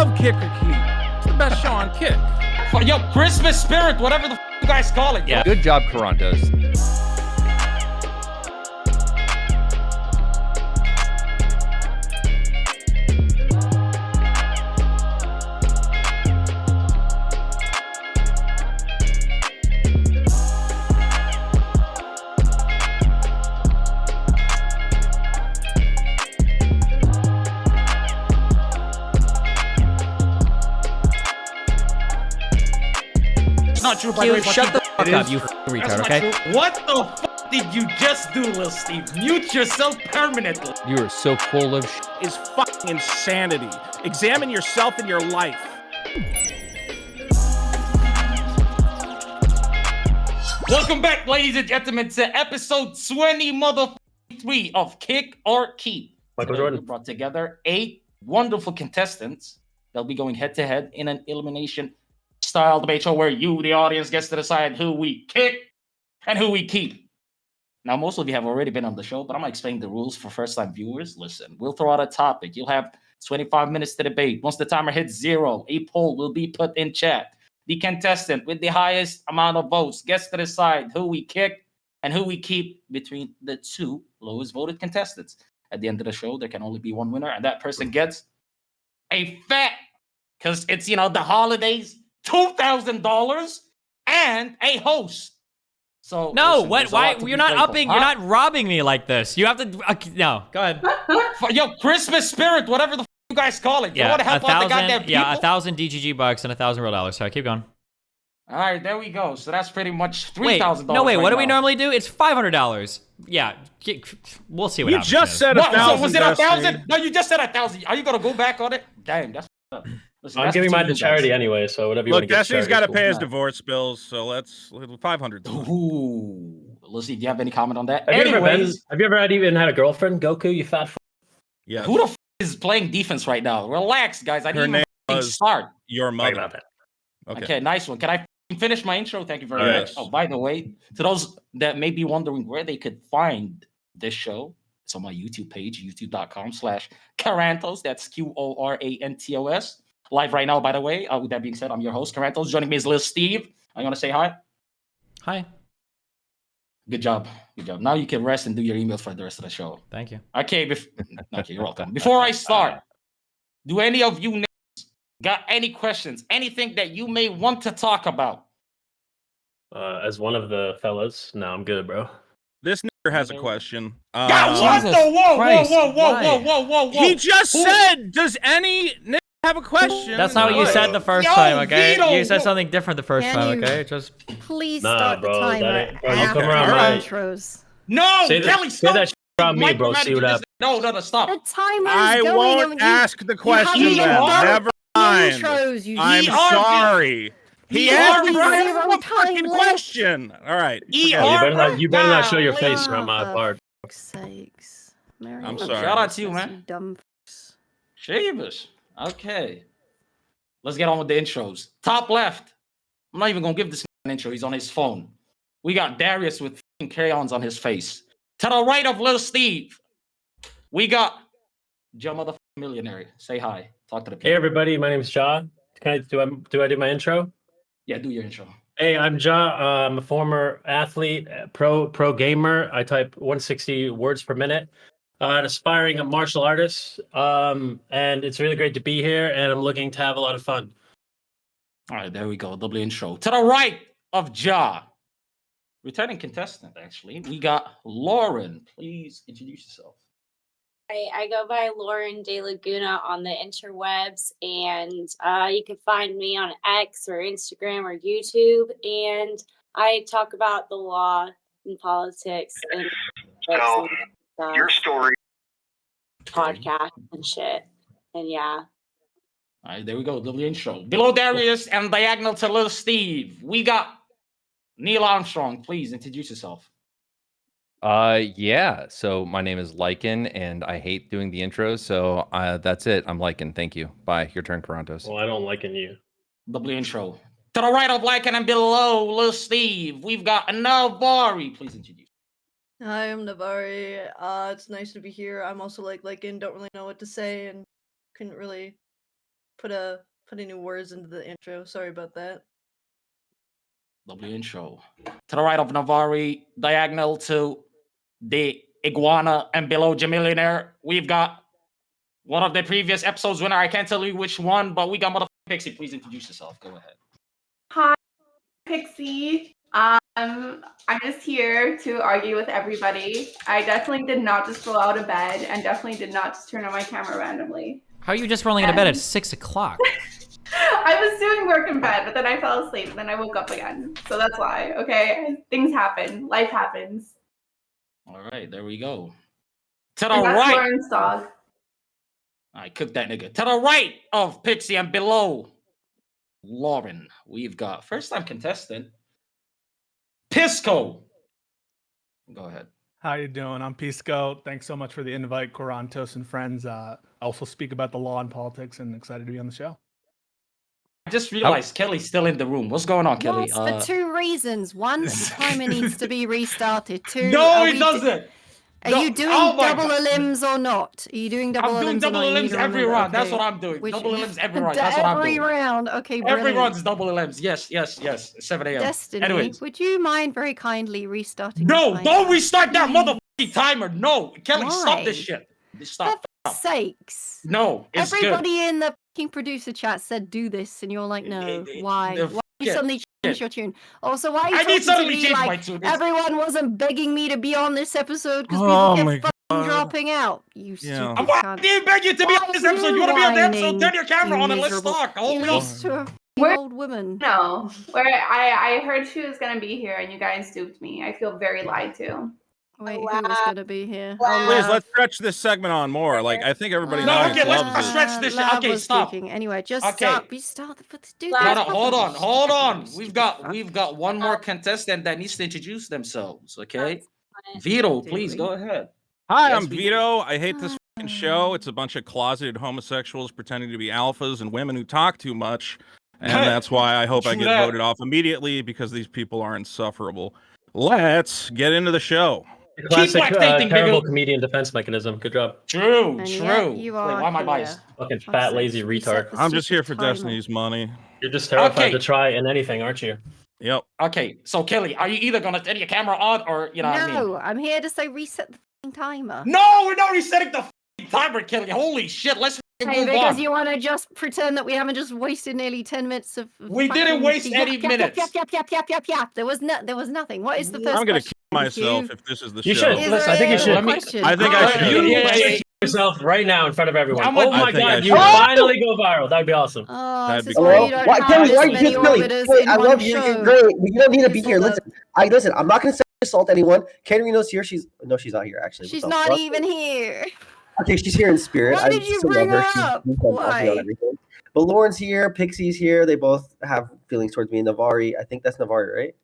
love Kick or Keep. It's the best show on Kick. Yo, Christmas spirit, whatever the you guys call it. Yeah. Good job, Carantos. Not true, by the way. Shut the fuck up, you retard, okay? True. What the fuck did you just do, Lil Steve? Mute yourself permanently. You are so full of Is fucking insanity. Examine yourself and your life. Welcome back, ladies and gentlemen, to episode 23 of Kick or Keep. Michael Jordan. We brought together 8 wonderful contestants. They'll be going head to head in an elimination style debate show where you, the audience, gets to decide who we kick and who we keep. Now, most of you have already been on the show, but I'm going to explain the rules for first-time viewers. Listen, we'll throw out a topic. You'll have 25 minutes to debate. Once the timer hits 0, a poll will be put in chat. The contestant with the highest amount of votes gets to decide who we kick and who we keep between the 2 lowest voted contestants. At the end of the show, there can only be one winner, and that person gets a fat, because it's, the holidays, $2,000 and a host. So No, listen, what? there's a Why? lot to You're be not grateful. upping. Huh? You're not robbing me like this. You have to. No, go ahead. Yo, Christmas spirit, whatever the you guys call it. You want to help out the goddamn people? Yeah, 1,000 DGG bucks and 1,000 real dollars. Sorry, keep going. All right, there we go. So that's pretty much $3,000. Wait, no, wait. right What do we now. normally do? It's $500. Yeah, we'll see what You happens. just said What? 1,000. So was it Dusty. 1,000? No, you just said 1,000. Are you gonna go back on it? Damn, that's up. Listen, I'm that's giving mine to between you charity guys. anyway, so whatever you want Look, to give. Destiny's got to to pay his Yeah. divorce bills, so let's 500. Ooh, let's see. Do you have any comment on that? Have you Anyways, ever even had a girlfriend, Goku? You fat. Yeah. who the f is playing defense right now? Relax, guys. I Her didn't even name f***ing was start. Your Sorry mother. about that. Okay, nice one. Can I finish my intro? Thank you very Yes. much. Oh, by the way, to those that may be wondering where they could find this show, it's on my YouTube page, youtube.com/Carantos. That's QORANTOS. Live right now, by the way. With that being said, I'm your host, Carantos. Joining me is Lil Steve. I want to say hi. Hi. Good job. Good job. Now you can rest and do your emails for the rest of the show. Thank you. Okay, okay, you're welcome. Before I start, do any of you got any questions? Anything that you may want to talk about? As one of the fellas, no, I'm good, bro. This nigger has a question. God, what Jesus the? Whoa, Christ, whoa, whoa, whoa, why? whoa, whoa, whoa, whoa. He just Who- said, does any nigger have a question? That's not what you No. said the first Yo, time, okay? Vito, You said whoa. something different the first Can time, you- okay? Just Please Nah, start bro, the timer that ain't- bro, you after come the around my- intros. No, Say Kelly, say stop. that shit around me, bro. micromanaging See what this. happens. No, stop. The timer is I going. won't and you- ask the question haven't then. even started Never the mind. intros, you I'm ERB. sorry. He ERB. asked Brian Zero a fucking time left. question. All right. ER. You better not show your Golly. face around my Oh, bar. for fuck's sakes. Merry I'm Christmas, sorry. Shout out to you, you man. dumb fucks. Shavers. Okay. Let's get on with the intros. Top left. I'm not even gonna give this an intro. He's on his phone. We got Darius with f***ing crayons on his face. To the right of Lil Steve, we got Joe Motherfucking Millionaire. Say hi. Talk to the Hey people. everybody, my name's Ja. Do I do my intro? Yeah, do your intro. Hey, I'm Ja. I'm a former athlete, pro gamer. I type 160 words per minute. An aspiring martial artist. And it's really great to be here, and I'm looking to have a lot of fun. All right, there we go. Double intro. To the right of Ja, returning contestant, actually, we got Lauren. Please introduce yourself. I go by Lauren De Laguna on the interwebs, and you can find me on X or Instagram or YouTube. And I talk about the law and politics and So, stuff, your story. podcast and shit. And yeah, All right, there we go. Double intro. Below Darius and diagonal to Lil Steve, we got Neil Armstrong. Please introduce yourself. Yeah. So my name is Lycan, and I hate doing the intros. So that's it. I'm Lycan. Thank you. Bye. Your turn, Carantos. Well, I don't like you. Double intro. To the right of Lycan and below Lil Steve, we've got Navari. Please introduce. Hi, I'm Navari. It's nice to be here. I'm also like Lycan, don't really know what to say and couldn't really put any words into the intro. Sorry about that. Lovely intro. To the right of Navari, diagonal to the iguana and below Jamillionaire, we've got one of the previous episodes winner. I can't tell you which one, but we got motherfucking Pixie. Please introduce yourself. Go ahead. Hi, Pixie. I'm just here to argue with everybody. I definitely did not just roll out of bed and definitely did not just turn on my camera randomly. How are you just rolling out of bed at 6 o'clock? I was doing work in bed, but then I fell asleep and then I woke up again. So that's why, okay? Things happen. Life happens. All right, there we go. To the And that's right. Lauren's dog. I cooked that nigga. To the right of Pixie and below Lauren, we've got first-time contestant Pisco. Go ahead. How you doing? I'm Pisco. Thanks so much for the invite, Corantos and friends. I also speak about the law and politics and excited to be on the show. I just realized Kelly's still in the room. What's going on, Kelly? Yes, for two reasons. One, the timer needs to be restarted. Two, No, it doesn't. Are No, you doing oh my double God. limbs or not? Are you doing double I'm doing limbs or double not? You limbs need to every remember. round. That's Okay. what I'm doing. Which- Double limbs every round. That's what I'm Every doing. round. Okay, brilliant. Every round's double limbs. Yes. 7 a.m. Destiny, Anyways. would you mind very kindly restarting? No, the don't timer? restart that Please. motherfucking timer. No, Kelly, stop this Why? shit. For Stop. fuck's sakes. No, it's Everybody in the fucking producer chat said do this, and you're like, no. Why? the Why you shit, suddenly change your tune? Also, why are you I talking need suddenly to me change my like tune. It's- everyone wasn't begging me to be on this episode because Oh people my kept fucking God. dropping out? You Yeah. stupid Why cunt. did beg you to be Why on this are episode? you You want to be on the episode? whining, Turn your camera you on and let's miserable- talk. You Holy lost to a Where- old woman. No, where I heard she was gonna be here and you guys duped me. I feel very lied to. Wait, who was Wow. gonna be here? Wow. Please, let's stretch this segment on more. Like, I think everybody in the No, audience okay, let's loves stretch this. this shit. Lab Okay, was stop. speaking. Anyway, just Okay. stop. Restart the do No, this No, hold on, properly, hold on. stupid We've fuck. got one more contestant that needs to introduce themselves. Okay, That's fine. Vito, Do please we? go ahead. Hi, Yes, I'm we do. Vito. I hate this fucking show. It's a bunch of closeted homosexuals pretending to be alphas and women who talk too much. And that's why I hope I True get that. voted off immediately because these people are insufferable. Let's get into the show. Classic lactating, terrible nigga. comedian defense mechanism. Good job. True, And true. yet you Wait, are why am I here. biased? Fucking Fuck's fat, sakes, lazy reset retard. the I'm just here for stupid timer. Destiny's money. You're just terrified Okay. to try in anything, aren't you? Yep. Okay, so Kelly, are you either gonna turn your camera on or you know what I mean? No, I'm here to say reset the fucking timer. No, we're not resetting the f***ing timer, Kelly. Holy shit, let's f***ing Hey, move because on. you want to just pretend that we haven't just wasted nearly 10 minutes of. We didn't fucking waste yap, any yap, yap, minutes. Yap. There was nothing. What is the 1st I'm going to question? kill myself Q? if this is the You show. should. Is Listen, there I think you any should. Let me- question? I think I Oh, should. You Yeah, yeah, execute yourself right now in front of everyone. I'm Oh with- my I think I god, you should. finally go viral. That'd be awesome. Oh, That'd this be is cool. why Hello? you don't Why, have Kelly, this why you many just Kelly? orbiters Wait, in I one love you. show. You're great. But you don't need to be It's here. all Listen, listen. I'm not gonna assault anyone. Katerina's here. She's not here actually. She's What the not fuck? even here. Okay, she's here in spirit. Why I did you still bring love her She's up? done helping Why? out everything. But Lauren's here. Pixie's here. They both have feelings towards me. Navari. I think that's Navari, right?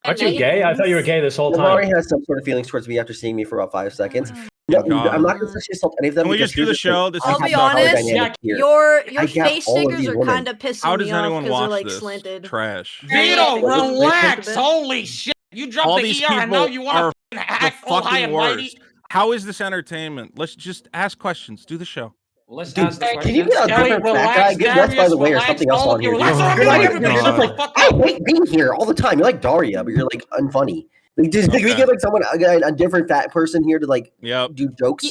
Aren't you gay? I thought you were gay this whole Navari time. has some sort of feelings towards me after seeing me for about 5 seconds. Oh, No, God. I'm not gonna sexually assault any of them. Can we because just do the here's thing. show? This I I'll is have be no power honest, dynamic here. Your I got face all of stickers these are women. kind of pissing How does me off anyone because they're watch like this? slanted. Trash. Vito, Yeah. relax. Holy shit. You dropped All the these ER and now people you want are to The act all high fucking and mighty. worst. How is this entertainment? Let's just ask questions. Do the show. Let's Dude, ask the can questions. you get a Kelly, different fat relax, guy? Get Wes, by Darius, the way, or relax, something else all on of you. here. Relax, You're I'm like, muting Oh, everybody. Shut God. the fuck I up. hate being here all the time. You're like Daria, but you're like unfunny. Like, just we Okay. get like someone a different fat person here to like Yep. do jokes.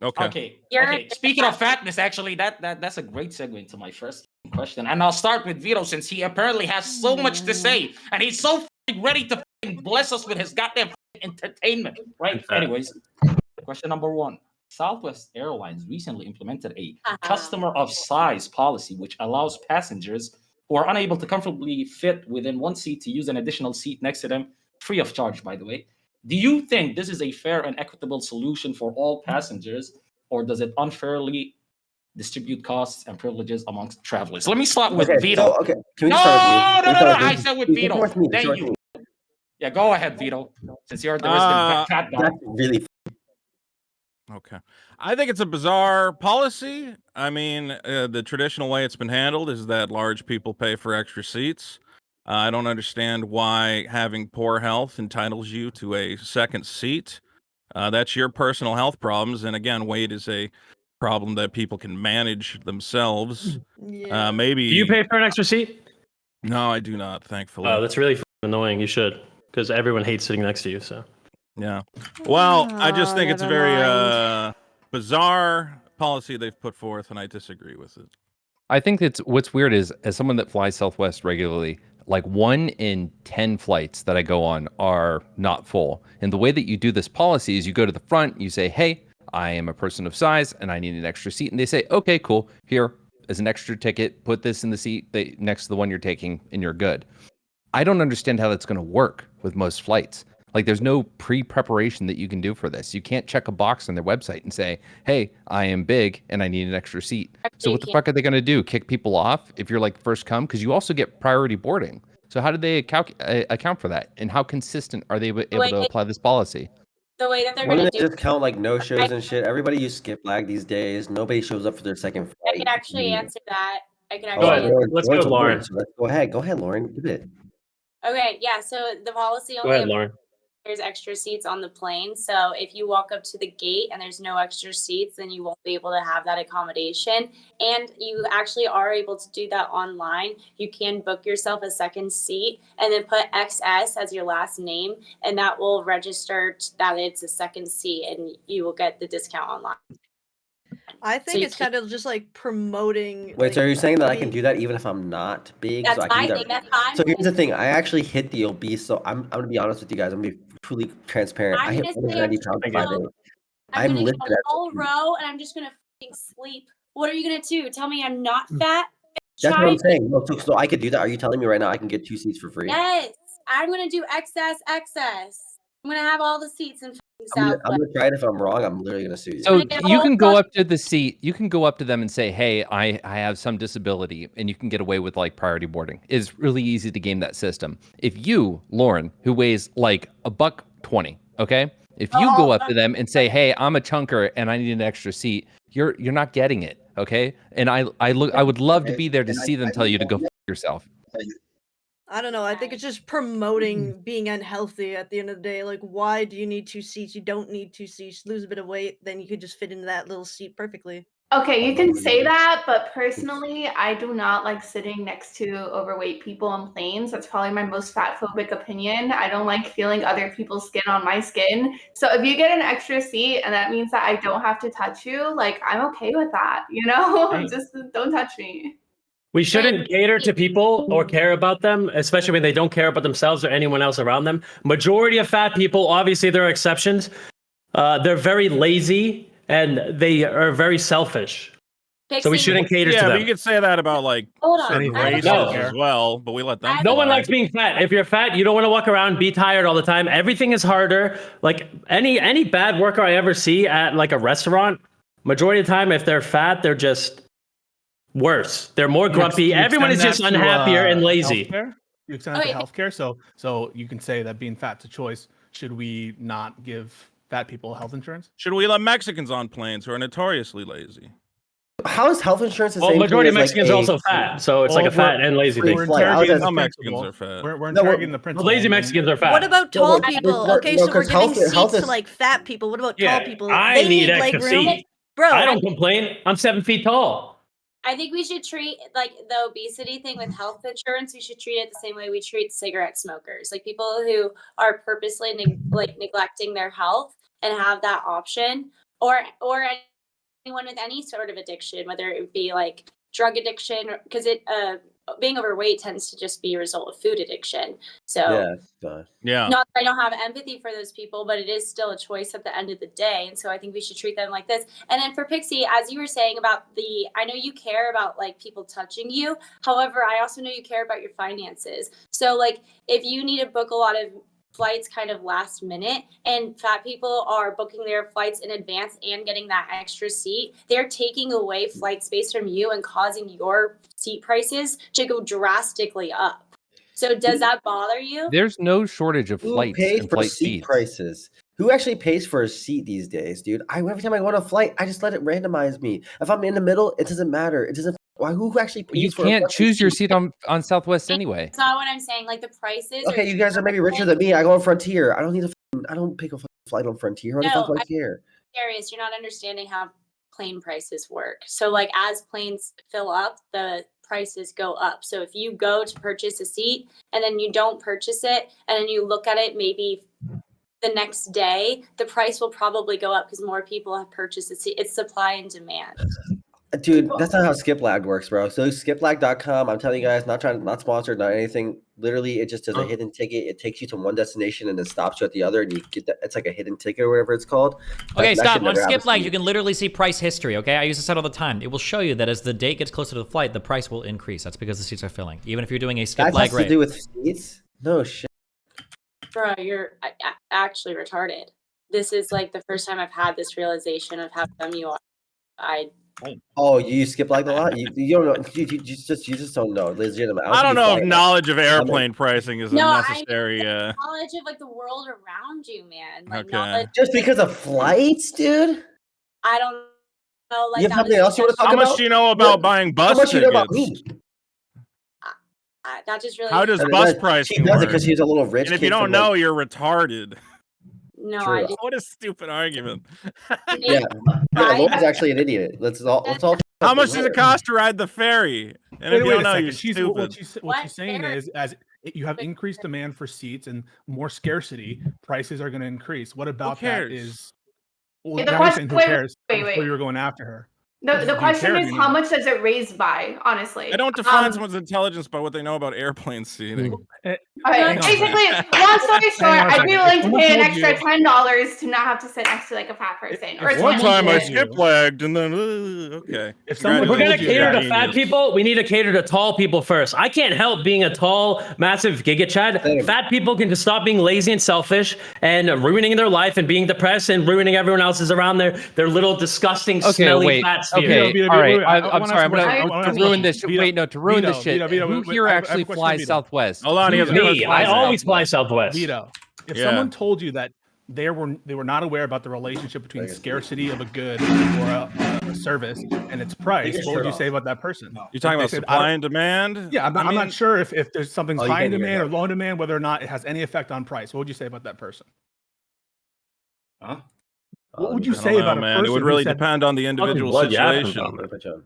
Okay. Okay. You're- Okay. Speaking of fatness, actually, that's a great segue into my first question, and I'll start with Vito since he apparently has so much to say, and he's so f***ing ready to f***ing bless us with his goddamn f***ing entertainment. Right. Anyways, question number 1: Southwest Airlines recently implemented a customer of size policy, which allows passengers who are unable to comfortably fit within one seat to use an additional seat next to them, free of charge, by the way. Do you think this is a fair and equitable solution for all passengers, or does it unfairly distribute costs and privileges amongst travelers? Let me start with Okay, Vito. so, okay, can we No, just start with me? no, Can we no, start no. with me? I said with Can we Vito. start with me? Then Start with you. me. Yeah, go ahead, Vito. Since you're the resident cat guy. That's really Okay. I think it's a bizarre policy. I mean, the traditional way it's been handled is that large people pay for extra seats. I don't understand why having poor health entitles you to a second seat. That's your personal health problems. And again, weight is a problem that people can manage themselves. Yeah. Maybe. Do you pay for an extra seat? No, I do not, thankfully. Oh, that's really annoying. You should, because everyone hates sitting next to you. So. Yeah. Well, I just think it's a never very mind. bizarre policy they've put forth, and I disagree with it. I think it's what's weird is, as someone that flies Southwest regularly, like 1 in 10 flights that I go on are not full. And the way that you do this policy is you go to the front, you say, hey, I am a person of size and I need an extra seat. And they say, okay, cool. Here is an extra ticket. Put this in the seat next to the one you're taking and you're good. I don't understand how that's going to work with most flights. Like, there's no pre-preparation that you can do for this. You can't check a box on their website and say, hey, I am big and I need an extra seat. So what the fuck are they going to do? Kick people off if you're like first come? Because you also get priority boarding. So how do they account for that? And how consistent are they able to apply this policy? The way that they're Why going don't to they do just count like no shows and shit? Everybody use skip lag these days. Nobody shows up for their second flight. I can actually answer that. I can Go actually. ahead. Let's go, Lauren. So let's go ahead. Go ahead, Lauren. Give it. Okay, yeah. So the policy Go only ahead, Lauren. there's extra seats on the plane. So if you walk up to the gate and there's no extra seats, then you won't be able to have that accommodation. And you actually are able to do that online. You can book yourself a second seat and then put XS as your last name, and that will register that it's a second seat, and you will get the discount online. I think it's kind of just like promoting. Wait, so like, are you saying that I can do that even if I'm not big? That's so I can my do thing. that. That's fine. So here's the thing. I actually hit the obese. So I'm gonna be honest with you guys. I'm gonna be truly transparent. I I'm hit gonna say 190 pounds I'm by gonna day. go- I'm I'm gonna lifted do a at whole row and I'm just gonna fucking sleep. What are you gonna do? Tell me I'm not fat? That's what Try I'm saying. No, so I could do that. Are you telling me right now I can get 2 seats for free? Yes, I'm gonna do XS. I'm gonna have all the seats in I'm Southwest. gonna try it. If I'm wrong, I'm literally gonna sue you. So get a you whole can go fuck- up to the seat. You can go up to them and say, hey, I have some disability, and you can get away with like priority boarding. It's really easy to game that system. If you, Lauren, who weighs like $120, okay? If you go up to them and say, hey, I'm a chunker and I need an extra seat, you're not getting it, okay? And I would love to be there to see them tell you to go f yourself. I don't know. I think it's just promoting being unhealthy at the end of the day. Like, why do you need 2 seats? You don't need 2 seats. Lose a bit of weight, then you could just fit into that little seat perfectly. Okay, you can say that, but personally, I do not like sitting next to overweight people on planes. That's probably my most fat phobic opinion. I don't like feeling other people's skin on my skin. So if you get an extra seat and that means that I don't have to touch you, like, I'm okay with that, you know? Right. Just don't touch me. We shouldn't cater to people or care about them, especially when they don't care about themselves or anyone else around them. Majority of fat people, obviously there are exceptions. They're very lazy and they are very selfish. So we shouldn't cater to Yeah, them. but you could say that about like Hold on. certain I have a races question. as well, but we let them. No one fly. likes being fat. If you're fat, you don't want to walk around, be tired all the time. Everything is harder. Like any bad worker I ever see at like a restaurant, majority of the time, if they're fat, they're just worse. They're more grumpy. Everyone is just unhappier and lazy. Healthcare? You extend that to healthcare, so you can say that being fat's a choice. Should we not give fat people health insurance? Should we let Mexicans on planes who are notoriously lazy? How is health insurance the Well, same majority of thing as, Mexicans like, are also fat, so it's like a fat and lazy thing. We're flight. I was interrogating at- the Some Mexicans principle. are fat. We're No, interrogating the Well, principle. lazy Mexicans are fat. What about No, tall but- people? but- Okay, no, so we're 'cause giving health seats is- to like fat people. What about Yeah, tall people? I They need leg extra room. seat. Bro, I don't complain. I'm 7 feet tall. I think we should treat like the obesity thing with health insurance. We should treat it the same way we treat cigarette smokers, like people who are purposely neglecting their health and have that option, or anyone with any sort of addiction, whether it be like drug addiction, because being overweight tends to just be a result of food addiction. So Yeah. not that I don't have empathy for those people, but it is still a choice at the end of the day. And so I think we should treat them like this. And then for Pixie, as you were saying about I know you care about like people touching you. However, I also know you care about your finances. So like if you need to book a lot of flights kind of last minute and fat people are booking their flights in advance and getting that extra seat, they're taking away flight space from you and causing your seat prices to go drastically up. So does that bother you? There's no shortage of Who flights pays and for flight seat seats. prices? Who actually pays for a seat these days, dude? Every time I go on a flight, I just let it randomize me. If I'm in the middle, it doesn't matter. It doesn't. Why? Who actually pays You for? can't choose your seat on Southwest anyway. That's not what I'm saying. Like the prices. Okay, you guys are maybe richer than me. I go on Frontier. I don't need I don't pick a flight on Frontier. Why the fuck do I care? Darius, you're not understanding how plane prices work. So like as planes fill up, the prices go up. So if you go to purchase a seat and then you don't purchase it and then you look at it maybe the next day, the price will probably go up because more people have purchased a seat. It's supply and demand. Dude, that's not how Skiplag works, bro. So skiplag.com, I'm telling you guys, not sponsored, not anything. Literally, it just does a hidden ticket. It takes you to one destination and then stops you at the other, and you get that. It's like a hidden ticket or whatever it's called. Okay, That stop. should On never happen to Skiplag, me. you can literally see price history, okay? I use this site all the time. It will show you that as the date gets closer to the flight, the price will increase. That's because the seats are filling. Even if you're doing a That Skiplag has to rate. do with seats? No shit. Bro, you're actually retarded. This is like the first time I've had this realization of how dumb you are. Oh, you use Skiplag a lot? You don't know. You just don't know. Legitimate. I don't know if knowledge of I'm airplane pricing is a No, necessary. knowledge of like the world around you, man. Like Okay. knowledge. Just because of flights, dude? I don't know. Like You have something else you want to talk How about? much do you know about buying bus How much do you know about tickets? me? That just really. How does And bus that- pricing She does it work? because she's a little rich And if kid you don't from, know, like- you're retarded. No, True. I just. What a stupid argument. Yeah, Laura's actually an idiot. Let's all. How much does it cost to ride the ferry? And if you Wait don't a know, second. you're She's stupid. what she's saying is, as you have increased demand for seats and more scarcity, prices are going to increase. What about that cares? is? Well, Yeah, the now you're question- saying who wait, cares? wait, Before wait. you were going after her. The Do you question care? is, Do you how know? much does it raise by? Honestly, I don't define someone's intelligence by what they know about airplane seating. All right, basically, long story short, Hang on a I'd be second. willing If to someone pay an told extra you- $10 to not have to sit next to like a fat person. Or One 20. time I told you- skip lagged and then okay. If someone If we're gonna told you cater that- to fat people, we need to cater to tall people first. I can't help being a tall, massive giga chad. Same. Fat people can just stop being lazy and selfish and ruining their life and being depressed and ruining everyone else's around their little disgusting, Okay, smelly wait. fat sphere. Okay, Vito, all right. wait, I I'm wanna sorry. ask I'm a question. gonna I wanna ask to a ruin question. this. Vito, Wait, no, to ruin this Vito, shit. Vito, Who wait, here I have a actually question, flies Vito. Southwest? Hold on, he has a Who Me, question. I flies always fly Southwest? Southwest. Vito, if Yeah. someone told you that they were not aware about the relationship between scarcity of a good or a service and its price, what would you say about that person? You're talking They about said, supply and demand? Yeah, I'm I not mean, sure if there's something's Oh, you high in can't hear demand or that. low in demand, whether or not it has any effect on price. What would you say about that person? Huh? What would you I don't say know, about a man. person It would who really said- depend on the individual blood yapping situation. about it.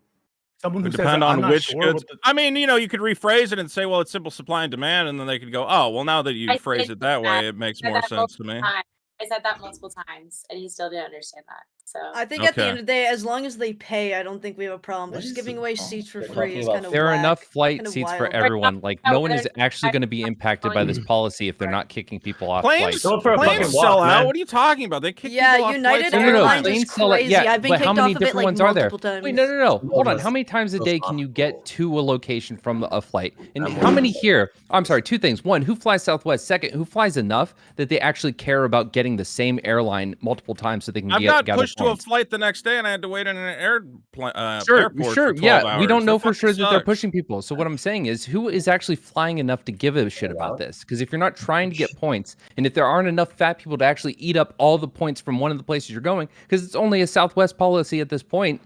Someone It who would says, depend "I'm on not which sure goods. what the-" I mean, you could rephrase it and say, well, it's simple supply and demand, and then they could go, oh, well, now that you I phrase said it that that. way, it makes I said more that sense to multiple me. times. I said that multiple times, and he still didn't understand that. So I think at the Okay. end of the day, as long as they pay, I don't think we have a problem. But What just is giving the away problem? seats for We're free talking is about kind of There are enough flight kind of seats for wild. everyone. Like Yeah, no one is whether- actually going to be impacted by this policy if they're not kicking people off Planes, flights. Go for a planes fucking sell walk, out. man. What are you talking about? They kick Yeah, people off United flights. Airlines planes is sell it. crazy. Yeah, I've been but kicked how many off of it different like ones are there? multiple times. Wait, no. Hold on. Those How many times a those day can you get possible. to a location from a flight? And I'm how with many you. here? I'm sorry, two things. One, who flies Southwest? Second, who flies enough that they actually care about getting the same airline multiple times so they can I've get got gather pushed to a points? flight the next day, and I had to wait in an airport Sure, for 12 yeah. hours. We don't know That for fucking sure that they're sucks. pushing people. So what I'm saying is, who is actually flying enough to give a shit about this? Because if you're not trying to get points, and if there aren't enough fat people to actually eat up all the points from one of the places you're going, because it's only a Southwest policy at this point,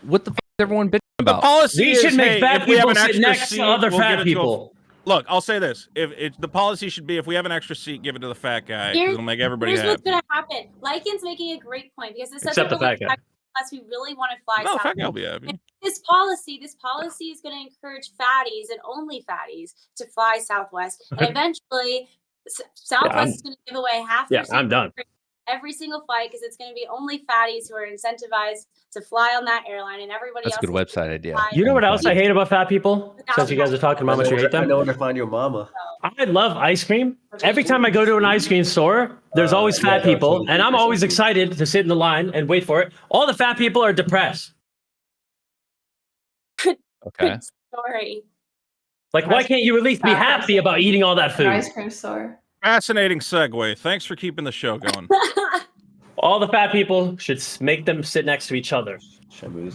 what the fuck is everyone bitching The about? policy We is, should make hey, fat if we have people an sit extra next seat, to other we'll fat give it to a- people. Look, I'll say this: if the policy should be, if we have an extra seat, give it to the fat guy, because Here's- it'll make everybody here's what's happy. gonna happen. Lycan's making a great point because this Except the doesn't really fat guy. affect us. We really want to fly No, the fat Southwest. guy will be happy. This policy is going to encourage fatties and only fatties to fly Southwest, and eventually, Southwest is going to give away half. Yeah, their seats I'm done. for every single flight because it's going to be only fatties who are incentivized to fly on that airline, and everybody That's a else. good is website idea. fly- You know what else I hate about fat people? Since you guys are talking about how much you hate I them. know where to find your mama. I love ice cream. Every time I go to an ice cream store, there's always yeah, fat no, people, totally and I'm different. always excited to sit in the line and wait for it. All the fat people are depressed. Okay. Story. Like, why can't you at least be happy about eating all that An food? ice cream store. Fascinating segue. Thanks for keeping the show going. All the fat people should make them sit next to each other,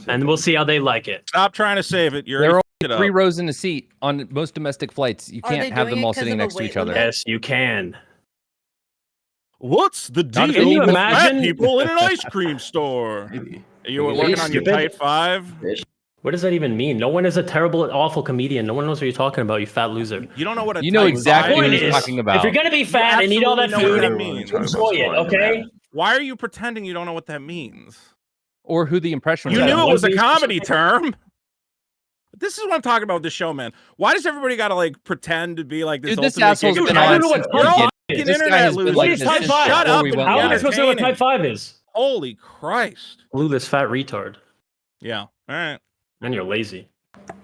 and we'll see how they like it. Stop trying to save it. You're There are it only up. 3 rows in a seat on most domestic flights. You Are they can't have doing them it all 'cause sitting of a next to weight each other. limit? Yes, you can. What's the deal Can you with fat imagine- people in an ice cream store? Are you Maybe. working on your Stupid. tight 5? What does that even mean? No one is a terrible, awful comedian. No one knows what you're talking about, you fat loser. You don't know what a You know tight exactly five what Point he's is, talking about. if you're gonna be fat and eat all that absolutely know food, what that means. enjoy it, okay? Why are you pretending you don't know what that means? or who the impression You was. knew it was a comedy term. This is what I'm talking about with the show, man. Why does everybody gotta like pretend to be like this? Dude, this ultimate asshole's giga been talent? on I don't know what You're all type fucking This guy internet has been losers. like What is this type since 5? Shut before up we and went How am I live. supposed to know what entertaining. type 5 is? Holy Christ. Clueless fat retard. Yeah. All right. And you're lazy.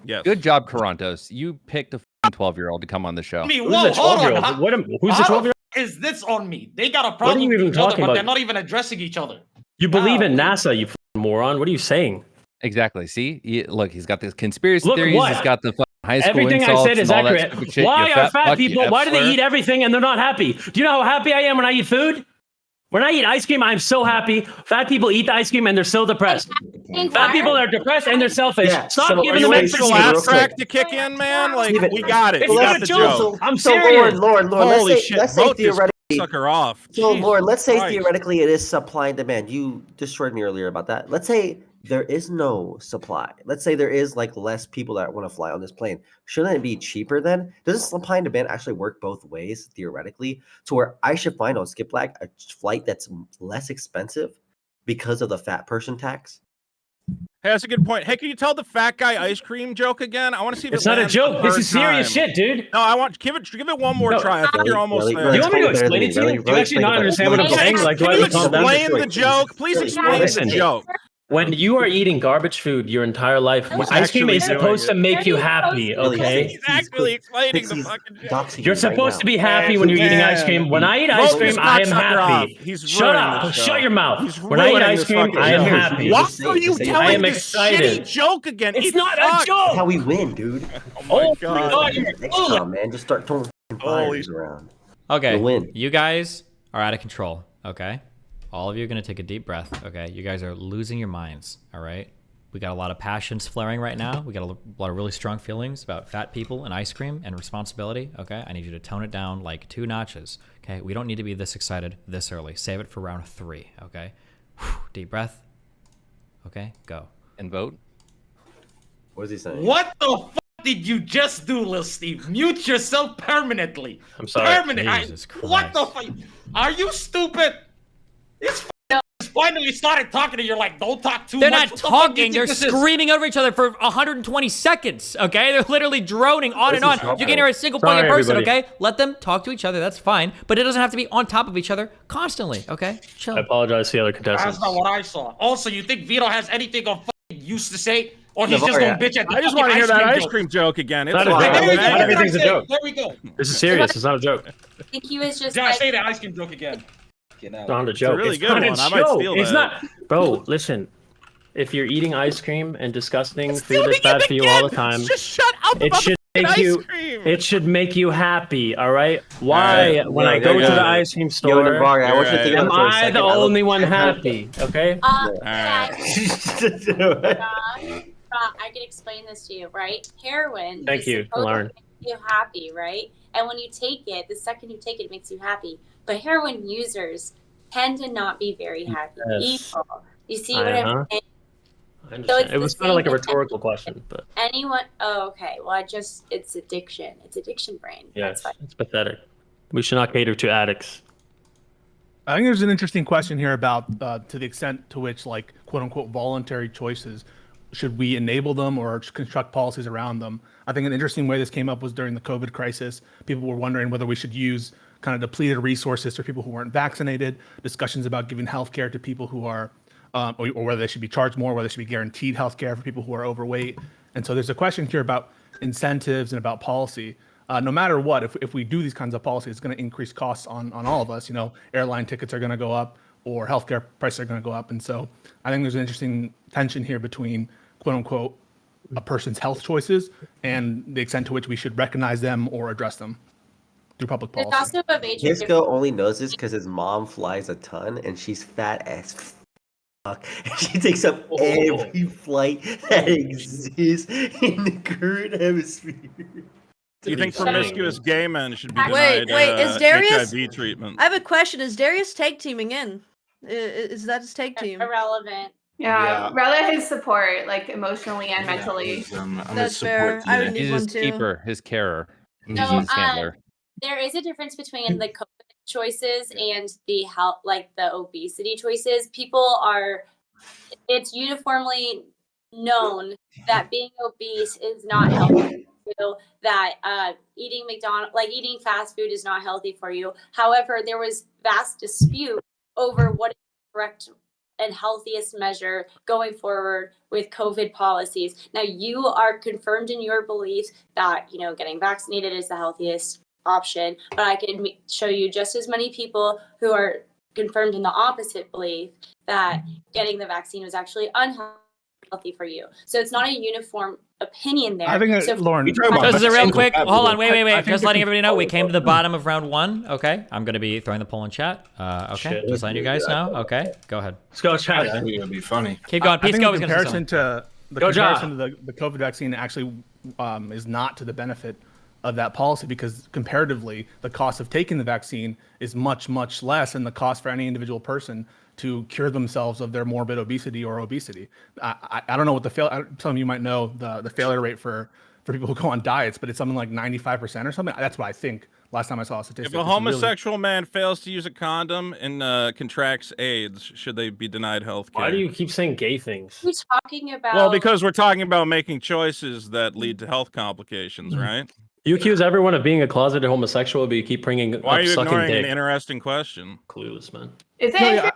Yes. Good job, Carantos. You picked a 12-year-old to come on the show. I mean, Who's whoa, the hold 12-year-old? on. Who's the How 12-year-old? is this on me? They got a What are problem you with even each other, talking but they're about? not even addressing each other. You believe in Wow. NASA, you moron. What are you saying? Exactly. See, look, he's got the conspiracy Look theories. what? He's got the high school Everything I insults said is and all that accurate. stupid shit. Why You are fat fuck, you people? Why do they F-slur. eat everything and they're not happy? Do you know how happy I am when I eat food? When I eat ice cream, I'm so happy. Fat people eat the ice cream and they're so depressed. Fat people are depressed and they're selfish. Yeah, Stop so giving are them you extra waiting The for shit. laugh track to kick in, man. Like Steven, we got it. It's We not got the a joke. joke. I'm So serious. Lauren, Holy let's say, shit! let's say Vote this theoretically. sucker off. So Jesus Lauren, let's say Christ. theoretically it is supply and demand. You destroyed me earlier about that. Let's say there is no supply. Let's say there is like less people that want to fly on this plane. Shouldn't it be cheaper then? Doesn't supply and demand actually work both ways theoretically? To where I should find on Skiplag a flight that's less expensive because of the fat person tax? Hey, that's a good point. Hey, can you tell the fat guy ice cream joke again? I want to see if It's it not a lands the joke. This third is serious time. shit, dude. No, I want give it one more No. try. I think you're almost there. Do you want me to explain it to you? Do you actually not understand what I'm saying? Like, do Can I you have to calm down? explain the joke? Please explain Listen. the joke. When you are eating garbage food your entire life, He's ice cream actually is supposed to doing make you happy, okay? He's actually explaining the fucking joke. You're supposed to be happy when you're eating ice cream. When I eat ice Vote cream, this I am cocksucker happy. off. He's Shut ruining up. the show. Shut your mouth. He's When I eat ruining ice this cream, fucking I am show. happy. Why are you I telling am this excited. shitty joke again? It's It not a sucks. joke. That's how we win, dude. Oh my my god, you're Next time, man, just start throwing Holy fires around. Okay, You'll win. you guys are out of control, okay? All of you are going to take a deep breath, okay? You guys are losing your minds, all right? We got a lot of passions flaring right now. We got a lot of really strong feelings about fat people and ice cream and responsibility, okay? I need you to tone it down like 2 notches, okay? We don't need to be this excited this early. Save it for round 3, okay? Deep breath. Okay, go. And vote. What is he saying? What the fuck did you just do, Lil Steve? Mute yourself permanently. I'm sorry. Jesus What the Christ. fuck? Are you stupid? This finally started talking to you. You're like, don't talk too They're much. not What the fuck do you talking. think They're this is? screaming over each other for 120 seconds, okay? They're literally droning on and on. You can hear a single Sorry, fucking person, everybody. okay? Let them talk to each other. That's fine. But it doesn't have to be on top of each other constantly, okay? Chill. I apologize to the other contestants. That's not what I saw. Also, you think Vito has anything of fucking use to say? Or he's just Navarre, gonna bitch at the I just fucking want to hear that ice joke? cream joke again. It's Not a fine. joke. There we go. Not What did I everything's a say? joke. There we go. This is serious. It's not a joke. I think he was just Yeah, like, say the ice cream joke again. It's not a joke. really It's good not a one. I might joke. steal It's that. not, bro. Listen, if you're eating ice cream and disgusting food that's bad for you all the time, Just shut up it about should the make ice you. cream. It should make you happy. All right. Why? All right. When I Yo, go yo, to yo. the ice cream Yo, store, Navarre, I want you to think am about it for a I second. the I look- only one happy? Okay. I can explain this to you, right? Heroin. Thank is you, supposed to Lauren. make you happy, right? And when you take it, the second you take it, it makes you happy. But heroin users tend to not be very happy. Yes. Evil. You see what I'm saying? I understand. it's It was the kind of like a same with rhetorical question, but Anyone? Oh, okay. Well, it's addiction. It's addiction brain. yes, That's fine. it's pathetic. We should not cater to addicts. I think there's an interesting question here about to the extent to which, like, quote unquote, voluntary choices, should we enable them or construct policies around them? I think an interesting way this came up was during the COVID crisis. People were wondering whether we should use kind of depleted resources for people who weren't vaccinated, discussions about giving healthcare to people who are, or whether they should be charged more, whether they should be guaranteed healthcare for people who are overweight. And so there's a question here about incentives and about policy. No matter what, if we do these kinds of policies, it's going to increase costs on all of us. You know, airline tickets are going to go up, or healthcare prices are going to go up. And so I think there's an interesting tension here between, quote unquote, a person's health choices and the extent to which we should recognize them or address them through public There's policy. also a major Hisco only knows this because his mom flies a ton and she's fat as fuck. She takes up every flight that exists in the current hemisphere. Do you think promiscuous gay men should be Wait, denied is Darius? HIV treatment? I have a question. Is Darius tag teaming in? Is that his tag team? irrelevant. Yeah, rather his support, like emotionally and mentally. That's fair. I would He's need his one too. keeper, his carer. He's No, his handler. There is a difference between the COVID choices and the health, like the obesity choices. People are it's uniformly known that being obese is not healthy for you, that eating eating fast food is not healthy for you. However, there was vast dispute over what is the correct and healthiest measure going forward with COVID policies. Now, you are confirmed in your belief that, getting vaccinated is the healthiest option, but I can show you just as many people who are confirmed in the opposite belief that getting the vaccine was actually unhealthy for you. So it's not a uniform opinion there. I think so Lauren. This is a real quick. Hold on, wait. I think Just the letting everybody know, we came to the bottom of round 1. Okay, I'm gonna be throwing the poll in chat. Okay, Shit. just letting you guys know. Okay, go ahead. Let's go, I chat. think it would be funny. Keep going. I Peace think go. the Was gonna say comparison something. to the COVID vaccine actually is not to the benefit of that policy, because comparatively the cost of taking the vaccine is much less than the cost for any individual person to cure themselves of their morbid obesity or obesity. I don't know what some of you might know the failure rate for people who go on diets, but it's something like 95% or something. That's what I think last time I saw a statistic. If a homosexual man fails to use a condom and contracts AIDS, should they be denied health care? Why do you keep saying gay things? we're talking about Well, because we're talking about making choices that lead to health complications, right? You accuse everyone of being a closeted homosexual, but you keep bringing Why are up you sucking ignoring dick. an interesting question? Clueless, man. Is it? No, interesting?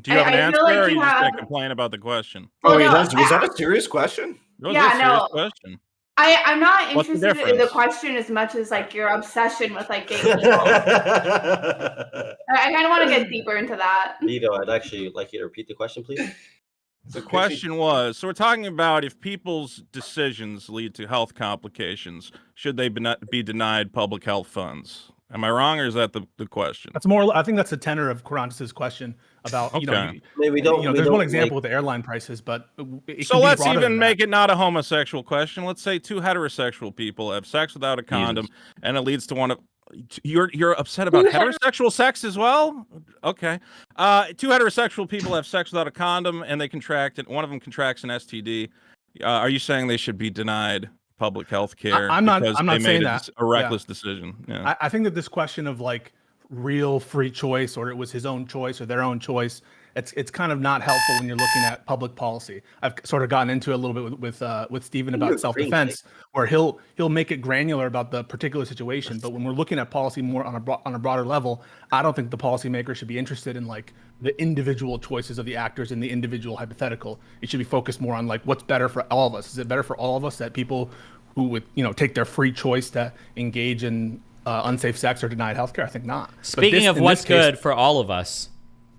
Do you have an I answer, feel like or are you you just have- gonna complain about the question? Well, wait, no, was that a serious question? It was Yeah, a serious no. question. I'm not What's the interested in the difference? question as much as like your obsession with like gay people. I kind of want to get deeper into that. Vito, I'd actually like you to repeat the question, please. The question was, so we're talking about if people's decisions lead to health complications, should they be denied public health funds? Am I wrong, or is that the question? That's more. I think that's the tenor of Corantis's question about Okay. Maybe we don't. we there's don't, one example like- with the airline prices, but it So can be let's broader even than make that. it not a homosexual question. Let's say two heterosexual people have sex without a condom, and it leads to one of you're upset about heterosexual sex as well? Okay. Two heterosexual people have sex without a condom, and they contract it. One of them contracts an STD. Are you saying they should be denied public health care? I'm not because saying they made that. a reckless decision. Yeah. I think that this question of like real free choice, or it was his own choice or their own choice, it's kind of not helpful when you're looking at public policy. I've sort of gotten into it a little bit with Stephen about self-defense, where he'll make it granular about the particular situation. But when we're looking at policy more on a broader level, I don't think the policymaker should be interested in like the individual choices of the actors in the individual hypothetical. It should be focused more on like what's better for all of us. Is it better for all of us that people who would take their free choice to engage in unsafe sex or denied healthcare? I think not. Speaking of what's good for all of us,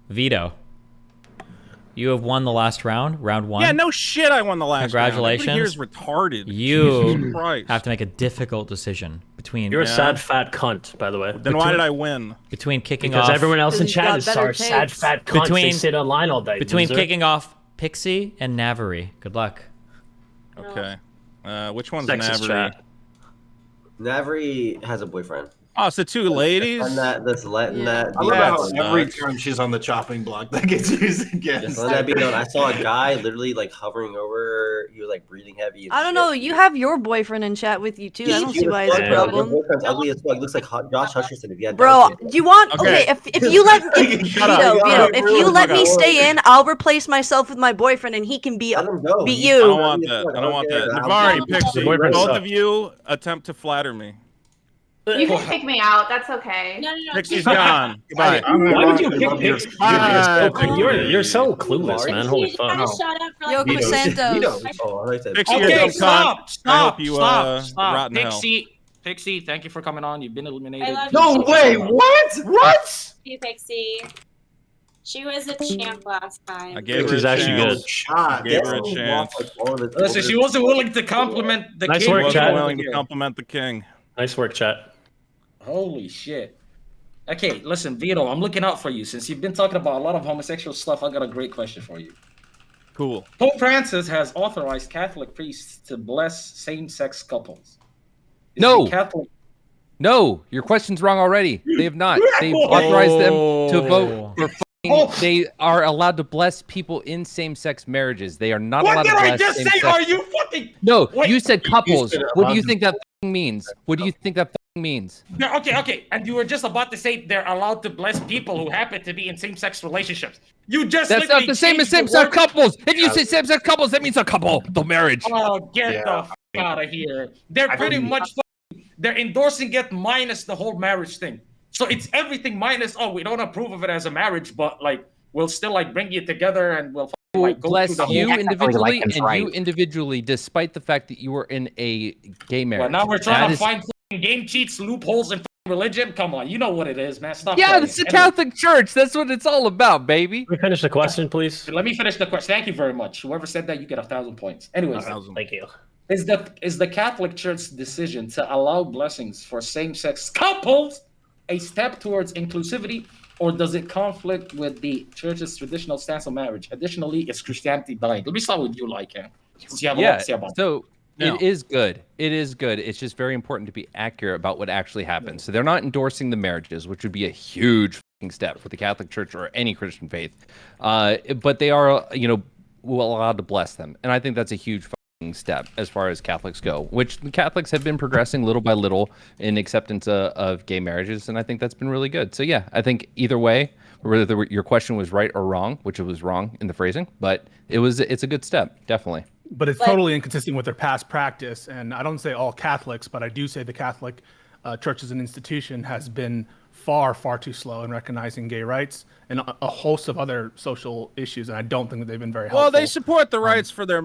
Vito, you have won the last round 1. Yeah, no shit, I won the last Congratulations. round. Everybody here is retarded. You Jesus Christ. have to make a difficult decision between. You're a sad fat cunt, by the way. Then why did I win? Between kicking Because off. everyone else in Because chat you've is got better sad takes. fat cunts. They Between- sit online all day. Between loser. kicking off Pixie and Navari. Good luck. Okay. Which one's Sexist Navari? chat. Navari has a boyfriend. Oh, it's the two ladies? And that's letting that I be love how known. every time she's on the chopping block, that gets used again. Just let that be known. I saw a guy literally like hovering over her. He was like breathing heavy. and I don't shit. know. You have your boyfriend in chat with you too. I don't see why it's a Yeah. Your problem. boyfriend's ugly as fuck. Looks like Josh Hutcherson if you had Bro, dark do you want? Okay. Okay, if you let Shut up. Vito, if you let me Fuck stay in, I'll replace myself with my boyfriend, and he can be Let him go. beat I you. don't want that. I don't want that. Navari, Pixie, Your boyfriend both sucks. of you attempt to flatter me. You can kick me out. That's okay. No. Pixie's gone. Goodbye. Why would you kick Pixie? Ah, You're so clueless, man. Holy Just fuck. kinda shut up for like Yo, a minute. Santos. Oh, I like that. Pixie, you're Okay, dumb cunt. stop, I stop, hope you stop. rot in hell. Pixie, thank you for coming on. You've been eliminated. I love No you. way! What? What? You, Pixie. She was a champ last time. I gave her Pixie's a actually chance. good. Shot. Gave her a chance. Listen, she wasn't willing to compliment the Nice king. work, Wasn't Chad. willing to compliment the king. Nice work, chat. Holy shit. Okay, listen, Vito, I'm looking out for you. Since you've been talking about a lot of homosexual stuff, I got a great question for you. Cool. Pope Francis has authorized Catholic priests to bless same-sex couples. Is No. the Catholic... No, your question's wrong already. They have not. They've authorized them to vote for fucking. They are allowed to bless people in same-sex marriages. They are not allowed to bless same-sex. Are you fucking... No, Wait. you said couples. said What do you husband. think that means? What do you think that means. Okay. And you were just about to say they're allowed to bless people who happen to be in same-sex relationships. You just That's not literally the same as changed same-sex the word. couples. If you say same-sex couples, that means a couple, the marriage. Oh, get the f out of here. They're pretty much they're endorsing it minus the whole marriage thing. So it's everything minus, we don't approve of it as a marriage, but like we'll still like bring you together and we'll like go bless through the you whole individually and you individually, despite the fact that you were in a gay marriage. Well, now we're trying to find game cheats, loopholes, and religion. Come on, you know what it is, man. Stop. Yeah, it's the Catholic Church. That's what it's all about, baby. Can we finish the question, please? Let me finish the question. Thank you very much. Whoever said that, you get 1,000 points. Anyways, thank you. Is the Catholic Church's decision to allow blessings for same-sex couples a step towards inclusivity, or does it conflict with the Church's traditional stance on marriage? Additionally, is Christianity dying? Let me start with you, Lycan. Since you have a lot to say about so No. it is good. It is good. It's just very important to be accurate about what actually happens. So they're not endorsing the marriages, which would be a huge step for the Catholic Church or any Christian faith. But they are, allowed to bless them, and I think that's a huge step as far as Catholics go, which the Catholics have been progressing little by little in acceptance of gay marriages, and I think that's been really good. So yeah, I think either way, whether your question was right or wrong, which it was wrong in the phrasing, but it's a good step, definitely. But it's totally inconsistent with their past practice, and I don't say all Catholics, but I do say the Catholic Church as an institution has been far too slow in recognizing gay rights and a host of other social issues, and I don't think that they've been very helpful. Well, they support the rights for their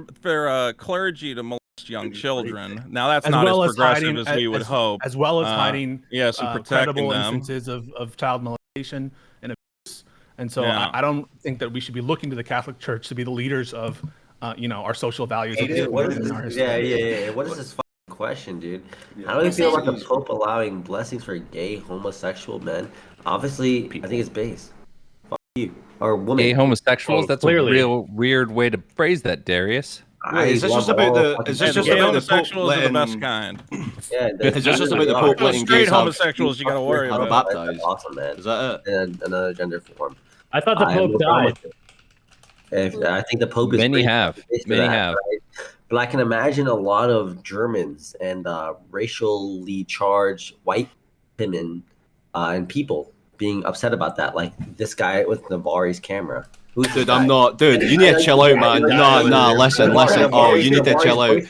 clergy to molest young children. Now that's not as progressive as we would hope. As well as hiding and protecting credible them. instances of child molestation and abuse. And so Yeah. I don't think that we should be looking to the Catholic Church to be the leaders of our social values. Hey, dude, what is this? Yeah. What is this fucking question, dude? How do you feel about the Pope allowing blessings for gay homosexual men? Obviously, I think it's base. Fuck you. Or woman. Gay homosexuals? That's clearly. a real weird way to phrase that, Darius. Is this just about the? Is this just Gay about the Pope homosexuals are the best letting? kind. Yeah, Is this just about the Pope letting Straight gays have homosexuals you gotta worry are about. baptized? Awesome, man. Is that it? And another gender form. I thought the I have Pope no problem died. with it. I think the Pope is Many great have. for this, for Many that, have. right? But I can imagine a lot of Germans and racially charged white women and people being upset about that. Like this guy with Navari's camera. Who's this Dude, guy? I'm not. Dude, you need to chill out, man. Nah, listen. Oh, you need to chill out.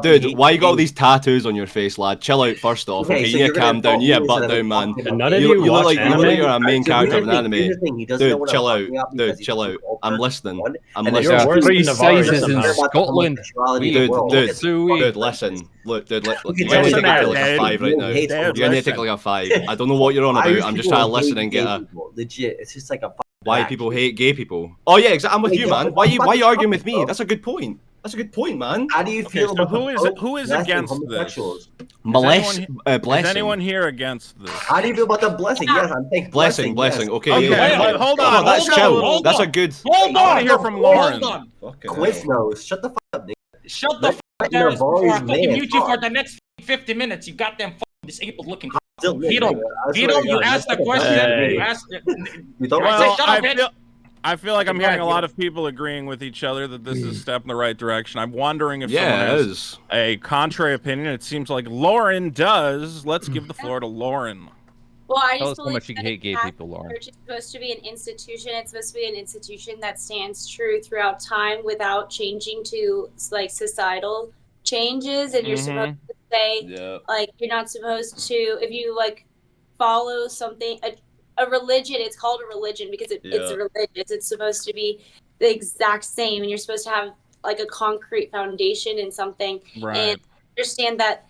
Dude, why you got all these tattoos on your face, lad? Chill out first off. Okay, you need to calm down. You need to butt down, man. None of you look watch like anime? you're a main character of an anime. Dude, chill out. Dude, Dude, chill out. I'm listening. I'm And listening. You're worse Three than Navarre sizes in somehow. Scotland. Dude, listen. Look, dude, you're Okay, gonna listen take it to now, like a dude. 5 right now. Hate You're people. gonna take like a 5. I don't know what you're on about. I'm just trying to listen and get a. Legit. It's just like a. Why people hate gay people? Oh yeah, exactly. I'm with you, man. Why you arguing with me? That's a good point. That's a good point, man. How do you feel so about who is blessing against this? homosexuals? Blessing. Is anyone here against this? How do you feel about the blessing? Yes, I'm thinking Blessing. yes. Okay. Okay, yeah. hold No, on. that's hold chill. on. That's a good. Hold I want on. to hear from Lauren. Hold on. Quit nose. Shut the fuck up, nigga. Shut the Let- f let up, Darius, Navari's before I fucking man mute you for talk. the next 50 minutes. You got them fucking disabled looking. Still mid, Vito, nigga. I swear Vito, to you God, asked the that's question. Hey. You asked. You don't Well, Well, shut up, bitch. I feel like I'm Go hearing ahead, a lot Vito. of people agreeing with each other that this is a step in the right direction. I'm wondering if Yeah, someone it has is. a contrary opinion. It seems like Lauren does. Let's give the floor to Lauren. Well, I Tell just us how believe much you that hate gay Catholic people, Lauren. Church is supposed to be an institution. It's supposed to be an institution that stands true throughout time without changing to like societal changes. And you're supposed to say Yeah. like you're not supposed to if you like follow something a religion. It's called a religion because it's Yeah. religious. It's supposed to be the exact same, and you're supposed to have like a concrete foundation in something. Right. And understand that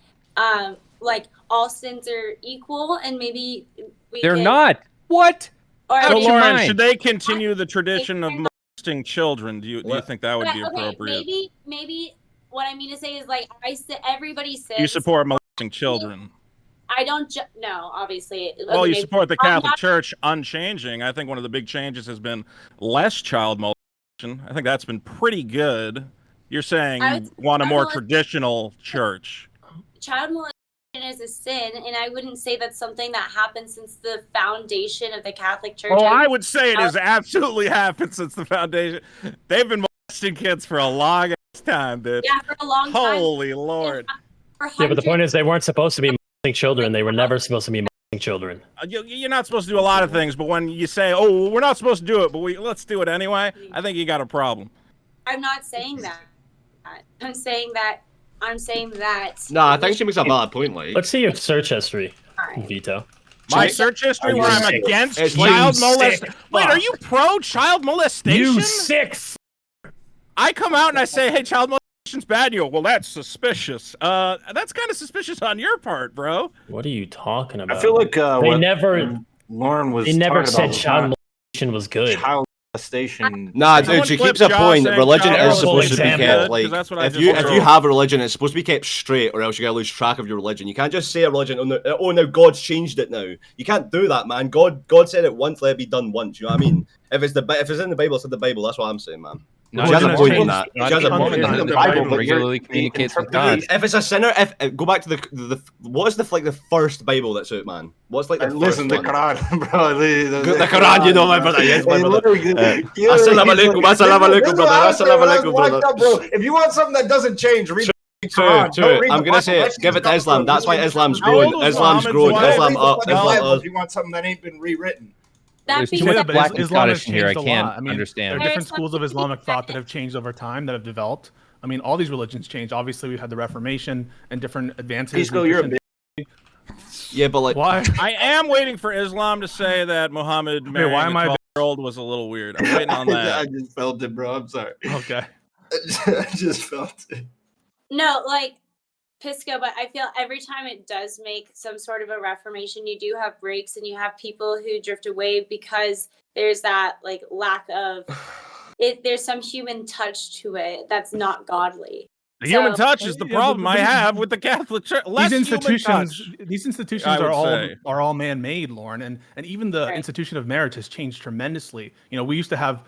like all sins are equal, and maybe we They're can, not. What? Or So, Out your Lauren, mind. should they continue the tradition of molesting children? Do you think that would be okay, appropriate? maybe what I mean to say is like everybody says You support molesting children. I don't no, obviously. Well, Okay, you maybe- support the I'm Catholic not- Church unchanging. I think one of the big changes has been less child molestation. I think that's been pretty good. You're saying I you would- want a more child molestation- traditional church. Child molestation is a sin, and I wouldn't say that's something that happened since the foundation of the Catholic Church. Oh, I would say it has absolutely happened since the foundation. They've been molesting kids for a long ass time, bitch. Yeah, for a long time. Holy Lord. For Yeah, but the point is they weren't supposed to be children. They were never supposed to be children. You're not supposed to do a lot of things, but when you say, "Oh, we're not supposed to do it, but let's do it anyway," I think you got a problem. I'm not saying that. I'm saying that. Nah, I think she makes a valid point. Like, let's see your search history, Right. Vito. My search history where I'm against It's child like molestation. Wait, are you pro child molestation? You sick. I come out and I say, "Hey, child molestation's bad." You go, "Well, that's suspicious." That's kind of suspicious on your part, bro. What are you talking about? I feel like they never. Lauren was. They never talking said about child molestation was good. Child molestation. Nah, dude, she keeps a point that religion is supposed to be kept. Like, if you have a religion, it's supposed to be kept straight, or else you're gonna lose track of your religion. You can't just say a religion. Oh, now God's changed it now. You can't do that, man. God said it once. Let it be done once. You know what I mean? If it's in the Bible, it's in the Bible. That's what I'm saying, man. She has a point in that. She has a point in that. Regularly communicates with God. If it's a sinner, go back to the what is the first Bible that's out, man? What's like the listen, the Quran, bro. The Quran, you know, my brother. Yes, my brother. Assalamu alaikum, assalamu alaikum, brother. Assalamu alaikum, brother. If you want something that doesn't change, read. True. I'm gonna say it. Give it to Islam. That's why Islam's growing. Islam's growing. Islam up. If you want something that ain't been rewritten. There's too much black and Scottish in here. I can't I mean, understand. There are different schools of Islamic thought that have changed over time, that have developed. I mean, all these religions changed. Obviously, we've had the Reformation and different advances. Yeah, but like, why? I am waiting for Islam to say that Muhammad marrying why am a I 12-year-old was a little weird. I'm waiting on that. I just felt it, bro. I'm sorry. Okay. I just felt it. No, like Pisco, but I feel every time it does make some sort of a reformation, you do have breaks and you have people who drift away because there's that like lack of it. There's some human touch to it that's not godly. The human touch is the problem I have with the Catholic Church. These institutions are all man-made, Lauren, and even the institution of marriage has changed tremendously. You know, we used to have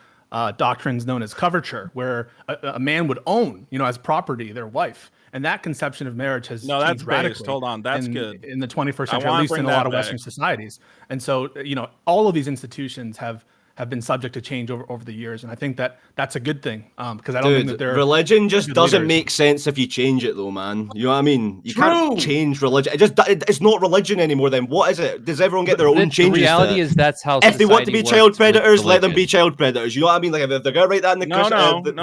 doctrines known as coverture, where a man would own, as property their wife. And that conception of marriage has changed radically. Hold on, that's good. In the 21st century, at least in a lot of Western societies. And so, all of these institutions have been subject to change over the years, and I think that's a good thing, because I don't think that they're religion just doesn't make sense if you change it, though, man. You know what I mean? You can't change religion. It's not religion anymore. Then what is it? Does everyone get their own changes? The reality is that's how. If they want to be child predators, let them be child predators. You know what I mean? Like if they're gonna write that in the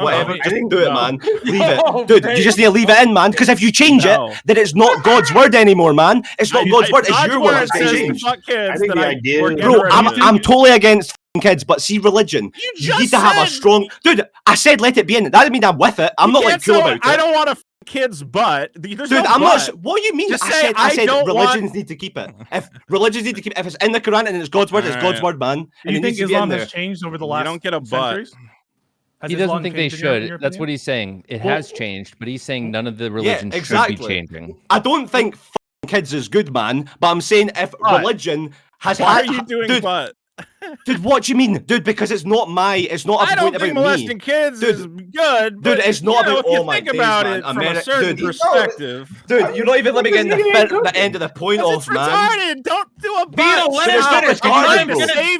whatever, just do it, man. Leave it, dude. You just need to leave it in, man. Because if you change it, then it's not God's word anymore, man. It's not God's word. It's your word. I think the idea, bro. I'm totally against kids, but see, religion, you need to have a strong dude. I said let it be in. That doesn't mean I'm with it. I'm not like cool about it. I don't want a kid's butt. Dude, I'm not. What do you mean? I said religions need to keep it. If religions need to keep it, if it's in the Quran and it's God's word, it's God's word, man. Do you think Islam has changed over the last? You don't get a butt. He doesn't think they should. That's what he's saying. It has changed, but he's saying none of the religions should be changing. I don't think kids is good, man. But I'm saying if religion has, why are you doing butt? Dude, what do you mean, dude? Because it's not a point about me. I don't think molesting kids is good, dude. It's not about all my days, about it from a certain perspective. Dude, you're not even let me get the end of the point off, man. Retarded. Don't do a butt.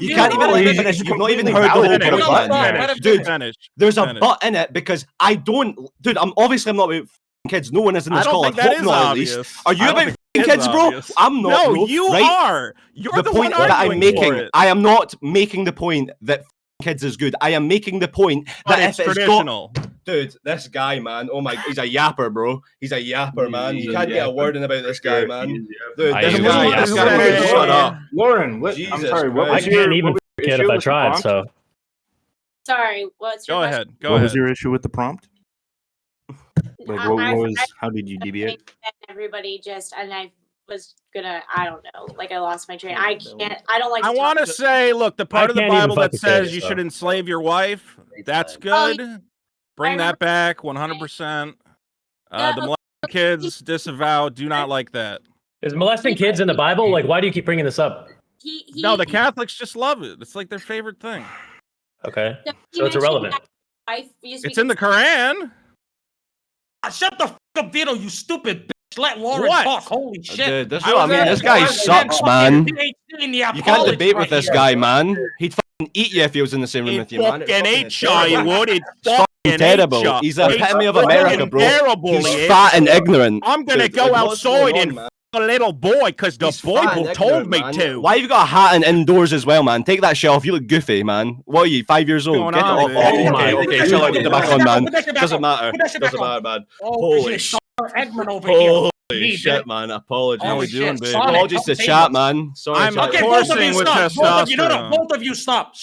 You can't even let me finish. You've not even heard the whole point, man. Dude, there's a but in it because I don't. Dude, I'm not about kids. No one is in this call. I hope not, at least. Are you about kids, bro? I'm not. No, you are. You're the point that I'm making. I am not making the point that kids is good. I am making the point that if it's traditional. Dude, this guy, man. Oh my, he's a yapper, bro. He's a yapper, man. You can't get a word in about this guy, man. Dude, this guy. Shut up, Lauren. I'm sorry. I can't even forget if I tried. So. Sorry. What's your Go ahead. What was your issue with the prompt? Like, how did you deviate? Everybody I was gonna, I don't know, like I lost my train. I don't like. I want to say, look, the part of the Bible that says you should enslave your wife, that's good. Bring that back, 100%. The molesting kids disavow. Do not like that. Is molesting kids in the Bible? Like, why do you keep bringing this up? No, the Catholics just love it. It's like their favorite thing. Okay, so it's irrelevant. It's in the Quran. Shut the fuck up, Vito, you stupid bitch. Let Lauren talk. Holy shit. Dude, that's what I mean. This guy sucks, man. You can't debate with this guy, man. He'd fucking eat you if he was in the same room with you, man. Fucking ate you would. It's fucking terrible. He's a epitome of America, bro. He's fat and ignorant. I'm gonna go outside and a little boy because the boy told me to. Why have you got a hat and indoors as well, man? Take that shit off. You look goofy, man. What are you, 5 years old? Get it off. Okay, chill out. Put it back on, man. Doesn't matter. Doesn't matter, man. Holy shit. Holy shit, man. Apologies. How we doing, baby? Apologies to chat, man. Sorry. I'm coursing with testosterone. Both of you stop.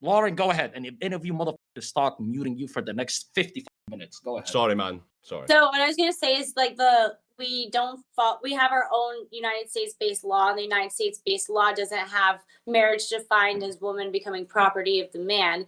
Lauren, go ahead. And if any of you motherfuckers start muting you for the next 55 minutes, go ahead. Sorry, man. Sorry. So what I was gonna say is like we have our own United States-based law, and the United States-based law doesn't have marriage defined as woman becoming property of the man.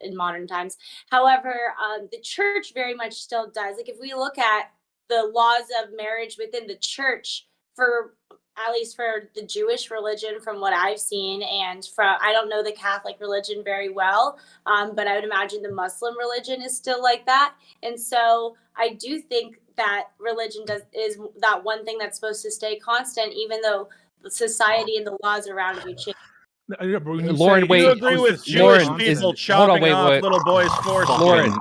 In modern times. However, the church very much still does. Like if we look at the laws of marriage within the church, at least for the Jewish religion, from what I've seen, and I don't know the Catholic religion very well, but I would imagine the Muslim religion is still like that. And so I do think that religion is that one thing that's supposed to stay constant, even though the society and the laws around you change. Lauren, wait. You agree with Jewish people chopping off little boys' foreskin? Lauren,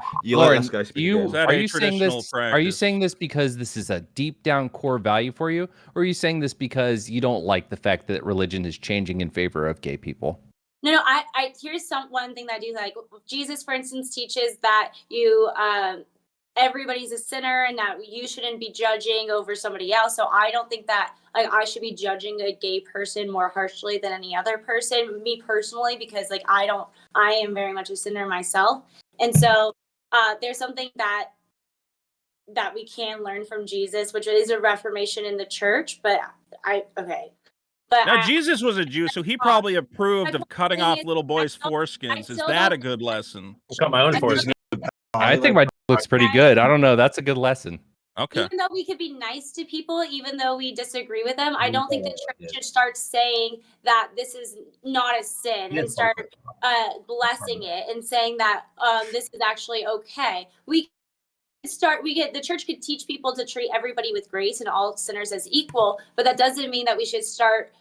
are you saying this? Are you saying this because this is a deep down core value for you, or are you saying this because you don't like the fact that religion is changing in favor of gay people? No. I here's one thing that I do like. Jesus, for instance, teaches that you everybody's a sinner and that you shouldn't be judging over somebody else. So I don't think that I should be judging a gay person more harshly than any other person, me personally, because I am very much a sinner myself. And so there's something that we can learn from Jesus, which is a reformation in the church. But Jesus was a Jew, so he probably approved of cutting off little boys' foreskins. Is that a good lesson? I've got my own foreskin. I think my looks pretty good. I don't know. That's a good lesson. Okay. Even though we could be nice to people, even though we disagree with them, I don't think the church should start saying that this is not a sin and start blessing it and saying that this is actually okay. The church could teach people to treat everybody with grace and all sinners as equal, but that doesn't mean that we should start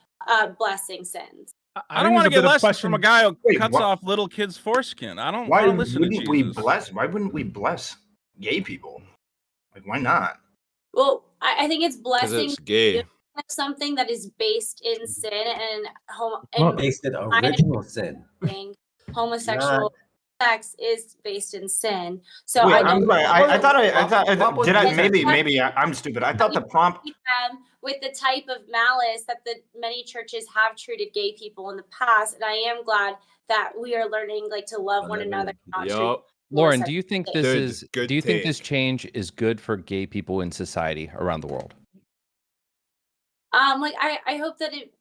blessing sins. I don't want to get lessons from a guy who cuts off little kids' foreskin. I don't want to listen to Jesus. Why wouldn't we bless gay people? Why not? Well, I think it's blessing. It's gay. Something that is based in sin and based in original sin. Homosexual sex is based in sin. So Wait, I thought maybe I'm stupid. I thought the prompt with the type of malice that the many churches have treated gay people in the past, and I am glad that we are learning to love one another. Lauren, do you think this change is good for gay people in society around the world? I hope that it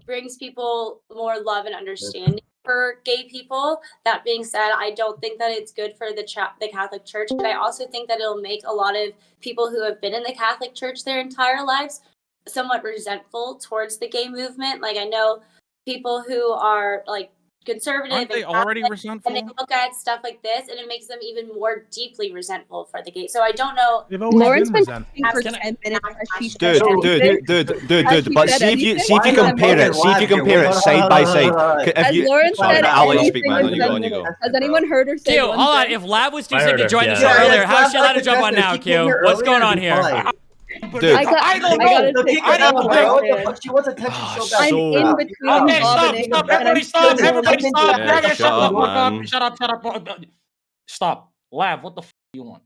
brings people more love and understanding for gay people. That being said, I don't think that it's good for the Catholic Church, but I also think that it'll make a lot of people who have been in the Catholic Church their entire lives somewhat resentful towards the gay movement. I know people who are conservative. Aren't they already resentful? And they look at stuff like this, and it makes them even more deeply resentful for the gay. So I don't know. Lauren's been talking for 10 minutes. Dude. But see if you compare it. See if you compare it side by side. I'll let you speak, man. You go. Has anyone heard her say? Q, hold on. If Lab was too sick to join the show earlier, how is she allowed to jump on now, Q? What's going on here? Dude, I don't know. She wants attention so bad. I'm in between vomiting. Stop! Everybody stop! Everybody stop! Shut up! Stop! Lav, what the f do you want?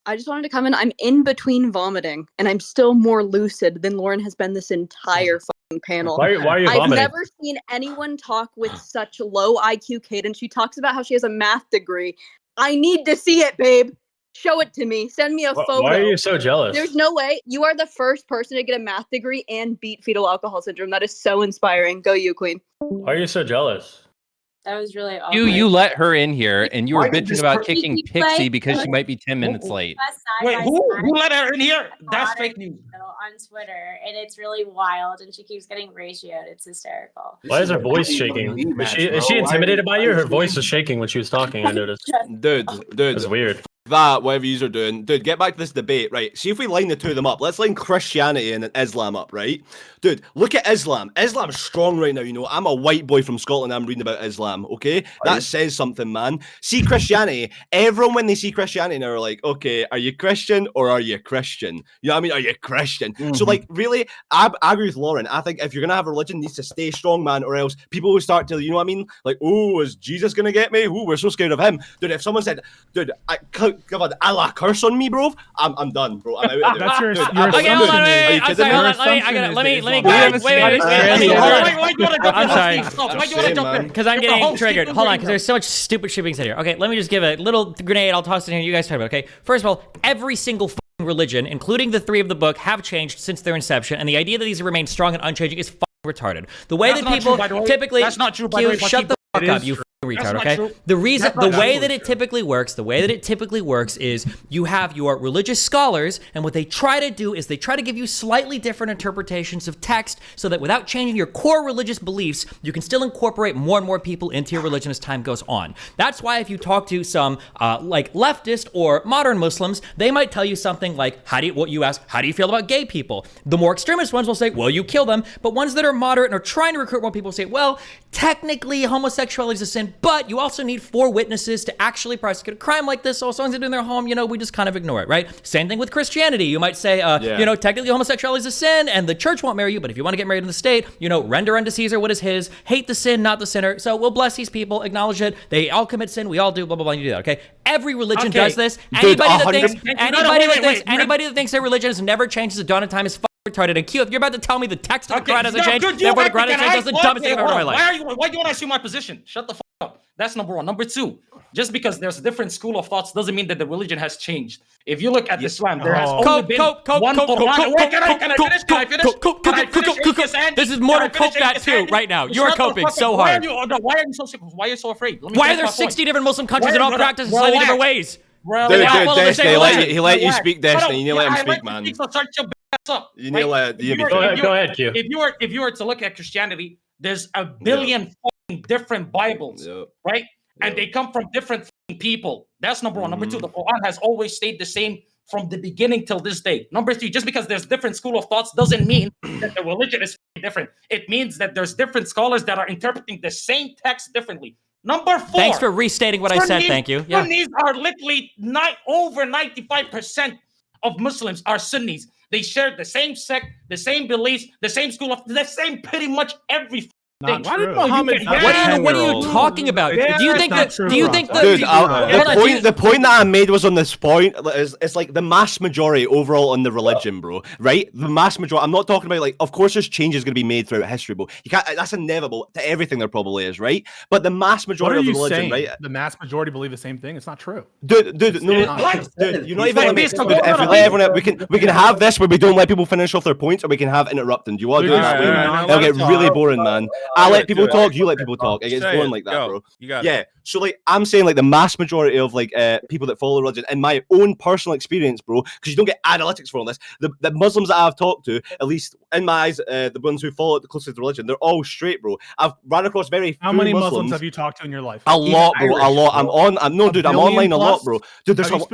I just wanted to comment. I'm in between vomiting, and I'm still more lucid than Lauren has been this entire fucking panel. Why are you I've vomiting? never seen anyone talk with such low IQ cadence. She talks about how she has a math degree. I need to see it, babe. Show it to me. Send me a photo. Why are you so jealous? There's no way. You are the first person to get a math degree and beat fetal alcohol syndrome. That is so inspiring. Go you, queen. Why are you so jealous? That was really awesome. You let her in here, and you were bitching about kicking Pixie because she might be 10 minutes late. Wait, who let her in here? That's fake news. On Twitter, and it's really wild, and she keeps getting ratioed. It's hysterical. Why is her voice shaking? Is she intimidated by you? Her voice was shaking when she was talking. I noticed. Dude, it's weird. that, whatever you are doing, dude, get back to this debate, right? See if we line the two of them up. Let's line Christianity and Islam up, right? Dude, look at Islam. Islam's strong right now, you know. I'm a white boy from Scotland, I'm reading about Islam, okay? That says something, man. See Christianity, everyone when they see Christianity now are like, okay, are you Christian or are you Christian? You know what I mean? Are you Christian? So, like, really, I agree with Lauren. I think if you're going to have a religion, it needs to stay strong, man, or else people will start to, you know what I mean? Like, oh, is Jesus going to get me? Oh, we're so scared of him. Dude, if someone said, dude, God, Allah curse on me, bro. I'm done, bro. I'm out of there. That's your Dude, assumption. Okay, hold on, wait, I'm sorry, hold on, I'm sorry. Why do you want to jump in? Because I'm getting triggered. Hold on, because there's so much stupid shit being said here. Okay, let me just give a little grenade. I'll toss it in here. You guys talk about it, okay? First of all, every single religion, including the three of the book, have changed since their inception, and the idea that these remain strong and unchanging is retarded. The way that people typically... That's not true, by the way. Shut the fuck up, you retard, okay? The reason, the way that it typically works, is you have your religious scholars, and what they try to do is they try to give you slightly different interpretations of text so that without changing your core religious beliefs, you can still incorporate more and more people into your religion as time goes on. That's why if you talk to some like leftist or modern Muslims, they might tell you something like, how do you feel about gay people? The more extremist ones will say, well, you kill them, but ones that are moderate and are trying to recruit more people say, well, technically homosexuality is a sin, but you also need 4 witnesses to actually prosecute a crime like this. So as long as they do in their home, you know, we just kind of ignore it, right? Same thing with Christianity. You might say, you know, technically homosexuality is a sin and the church won't marry you, but if you want to get married in the state, you know, render unto Caesar what is his, hate the sin, not the sinner. So we'll bless these people, acknowledge it. They all commit sin. We all do, blah, blah, blah. You do that, okay? Every religion does this. Anybody that thinks their religion has never changed since the dawn of time is retarded. And Q, if you're about to tell me the text of the Quran hasn't changed, therefore the Quran has changed, that's the dumbest thing I've ever heard in my life. Why do you want to assume my position? Shut the fuck up. That's number one. Number two, just because there's a different school of thoughts doesn't mean that the religion has changed. If you look at Islam, there has only been one Quran. Wait, can I finish? This is more to cope that too, right now. You're coping so hard. Why are you so sick? Why are you so afraid? Why are there 60 different Muslim countries that all practice in slightly different ways? Dude, Destiny, he let you speak, Destiny. You need to let him speak, man. You need to let Go ahead, Q. If you were to look at Christianity, there's a billion different Bibles, right? And they come from different people. That's number one. Number two, the Quran has always stayed the same from the beginning till this day. Number three, just because there's different school of thoughts doesn't mean that the religion is different. It means that there's different scholars that are interpreting the same text differently. Number four. Thanks for restating what I said. Thank you. Yeah. Sunnis are literally over 95% of Muslims are Sunnis. They share the same sect, the same beliefs, the same school of, the same pretty much everything. What are you talking about? Do you think that? Do you think that? Dude, the point that I made was on this point. It's like the mass majority overall on the religion, bro. Right? The mass majority. I'm not talking about like. Of course, there's changes going to be made throughout history, bro. You can't. That's inevitable to everything. There probably is, right? But the mass majority of the religion, right? The mass majority believe the same thing. It's not true. Dude, no, dude, you're not even. If we let everyone, we can have this where we don't let people finish off their points, or we can have interrupting. Do you want to do it that way, man? It'll get really boring, man. I let people talk, you let people talk. It gets going like that, bro. Yeah. So like I'm saying like the mass majority of like people that follow religion, in my own personal experience, bro, because you don't get analytics for all this, the Muslims that I've talked to, at least in my eyes, the ones who follow it the closest to religion, they're all straight, bro. I've ran across How many Muslims have you talked to in your life? A lot, bro. A lot. I'm online a lot, bro. Dude, there's no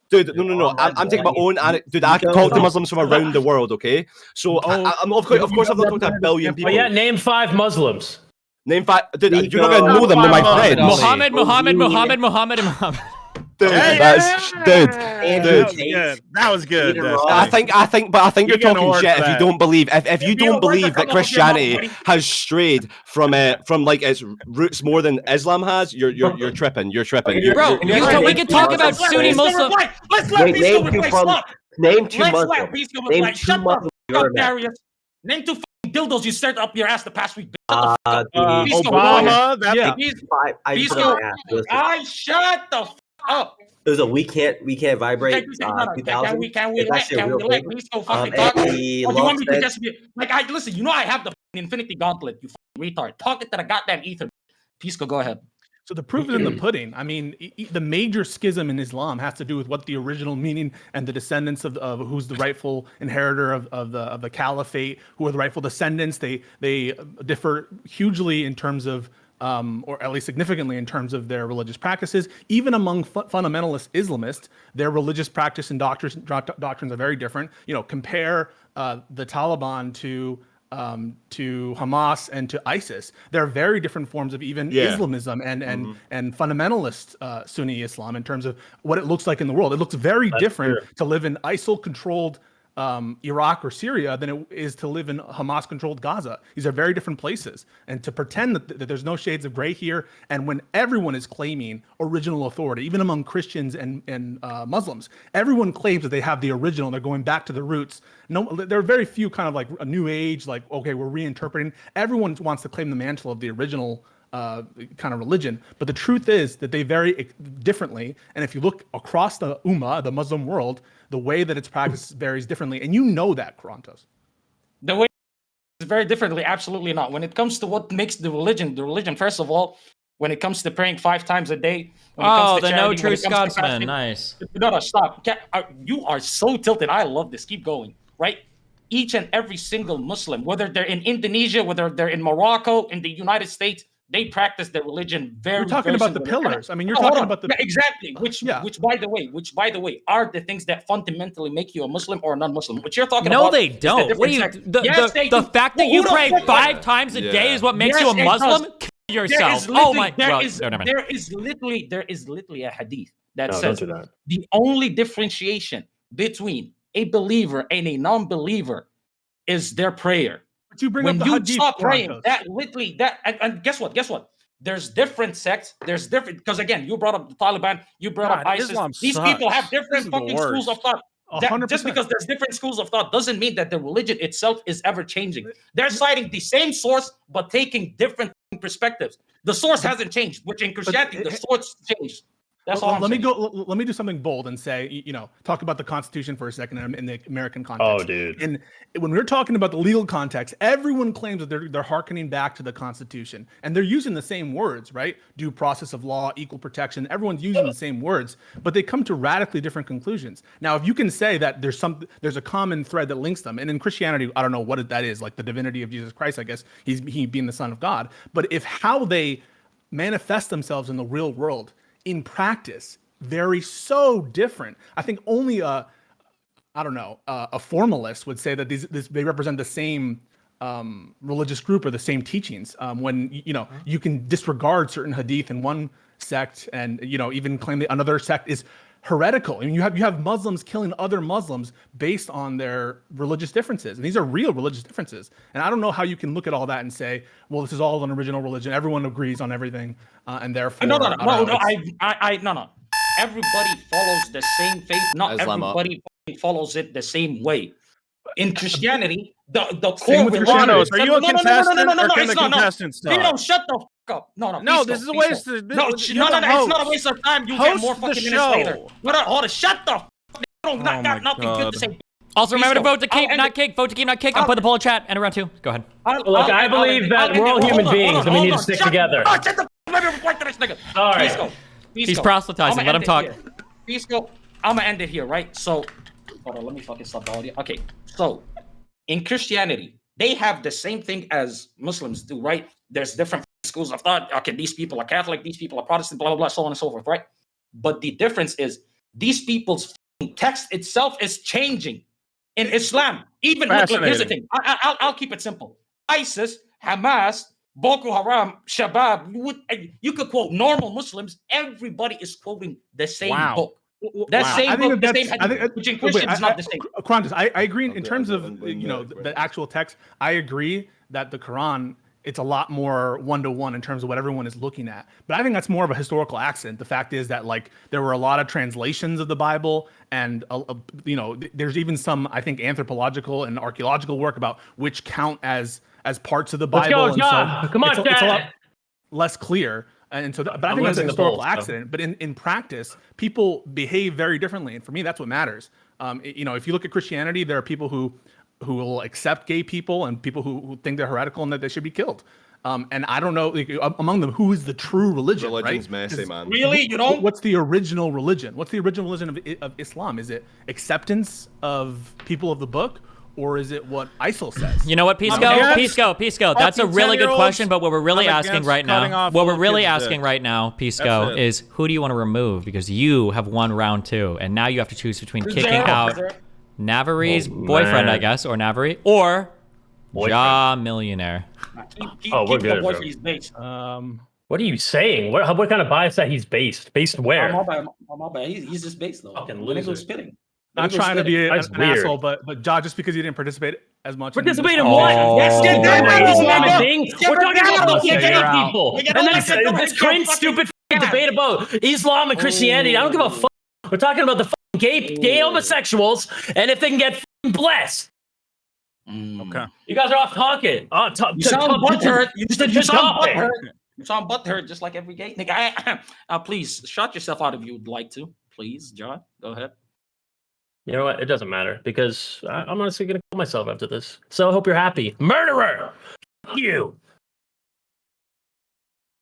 dude, no. I'm taking my own, dude. I talk to Muslims from around the world, okay? So I'm of course I'm not talking to a billion people. Oh yeah, name 5 Muslims. Name 5. Dude, you're not gonna know them. They're my friends. Muhammad. Dude, That was good. I think you're talking shit if you don't believe that Christianity has strayed from like its roots more than Islam has. You're tripping. Bro, we can talk about Sunni Muslims. Let's let Peace replace. Name 2 Muslims. Name 2 Muslims. Darius. Name 2 dildos you set up your ass the past week. Obama. I shut the f up. It was a we can't vibrate. 2000. Can we let Please go fucking talk? Or do you want me to just be like listen? You know I have the Infinity Gauntlet. You retard. Talk it to the goddamn ether. Pisco, go ahead. So the proof is in the pudding. I mean, the major schism in Islam has to do with what the original meaning and the descendants of who's the rightful inheritor of the caliphate, who are the rightful descendants. They differ hugely in terms of or at least significantly in terms of their religious practices. Even among fundamentalist Islamists, their religious practice and doctrines are very different. Compare the Taliban to Hamas and to ISIS. There are very different forms of even Islamism and fundamentalist Sunni Islam in terms of what it looks like in the world. It looks very different to live in ISIL-controlled Iraq or Syria than it is to live in Hamas-controlled Gaza. These are very different places. And to pretend that there's no shades of gray here, and when everyone is claiming original authority, even among Christians and Muslims, everyone claims that they have the original, they're going back to the roots. No, there are very few kind of like a new age, like, okay, we're reinterpreting. Everyone wants to claim the mantle of the original kind of religion, but the truth is that they vary differently. And if you look across the Ummah, the Muslim world, the way that it's practiced varies differently, and you know that, Karantos. The way it's very differently, absolutely not. When it comes to what makes the religion, first of all, when it comes to praying 5 times a day, when it comes to the charity, no true when it comes to Scotsman, fasting- nice. No, stop. You are so tilted. I love this. Keep going. Right? Each and every single Muslim, whether they're in Indonesia, whether they're in Morocco, in the United States, they practice their religion very. You're talking about the pillars. I mean, you're hold talking on. about the exactly. Which by the way, are the things that fundamentally make you a Muslim or a non-Muslim. What you're talking about? No, they don't. What do you? The fact that you pray 5 times a day is what makes you a Muslim? Kill yourself. Oh my. There is literally a hadith that says the only differentiation between a believer and a non-believer is their prayer. But you bring when up the you hadith, stop praying, Karantos. that literally and guess what? There's different sects. There's different because again, you brought up the Taliban, you brought up ISIS. Islam These sucks. people have different fucking schools of thought. 100%. Just because there's different schools of thought doesn't mean that the religion itself is ever changing. They're citing the same source but taking different perspectives. The source hasn't changed, which in Christianity the source changed. That's all. Let me do something bold and say, talk about the Constitution for a second in the American context. Oh, dude. And when we're talking about the legal context, everyone claims that they're hearkening back to the Constitution, and they're using the same words, right? Due process of law, equal protection. Everyone's using the same words, but they come to radically different conclusions. Now, if you can say that there's a common thread that links them, and in Christianity, I don't know what that is, like the divinity of Jesus Christ, I guess he being the Son of God. But if how they manifest themselves in the real world in practice vary so different. I think only a formalist would say that they represent the same religious group or the same teachings. When you can disregard certain hadith in one sect, and even claim that another sect is heretical. I mean, you have Muslims killing other Muslims based on their religious differences, and these are real religious differences. And I don't know how you can look at all that and say, well, this is all an original religion. Everyone agrees on everything, and therefore no. Everybody follows the same faith. Not everybody follows it the same way. In Christianity, the core religion. Are you a contestant or can the contestants talk? No, shut the fuck up. No, this is a waste of it's not a waste of time. You get more fucking minutes later. Hold on, shut the fuck up. Got nothing good to say. Also, remember to vote to keep, not kick. Vote to keep, not kick. I'll put the poll in chat and around 2. Go ahead. Look, I believe that we're all human beings and we need to stick together. Shut the fuck up, nigga. Sorry. Please go. He's proselytizing. Let him talk. Please go. I'm gonna end it here, right? So, hold on, let me fucking stop the audio. Okay, so in Christianity, they have the same thing as Muslims do, right? There's different schools of thought. Okay, these people are Catholic, these people are Protestant, blah, blah, blah, so on and so forth, right? But the difference is these people's text itself is changing. In Islam, even look, here's the thing. I'll keep it simple. ISIS, Hamas, Boko Haram, Shabab, you could quote normal Muslims. Everybody is quoting the same book. Same book, the same hadith, which in Christians is not the same. Karantos, I agree in terms of the actual text. I agree that the Quran, it's a lot more one-to-one in terms of what everyone is looking at. But I think that's more of a historical accident. The fact is that there were a lot of translations of the Bible, and there's even some, I think, anthropological and archaeological work about which count as parts of the Bible. Let's go, John. Come on, it's a lot less clear. And so, but I think that's a historical accident. But in practice, people behave very differently, and for me, that's what matters. If you look at Christianity, there are people who will accept gay people and people who think they're heretical and that they should be killed. And I don't know among them who is the true religion. Religion's right? messy, man. Really, you don't? What's the original religion? What's the original religion of Islam? Is it acceptance of people of the book, or is it what ISIL says? You know what, Pisco? That's a really good question, but what we're really asking right now, Pisco, is who do you want to remove? Because you have won round 2, and now you have to choose between kicking out Navari's boyfriend, I guess, or Navari, or Ja Millionaire. We're good. What are you saying? What kind of bias that he's based? Based where? My bad. He's just based though. Fucking loser. Spitting. Not trying to be an weird. asshole, but Ja, just because you didn't participate as much. Participate in what? Yes, thing. We're talking about gay people, and then this cringe, stupid debate about Islam and Christianity. I don't give a fuck. We're talking about the gay homosexuals, and if they can get blessed. Okay. You guys are off talking. You sound butthurt. You sound butthurt, just like every gay nigga. Please shut yourself out if you would like to. Please, John, go ahead. You know what? It doesn't matter because I'm honestly gonna kill myself after this. So I hope you're happy, murderer. Fuck you.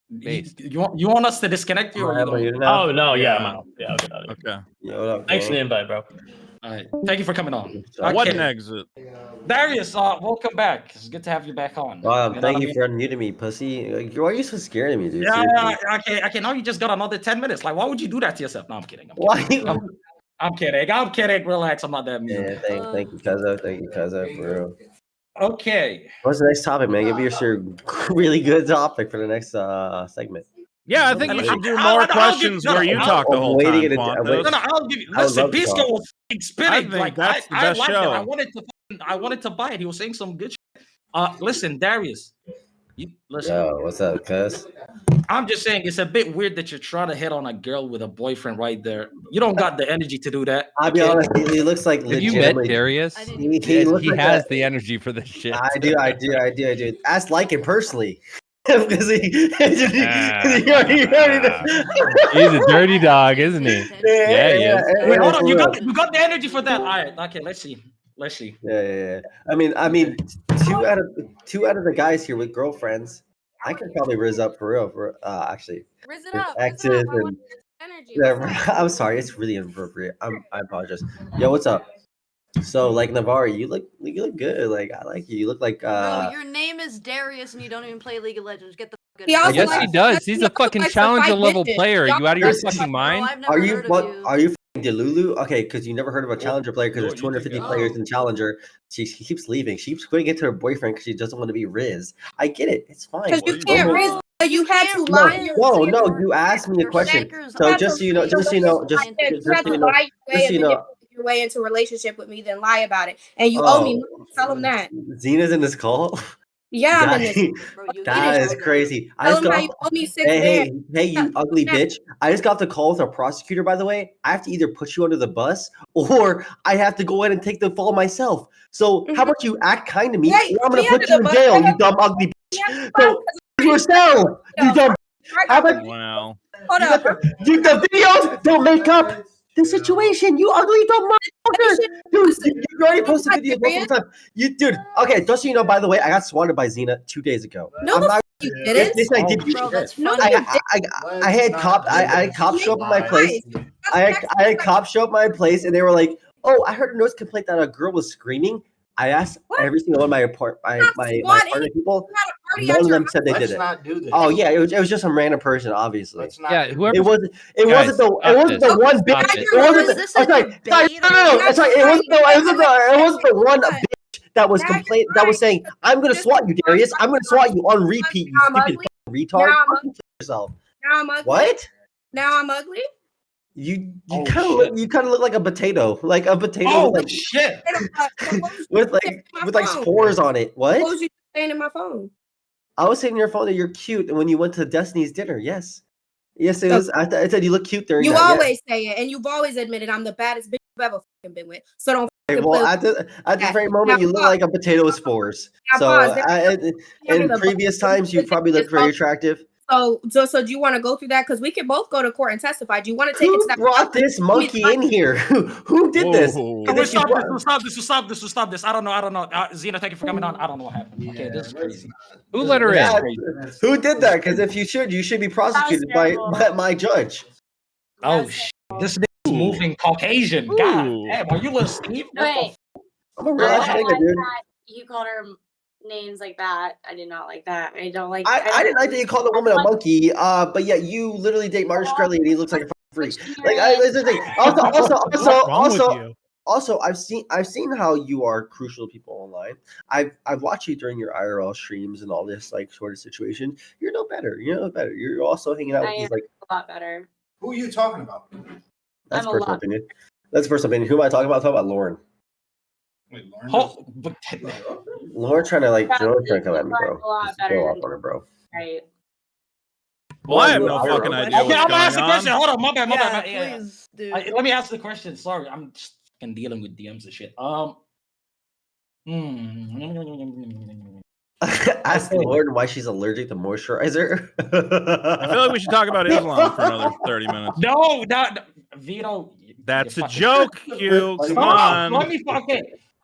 You want us to disconnect you? Oh no, yeah, I'm out. Yeah, okay. Thanks for the invite, bro. All right, thank you for coming on. What an exit, Darius. Welcome back. It's good to have you back on. Thank you for unmuting me, pussy. Like, why are you so scared of me, dude? Yeah, okay. Now you just got another 10 minutes. Like, why would you do that to yourself? No, I'm kidding. I'm kidding. Relax. I'm not that mean. Yeah, thank you, Cuzzo. Thank you, Cuzzo, for real. Okay. What's the next topic, man? Give me your really good topic for the next segment. Yeah, I think you should do more questions where you talk the whole time. No, I'll give you. Listen, Pisco was spitting. Like, that's the best show. I wanted to buy it. He was saying some good shit. Listen, Darius. Listen. Yo, what's up, cuz? I'm just saying it's a bit weird that you're trying to hit on a girl with a boyfriend right there. You don't got the energy to do that. I'll be honest, he looks like legitimately. Have you met Darius? He has the energy for this shit. I do. Ask like him personally. Because he's a dirty dog, isn't he? Yeah, he is. Wait, hold on. You got the energy for that. All right. Okay, let's see. Yeah. I mean, two out of the guys here with girlfriends, I could probably riz up for real. Actually, riz it up. Exes and energy. I'm sorry, it's really inappropriate. I apologize. Yo, what's up? So, like, Navari, you look good. Like, I like you. You look like Bro, your name is Darius, and you don't even play League of Legends. Get the fuck out of here. Yes, he does. He's a fucking challenger level player. Are you out of your fucking mind? Are you Delulu? Okay, because you never heard of a challenger player because there's 250 players in challenger. She keeps leaving. She keeps going into her boyfriend because she doesn't want to be Riz. I get it. It's fine. Because you can't Riz. You had to lie. No. You asked me a question. So just so you know, your way into a relationship with me, then lie about it. And you owe me. Tell him that. Zena's in this call. Yeah, I'm in this. That is crazy. Hey, you ugly bitch. I just got the call with a prosecutor, by the way. I have to either put you under the bus or I have to go in and take the fall myself. So how about you act kind to me? Or I'm going to put you in jail, you dumb, ugly bitch. So yourself, you dumb. How about wow. Hold up. The videos don't make up the situation, you ugly dumb motherfucker. Dude, you already posted videos multiple times. Dude, okay, just so you know, by the way, I got swatted by Xena 2 days ago. No, you didn't. Yes, I did. I had cops show up at my place. I had cops show up at my place, and they were like, "Oh, I heard a noise complaint that a girl was screaming." I asked every single one of my apartment people. None of them said they did it. Oh yeah, it was just some random person, obviously. Yeah, whoever. It wasn't the one bitch. It wasn't the one bitch that was saying, "I'm gonna swat you, Darius. I'm gonna swat you on repeat, you stupid retard." Yourself. Now I'm ugly. What? Now I'm ugly. You kind of look like a potato, Shit! with spores on it. What was you saying in my phone? I was saying in your phone that you're cute, and when you went to Destiny's dinner, yes, it was. I said you look cute during. You always say it, and you've always admitted I'm the baddest bitch you've ever fucking been with. So don't. Well, at the very moment, you look like a potato with spores. So in previous times, you probably looked very attractive. So do you want to go through that? Because we can both go to court and testify. Do you want to take it to that? Who brought this monkey in here? Who did this? Stop this. I don't know. Xena, thank you for coming on. I don't know what happened. Okay, this is crazy. Who let her in? Who did that? Because if you should be prosecuted by my judge. Oh shit! This is moving Caucasian. God damn, are you little Steve? Wait, I'm a real ass I nigga, like dude. that you called her names like that. I did not like that. I don't like. I didn't like that you called a woman a monkey. But yeah, you literally date Martin Shkreli and he looks like a freak. Like, that's the thing. Also, I've seen how you are crucial to people online. I've watched you during your IRL streams and all this like sort of situation. You're no better. You're no better. You're also hanging out with these like a lot better. Who are you talking about? That's personal opinion. That's personal opinion. Who am I talking about? I'm talking about Lauren. Wait, Lauren. Lauren trying to like trying to come at me, A lot Just better go than- off on her, bro. Right. Well, I have no fucking idea. Okay, I'm gonna ask the question. Hold on, my bad. Yeah, please, dude. Let me ask the question. Sorry, I'm just fucking dealing with DMs and shit. Ask Lauren why she's allergic to moisturizer. I feel like we should talk about Islam for another 30 minutes. No, Vito. That's a joke, Q. Come on. Let me.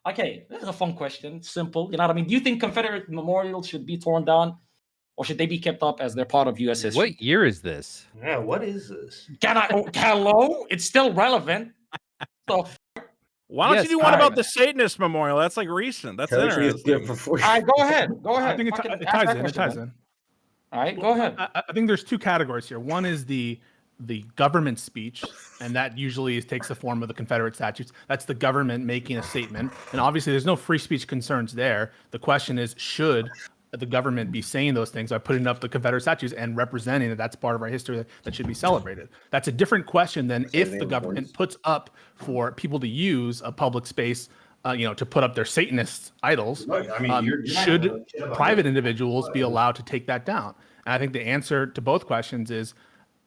Okay. This is a fun question. Simple. You know what I mean? Do you think Confederate memorials should be torn down, or should they be kept up as they're part of U.S. history? What year is this? Yeah, what is this? Hello? It's still relevant. So, why don't you do one about the Satanist memorial? That's like recent. That's interesting. All right, go ahead. I think it ties in. All right, go ahead. I think there's two categories here. One is the government speech, and that usually takes the form of the Confederate statutes. That's the government making a statement, and obviously there's no free speech concerns there. The question is, should the government be saying those things by putting up the Confederate statues and representing that that's part of our history that should be celebrated? That's a different question than if the government puts up for people to use a public space, to put up their Satanist idols. I mean, should private individuals be allowed to take that down? And I think the answer to both questions is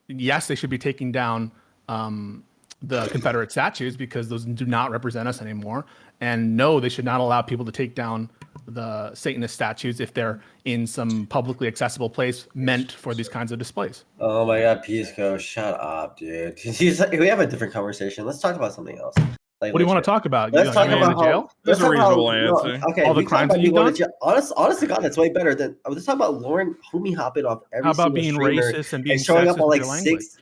yes, they should be taking down the Confederate statues because those do not represent us anymore. And no, they should not allow people to take down the Satanist statues if they're in some publicly accessible place meant for these kinds of displays. Oh my God, Pisco, shut up, dude. We have a different conversation. Let's talk about something else. Like, what do you want to talk about? Let's talk about jail? That's a reasonable answer. Okay, all the crimes that you've done. Honestly, God, that's way better than. Let's talk about Lauren homie hopping off every. How about single being streamer racist and being showing up sexist on like with your language? 6?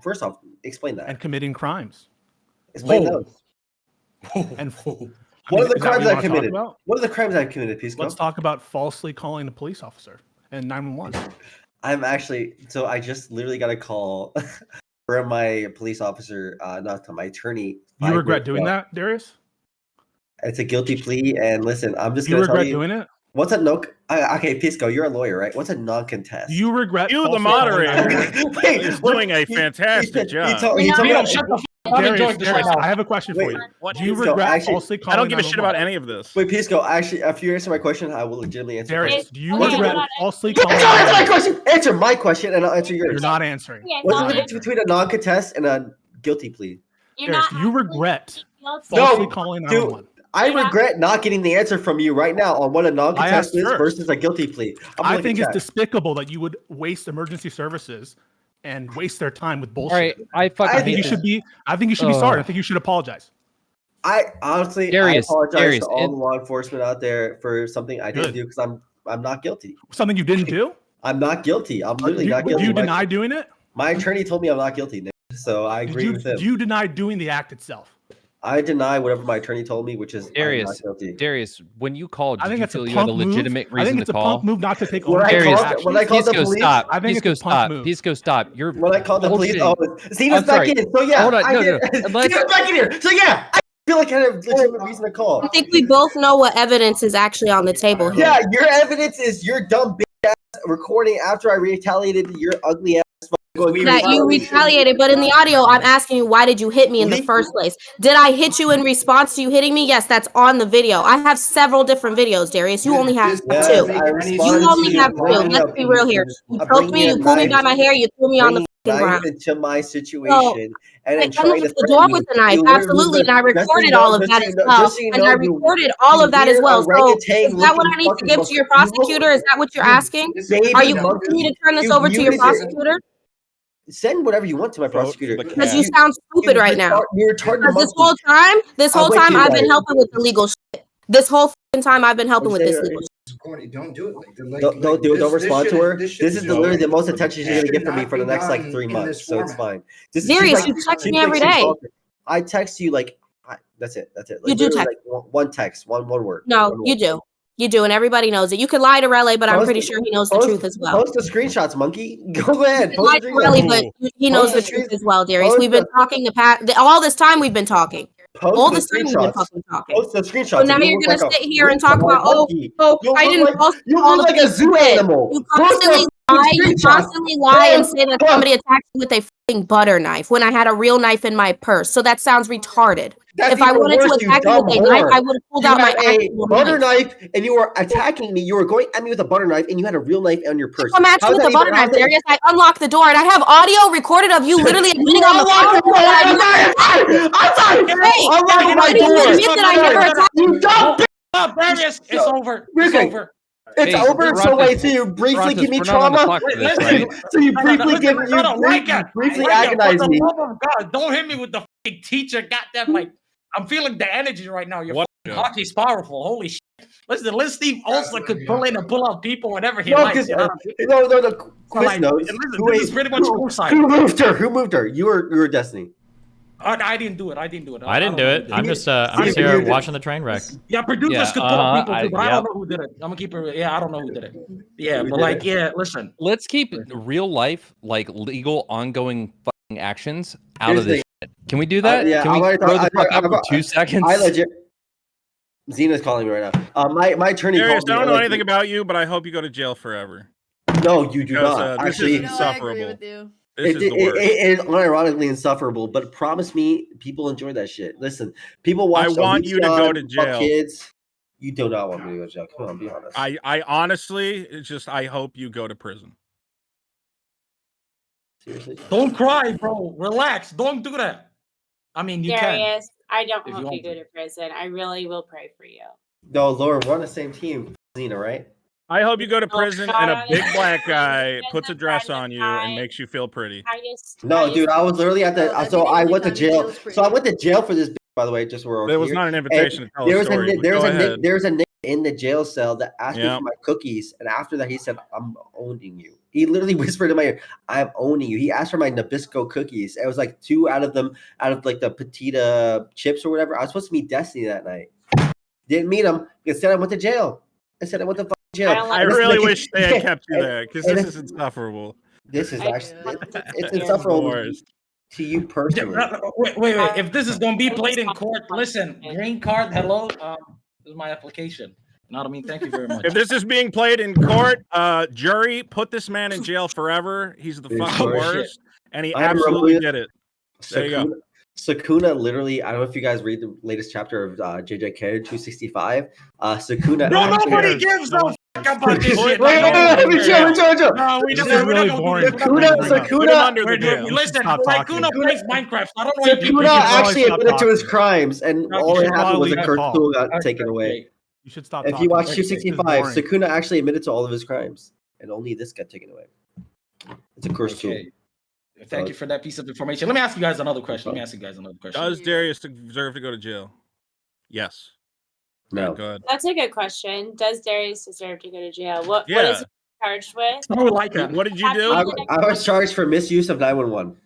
First off, explain that. And committing crimes. Explain those. And what are the crimes I committed? What are the crimes I committed, Pisco? Let's talk about falsely calling a police officer and 911. I'm actually I just literally got a call from my police officer, not to my attorney. You regret doing that, Darius? It's a guilty plea, and listen, I'm just you gonna tell regret you. doing it? What's a no? Okay, Pisco, you're a lawyer, right? What's a non-contest? Do you regret? You, the moderator, is doing a fantastic job. Darius, I have a question for you. Do you regret falsely calling? I don't give a shit about any of this. Wait, Pisco, actually, if you answer my question, I will legitimately answer. Darius, do you regret falsely calling? Answer my question. Answer my question, and I'll answer yours. You're not answering. What's the difference between a non-contest and a guilty plea? Darius, do you regret falsely calling 911? I regret not getting the answer from you right now on what a non-contest is versus a guilty plea. I think it's despicable that you would waste emergency services and waste their time with bullshit. All right, I think you should be. I think you should be sorry. I think you should apologize. I honestly, Darius, I apologize to all the law enforcement out there for something I didn't do because I'm not guilty. Something you didn't do? I'm not guilty. I'm literally not guilty. Do you deny doing it? My attorney told me I'm not guilty, Nick, so I agree with him. Do you deny doing the act itself? I deny whatever my attorney told me, which is Darius. I'm not guilty. Darius, when you called, I think did you it's feel a you had a punk move. legitimate reason I think to it's a call? punk move not to take When I called the police, stop. I think Pisco, it's a punk stop. move. Pisco, stop. You're when I called the police, bullshitting. Steven's back in. So yeah, Hold on, no. Steven's back in here. So yeah, I feel like I have a legitimate reason to call. I think we both know what evidence is actually on the table here. Yeah, your evidence is your dumb bitch ass recording after I retaliated your ugly ass. That you retaliated, but in the audio, I'm asking you, why did you hit me in the first place? Did I hit you in response to you hitting me? Yes, that's on the video. I have several different videos, Darius. You only have 2. You only have 2. Let's be real here. You choked me, you pulled me by my hair, you threw me on the fucking ground. Into my situation, and then trying to the door with the knife, absolutely, and I recorded all of that as well, and I recorded all of that as well. So, is that what I need to give to your prosecutor? Is that what you're asking? Are you asking me to turn this over to your prosecutor? Send whatever you want to my prosecutor. Because you sound stupid right now. You're retarded. Because this whole time I've been helping with the legal shit. This whole time I've been helping with this legal shit. Don't do it. Don't do it. Don't respond to her. This is literally the most attention you're gonna get from me for the next like 3 months. So it's fine. Darius, you text me every day. I text you like hi. That's it. That's it. You do literally, text. like one text, one word. No, one you word. do. You do, and everybody knows it. You could lie to Rele, but I'm Post pretty it- sure he knows the post- truth as well. Post the screenshots, monkey. Go ahead. You could lie to Rele, but he knows the truth as well, Darius. We've been talking all this time. We've been talking. All this time we've been fucking talking. Post the screenshots. So now and you you're look gonna like a sit here and talk about, monkey. You I look didn't like- post you all look the like a things zoo you did. animal. You Post constantly the lie. You screenshots. constantly lie and say that somebody attacked me with a fucking butter knife when I had a real knife in my purse. So that sounds retarded. That's If I even wanted worse, to you attack you dumb with a knife, whore. I would have pulled You out my had a actual butter knife. knife and you were attacking me. You were going at me with a butter knife and you had a real knife on your purse. I'm at you How's with that a butter even- knife, how's that- Darius. I unlocked the door and I have audio recorded of you literally admitting on the phone. I'm sorry. Hey, Unlock my why didn't you door. admit that I never attacked You dumb bitch. Stop, Darius. It's over. It's Okay. over. It's Hey, over. So Ferrantes, wait, so you briefly Ferrantes, give me we're not on the trauma. clock for this, Listen, right? So you No, briefly give listen, you no, Micah, briefly Micah, agonize for me. the love of God, don't hit me with the fucking teacher. Goddamn, like I'm feeling the energy right now. Your fucking hockey's powerful. Holy shit! Listen, Steve also could pull in and pull out people whenever he No, likes. because You know? no. Quiz like, knows. listen, Who this is pretty much who co-sign. moved her? Who moved her? You were Destiny. I didn't do it. I didn't do it. I didn't do don't know it. who did I'm just you here did. watching the train wreck. Yeah, producers Yeah, could pull out people I- too, but I yep. don't know who did it. I'm gonna keep it. Yeah, I don't know who did it. Yeah, Who but did like, it? yeah, listen. Let's keep real life, like legal, ongoing fucking actions out Here's of this the- shit. Can we do that? yeah, Can we I'm throw the already- fuck up for 2 seconds? I legit. Zena's calling me right now. My attorney Darius, called me. I don't know like, anything about you, but I hope you go to jail forever. No, you do Because, not. this Actually, is insufferable. This It, is it, the worst. it is unironically insufferable, but promise me, people enjoy that shit. Listen, people watch. I want you to go to Fuck jail. Kids, you do not want me to go to jail. Come on, be honest. I honestly, it's just I hope you go to prison. Seriously, Don't cry, bro. Relax. Don't do that. I mean, you can. Darius, I don't If you hope want you go to. to prison. I really will pray for you. no, Laura, we're on the same team. Zena, right? I hope you go to Oh, prison God, and a I big was black gonna guy say puts a as a dress friend of on you and mine. makes you feel pretty. No, dude, I was literally at the. No, that'd be so the I only went to time jail. jail's pretty. So I went to jail for this. By the way, just where There was here. not an invitation to tell There a was story. but there's go a ahead. Nick, there's a Nick in the jail cell that asked me Yeah. for my cookies, and after that, he said, "I'm owning you." He literally whispered in my ear, "I'm owning you." He asked for my Nabisco cookies. It was like 2 out of them, out of like the Petita chips or whatever. I was supposed to meet Destiny that night. Didn't meet him. Instead, I went to jail. Instead, I went to fucking jail. I And this really Nick- wish they had kept you there because and this it's- is insufferable. This is I- actually it's It's insufferable the worst. to you personally. Wait. If this is gonna be played in court, listen. Green card. Hello. This is my application. You know what I mean? Thank you very much. If this is being played in court, jury, put this man in jail forever. He's the Dude, fucking oh, shit. worst, and he I am absolutely removed- did it. There you go. Sakuna literally, I don't know if you guys read the latest chapter of JJK 265. Sakuna. No, actually- nobody gives a fuck about this shit. Wait, let me chill. No, we This don't. is really boring. Sakuna, We're doing, listen, Stop like talking. Kuna plays Minecraft. I don't know why people Sakuna should actually probably stop admitted to his talking. crimes, and No, all you that should happened was probably a curse call. tool got taken away. You should stop If talking. you watch This is 265, boring. Sakuna actually admitted to all of his crimes, and only this got taken away. It's a curse tool. Okay. Thank you for that piece of information. Let me ask you guys another question. Does Darius deserve to go to jail? Yes. No. Go ahead. That's a good question. Does Darius deserve to go to jail? What Yeah. is he charged with? Oh, like that. What did you do? I was charged for misuse of 911.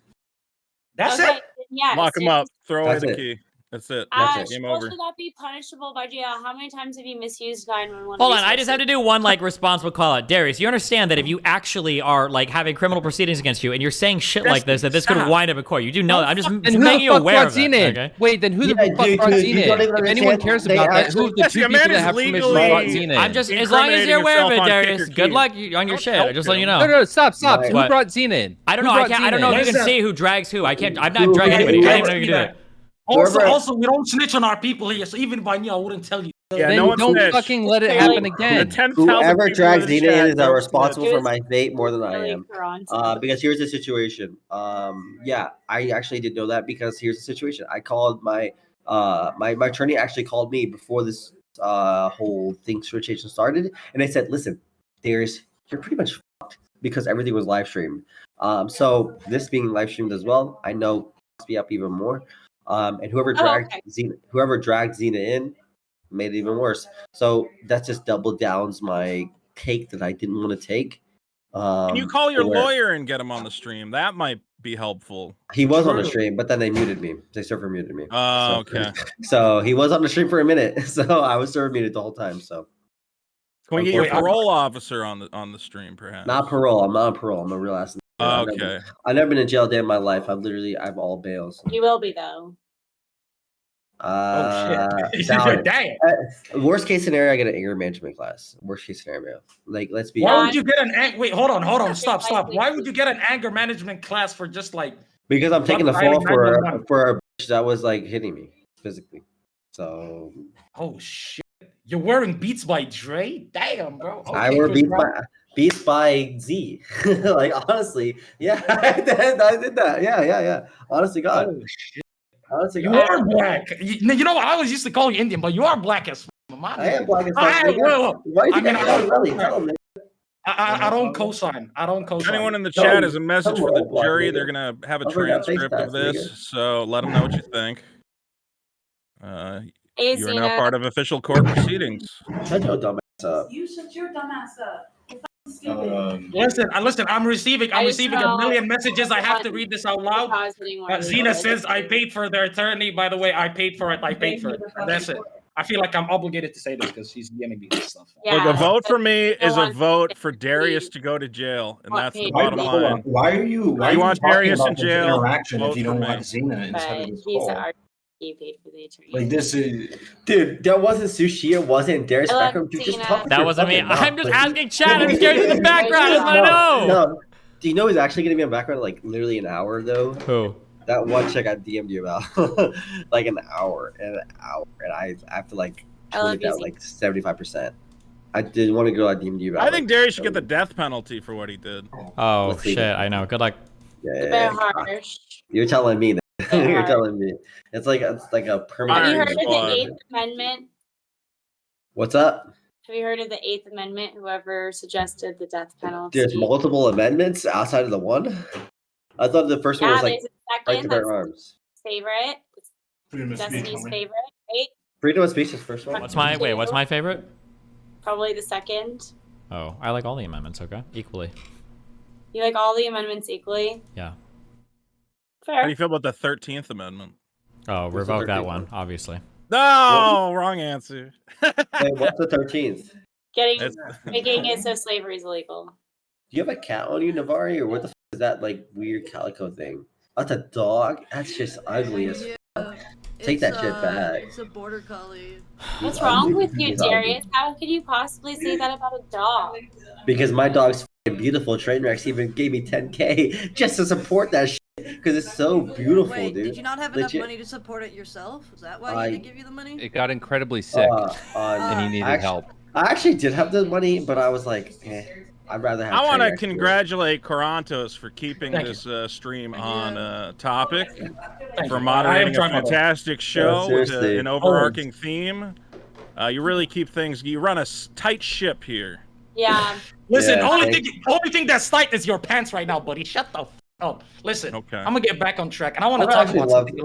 That's Okay, it. then yes. Lock him up. Throw away That's the it. key. That's it. That's Game Well, over. should that be punishable by jail? How many times have you misused 911? Hold on, I just have to do one like responsible call out. Darius, you understand that if you actually are like having criminal proceedings against you and you're saying shit like this, that this could Stop. wind up in court. You do know that. I'm just And who making the you fuck aware brought of that. Zena in? Okay? Wait, then who the Yeah, fuck dude, brought dude, Zena you don't in? even If anyone understand. cares They about that, actually- who are the Jesse, 2 a man people that is have permission to legally- brought Zena in? I'm just as long as you're aware of it, Darius. Good luck on your Don't shit. help I'm just letting you him. know. No, stop. Right. Who What? brought Zena in? I don't Who know. I brought can't. I Zena don't know. in? You can Listen. see who drags who. I can't. I'm Who- not dragging who- anybody. I who- didn't know you could do that. Whoever- Also, we don't snitch on our people here. So even if I knew, I wouldn't tell you. Yeah, Then no one don't snitched. fucking let it Really? happen The again. 10,000 Whoever people drags in the Zena in chat is don't responsible It for was my fate more than I really am. Toronto. Because here's the situation. Yeah, I actually did know that because here's the situation. I called my my attorney actually called me before this whole thing situation started, and I said, "Listen, Darius, you're pretty much fucked because everything was live streamed. So this being live streamed as well, I know it's be up even more. And whoever dragged Zena in made it even worse. So that just double downs my take that I didn't want to take. Can you call your where- lawyer and get him on the stream? That might be helpful. He was on the stream, but then they muted me. They server muted me. Oh, okay. So he was on the stream for a minute. So I was server muted the whole time. So can we get your parole officer on the stream, perhaps? Not parole. I'm not on parole. I'm a real ass. Okay. I've never been in jail a day in my life. I've all bails. You will be though. Damn. Worst case scenario, I get an anger management class. Worst case scenario, like let's be. Why would you get an wait? Hold on, stop. Why would you get an anger management class for just like? Because I'm taking the fall for a bitch that was like hitting me physically. So. Oh shit! You're wearing Beats by Dre? Damn, bro. Okay, I wear Beats by Z. Like honestly, yeah, I did that. Yeah. Honestly, God. Oh shit. Honestly, you are black. You know what? I always used to call you Indian, but you are black as fuck. I am black as fuck. I don't co-sign. I don't co-sign. Anyone in the chat has a message for the jury. They're gonna have a transcript of this, so let them know what you think. You are now part of official court proceedings. Shut your dumb ass up. You shut your dumb ass up. Listen. I'm receiving a million messages. I have to read this out loud. Zena says I paid for their attorney. By the way, I paid for it. That's it. I feel like I'm obligated to say this because she's giving me this stuff. Look, a vote for me is a vote for Darius to go to jail, and that's the bottom line. Why are you? Why you are want you Darius in about this jail? interaction if Vote you for don't me. want Xena inside of this call? He paid for the attorney. Like this is, dude. That wasn't Sushi. It wasn't Darius Beckham. Dude, just talk that wasn't me. I'm just asking chat. I'm scared in the background. I just want to know. No. Do you know he's actually gonna be in the background like literally an hour though? Who? That one chick I DM'd you about, like an hour, and I have to like tune it down like 75%. I did want to go. I DM'd you about. I think Darius should get the death penalty for what he did. Oh shit! I know. Good luck. Yeah. Harsh. You're telling me that. You're telling me. It's like a permanent. Have you heard of the 8th Amendment? What's up? Have you heard of the 8th Amendment? Whoever suggested the death penalty. There's multiple amendments outside of the one. I thought the first one was like right to bear arms. Favorite. Destiny's favorite, right? Freedom of speech is first one. What's my favorite? Probably the second. Oh, I like all the amendments. Okay, equally. You like all the amendments equally? Yeah. Fair. How do you feel about the 13th Amendment? Oh, revoke that one, obviously. No, wrong answer. Hey, what's the 13th? Making it so slavery is illegal. Do you have a cat on you, Navari, or what the f is that like weird calico thing? That's a dog. That's just ugly as fuck. Take that shit back. It's a border collie. What's wrong with you, Darius? How could you possibly say that about a dog? Because my dog's f***ing beautiful. Trainwrecks even gave me 10K just to support that shit. Because it's so beautiful, Wait, dude. did you not have enough money to support it yourself? Is that why he didn't give you the money? It got incredibly sick, and he needed help. I actually did have the money, but I was like, I'd rather have. I want to congratulate Corantos for keeping this stream on topic, for moderating a fantastic show with an overarching theme. You really keep things. You run a tight ship here. Yeah. Listen, only thing that's tight is your pants right now, buddy. Shut the f up. Listen, okay. I'm gonna get back on track, and I want to talk about something.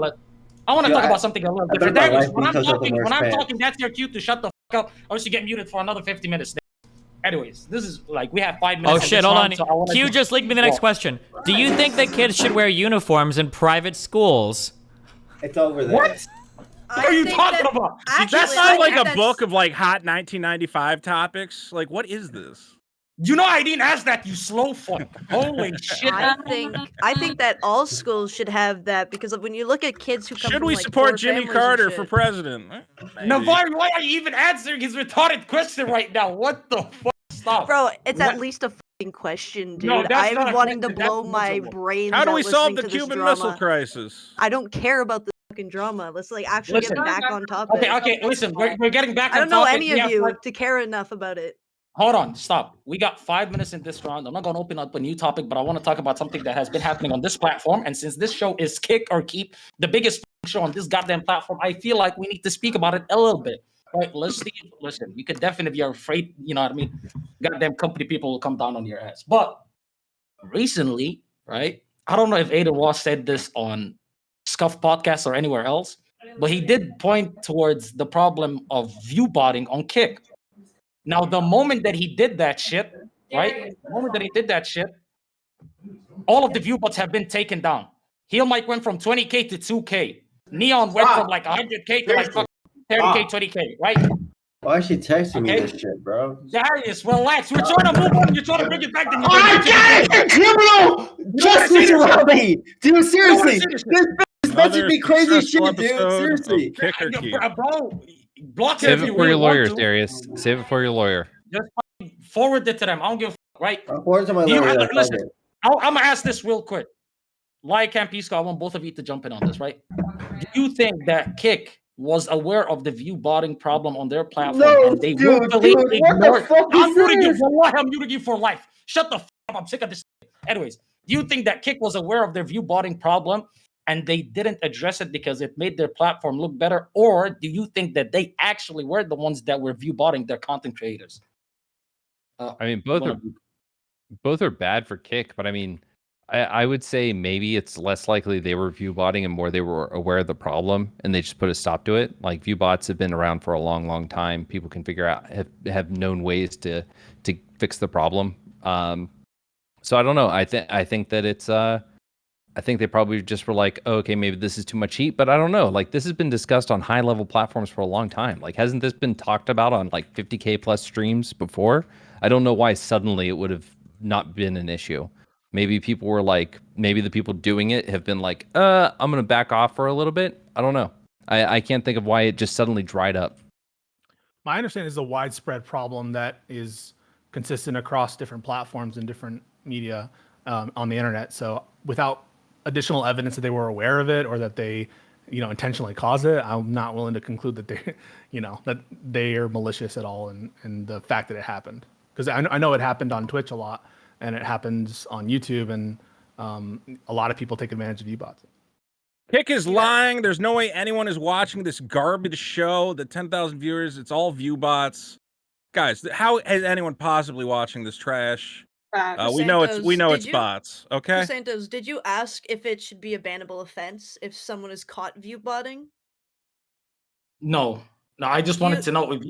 I want to talk about something a little different. When I'm talking, that's your cue to shut the f up, or else you get muted for another 50 minutes. Anyways, this is like we have 5 minutes. Oh shit! Hold on. Q just linked me the next question. Do you think that kids should wear uniforms in private schools? It's over there. What? What are you talking about? That sounds like a book of like hot 1995 topics. Like, what is this? You know I didn't ask that, you slow fuck. Holy shit. I think that all schools should have that because when you look at kids who come Should from, we like, support poor Jimmy families Carter and for shit. president? Navarre, why are you even answering his retarded question right now? What the fuck? Stop. Bro, it's at least a fucking question, dude. No, that's not I'm a wanting to question, blow that's my miserable. brains How do out we solve listening the to this Cuban drama. Missile Crisis? I don't care about the fucking drama. Let's like actually Listen. get back on topic. Okay, listen, we're getting back I on don't know topic. any We of have you five- to care enough about it. Hold on, stop. We got 5 minutes in this round. I'm not going to open up a new topic, but I want to talk about something that has been happening on this platform. And since this show is Kick or Keep, the biggest show on this goddamn platform, I feel like we need to speak about it a little bit. Right? Listen, you could definitely be afraid, you know what I mean? Goddamn company people will come down on your ass. But recently, right? I don't know if Ada Ross said this on Scuff Podcast or anywhere else, but he did point towards the problem of view botting on Kick. Now, the moment that he did that shit, right? The moment that he did that shit, all of the view bots have been taken down. Heel Mike went from 20K to 2K. Neon went from like 100K to like 30K, 20K, right? Why is she texting me this shit, bro? Darius, relax. We're trying to move on. You're trying to bring it back. Then criminal justice around me, dude. Seriously, this bitch is messaging me crazy shit, dude. Seriously, bro. Block Save it for your lawyers, Darius. Save it for your lawyer. Just forward it to them. I don't give a fuck, right? Forward to my lawyer. Listen, I'm gonna ask this real quick. Like and Pisco, I want both of you to jump in on this, right? Do you think that Kick was aware of the view botting problem on their platform and they willfully ignored? I'm muting you for life. Shut the fuck up. I'm sick of this. Anyways, do you think that Kick was aware of their view botting problem and they didn't address it because it made their platform look better? Or do you think that they actually were the ones that were view botting their content creators? I mean, both are bad for Kick, but I mean, I would say maybe it's less likely they were view botting and more they were aware of the problem and they just put a stop to it. Like view bots have been around for a long, long time. People can figure out, have known ways to fix the problem. So I don't know. I think that it's I think they probably just were like, oh, okay, maybe this is too much heat, but I don't know. Like this has been discussed on high level platforms for a long time. Like hasn't this been talked about on like 50K plus streams before? I don't know why suddenly it would have not been an issue. Maybe people were like, maybe the people doing it have been like, I'm going to back off for a little bit. I don't know. I can't think of why it just suddenly dried up. My understanding is a widespread problem that is consistent across different platforms and different media on the internet. So without additional evidence that they were aware of it or that they, intentionally caused it, I'm not willing to conclude that they, that they are malicious at all in the fact that it happened. Because I know it happened on Twitch a lot. And it happens on YouTube, and a lot of people take advantage of ViewBots. Kick is lying. There's no way anyone is watching this garbage show. The 10,000 viewers, it's all ViewBots. Guys, how is anyone possibly watching this trash? We know it's bots. Okay. Santos, did you ask if it should be a bannable offense if someone is caught viewbotting? No, I just wanted to know if.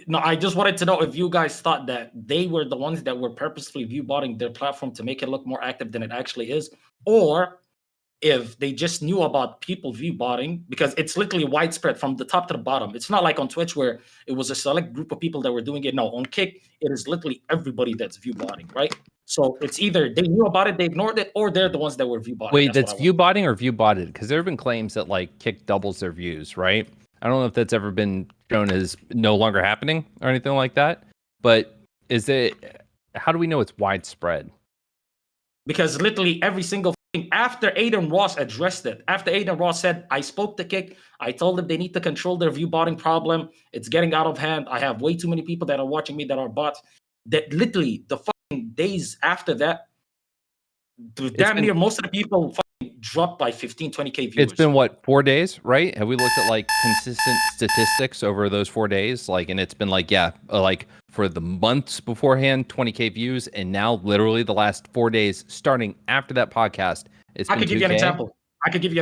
No, I just wanted to know if you guys thought that they were the ones that were purposefully view-botting their platform to make it look more active than it actually is, or if they just knew about people view-botting, because it's literally widespread from the top to the bottom. It's not like on Twitch where it was a select group of people that were doing it. No, on Kick, it is literally everybody that's view-botting, right? So it's either they knew about it, they ignored it, or they're the ones that were view-botting. Wait, that's view-botting or view-botted? Because there have been claims that like Kick doubles their views, right? I don't know if that's ever been shown as no longer happening or anything like that. But how do we know it's widespread? Because literally every single thing after Aiden Ross addressed it, after Aiden Ross said, I spoke to Kick, I told them they need to control their view botting problem. It's getting out of hand. I have way too many people that are watching me that are bots. That literally the fucking days after that, damn near most of the people dropped by 15, 20K viewers. It's been what, 4 days, right? Have we looked at like consistent statistics over those 4 days? Like, and it's been like, like for the months beforehand, 20K views, and now literally the last 4 days, starting after that podcast, I could give you an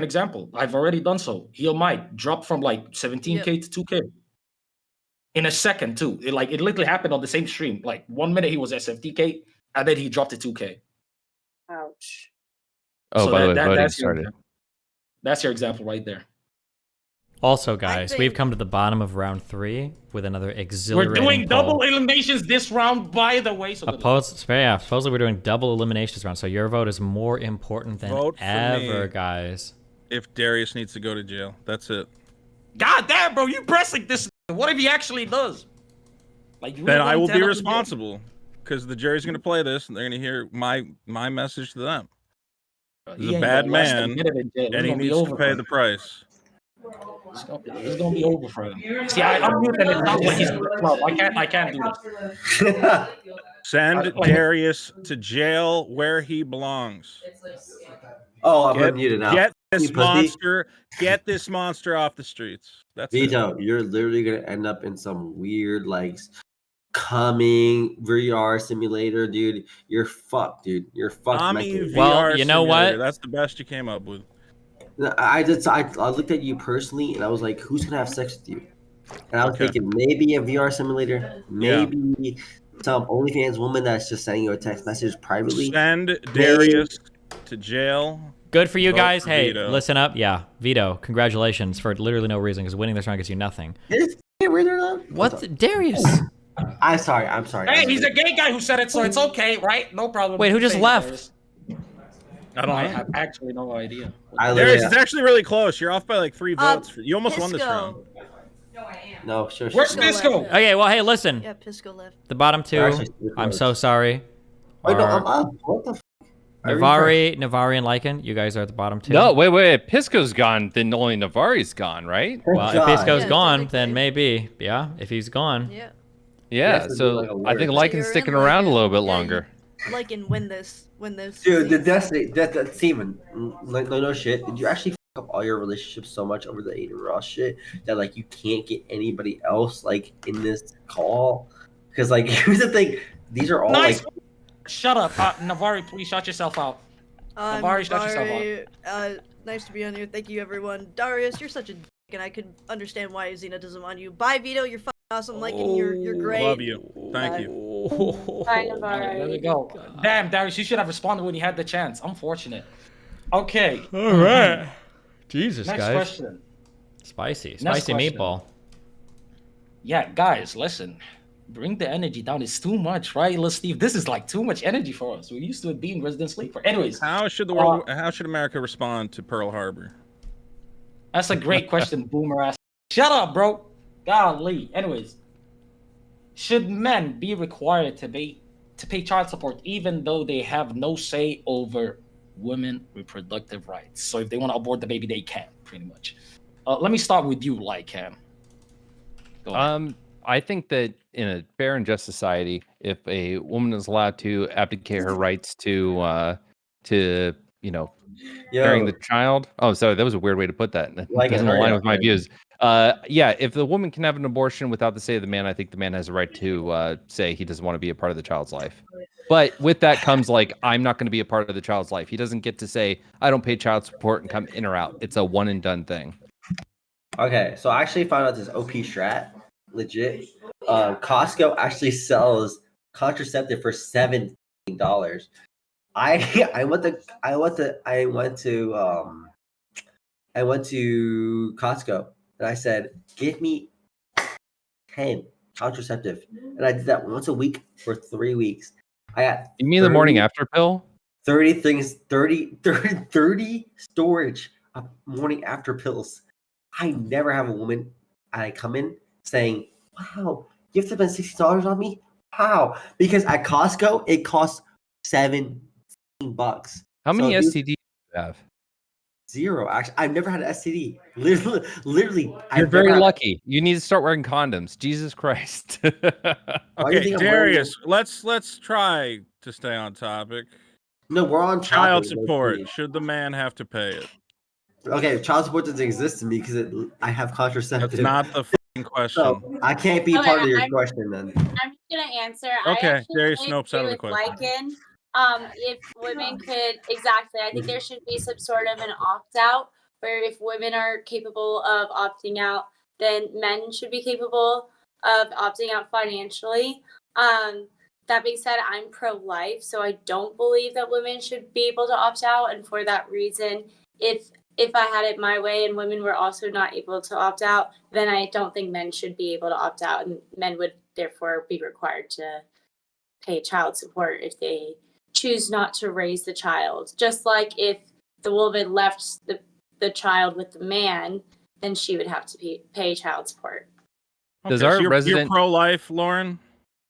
example. I've already done so. Heel Mike dropped from like 17K to 2K in a second too. It literally happened on the same stream. Like 1 minute he was at 70K, and then he dropped to 2K. Ouch. Oh, so by the way, voting started. That's your example right there. Also, guys, we've come to the bottom of round 3 with another exhilarating We're doing double eliminations this round, by the way. So supposedly we're doing double eliminations round, so your vote is more important than Vote for ever, me. Guys. If Darius needs to go to jail, that's it. God damn, bro, you pressing this. What if he actually does? Then I will be responsible, because the jury's going to play this, and they're going to hear my message to them. He's a bad man, and he needs to pay the price. It's gonna be over for him. See, I'm muted and it's not like he's in the club. I can't do this. Send Darius to jail where he belongs. Oh, I'm unmuted now. Get this monster off the streets. That's Vito, you're literally gonna end up in some weird coming VR simulator, dude. You're fucked, dude. You're fucked. Well, you know what? That's the best you came up with. I looked at you personally, and I was like, "Who's gonna have sex with you?" And I was thinking maybe a VR simulator, maybe some OnlyFans woman that's just sending you a text message privately. Send Darius to jail. Good for you Vote guys. for Hey, veto. listen up. Yeah, veto. Congratulations for literally no reason because winning this round gets you nothing. What, Darius? I'm sorry. Hey, he's a gay guy who said it, so it's okay, right? No problem. Wait, who just Say it, left? Darius. I don't I know. have actually no idea. Darius, it's actually really close. You're off by like 3 votes. You almost won this Pisco. round. No, sure. Where's Pisco? Okay, well, hey, listen. Yeah, Pisco left. The bottom two, They're actually super I'm close. so sorry. Wait, no, are I'm up. What the? Navari, and Lycan, you guys are at the bottom two. No, wait. Pisco's gone, then only Navari's gone, right? Well, if Pisco's gone, then maybe. Yeah, if he's gone. Yeah. Yeah, so I think Lycan's sticking around a little bit longer. Lycan, win this. Dude, the destiny, that Steven, no shit. Did you actually fuck up all your relationships so much over the Aiden Ross shit that like you can't get anybody else like in this call? Because like here's the thing, these are all Nice. like. Shut up, Navari. Please shut yourself out. Navari, shut yourself out. Nice to be on here. Thank you, everyone. Darius, you're such a dick, and I could understand why Xena doesn't want you. Bye, Vito. You're fucking awesome. Lycan, you're great. Love you. Thank you. Bye, Navari. There we go. Damn, Darius, you should have responded when you had the chance. Unfortunate. Okay. All right. Jesus, Next guys. question. Spicy Next question. meatball. Yeah, guys, listen. Bring the energy down. It's too much, right? Let's Steve. This is like too much energy for us. We're used to it being resident sleeper. Anyways, How should the world? How should America respond to Pearl Harbor? that's a great question, boomer ass. Shut up, bro. Golly. Anyways, should men be required to pay child support even though they have no say over women reproductive rights? So if they want to abort the baby, they can, pretty much. Let me start with you, Lycan. Go ahead. I think that in a fair and just society, if a woman is allowed to abdicate her rights to carrying the child. Oh, sorry, that was a weird way to put that. That doesn't align with my views. Yeah, if the woman can have an abortion without the say of the man, I think the man has a right to say he doesn't want to be a part of the child's life. But with that comes like, I'm not going to be a part of the child's life. He doesn't get to say, I don't pay child support and come in or out. It's a one and done thing. Okay, so I actually found out this OP strat, legit. Costco actually sells contraceptive for $7. I went to Costco and I said, give me 10 contraceptive, and I did that once a week for 3 weeks. I got. You mean the morning after pill? 30 things, 30 storage of morning after pills. I never have a woman I come in saying, wow, you have to spend $60 on me? How? Because at Costco, it costs $17. How many So STDs do you have? 0. Actually, I've never had an STD. Literally. You're I've very never had- lucky. You need to start wearing condoms. Jesus Christ. Okay, Darius, let's try to stay on topic. No, we're on Child topic, support. low-key. Should the man have to pay it? Okay, child support doesn't exist to me because I have contraceptive. That's not the fucking question. So I can't be Okay, part of your I'm- question then. I'm just gonna answer. Okay, I actually Darius agree Snopes out of the with question. Lycan. If women could I think there should be some sort of an opt out where if women are capable of opting out, then men should be capable of opting out financially. That being said, I'm pro-life, so I don't believe that women should be able to opt out. And for that reason, if I had it my way and women were also not able to opt out, then I don't think men should be able to opt out, and men would therefore be required to pay child support if they choose not to raise the child. Just like if the woman left the child with the man, then she would have to pay child support. Does Okay, our so you're resident pro-life, Lauren?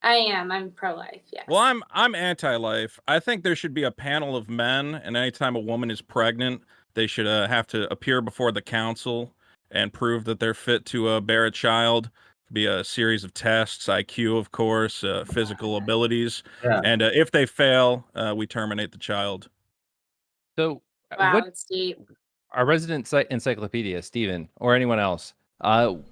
I am. I'm pro-life. Yes. Well, I'm anti-life. I think there should be a panel of men, and anytime a woman is pregnant, they should have to appear before the council and prove that they're fit to bear a child. Be a series of tests, IQ, of course, physical abilities, and if they fail, we terminate the child. So, Wow, it's deep. our resident encyclopedia, Steven, or anyone else,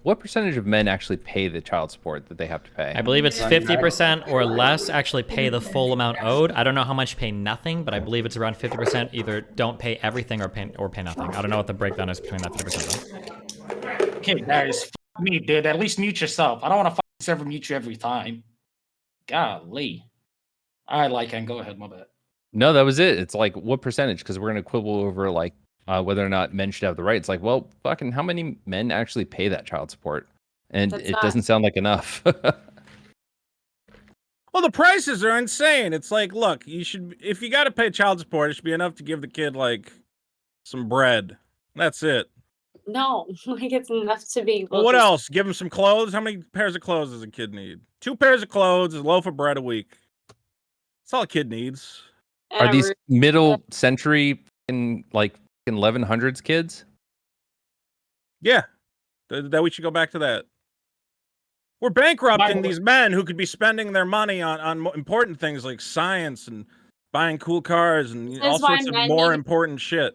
what percentage of men actually pay the child support that they have to pay? I believe it's 50% or less actually pay the full amount owed. I don't know how much pay nothing, but I believe it's around 50% either don't pay everything or pay nothing. I don't know what the breakdown is between that 50% though. Okay, Darius, me, dude. At least mute yourself. I don't want to server mute you every time. Golly. All right, Lycan, go ahead. My bad. No, that was it. It's like, what percentage? Because we're going to quibble over like whether or not men should have the right. It's like, well, fucking, how many men actually pay that child support? And it doesn't sound like enough. Well, the prices are insane. It's like, look, you should, if you got to pay child support, it should be enough to give the kid like some bread. That's it. No, like it's enough to be. Well, what else? Give him some clothes. How many pairs of clothes does a kid need? 2 pairs of clothes, a loaf of bread a week. That's all a kid needs. Are these middle century in like 1100s kids? Yeah, that we should go back to that. We're bankrupting these men who could be spending their money on important things like science and buying cool cars and all sorts of more important shit.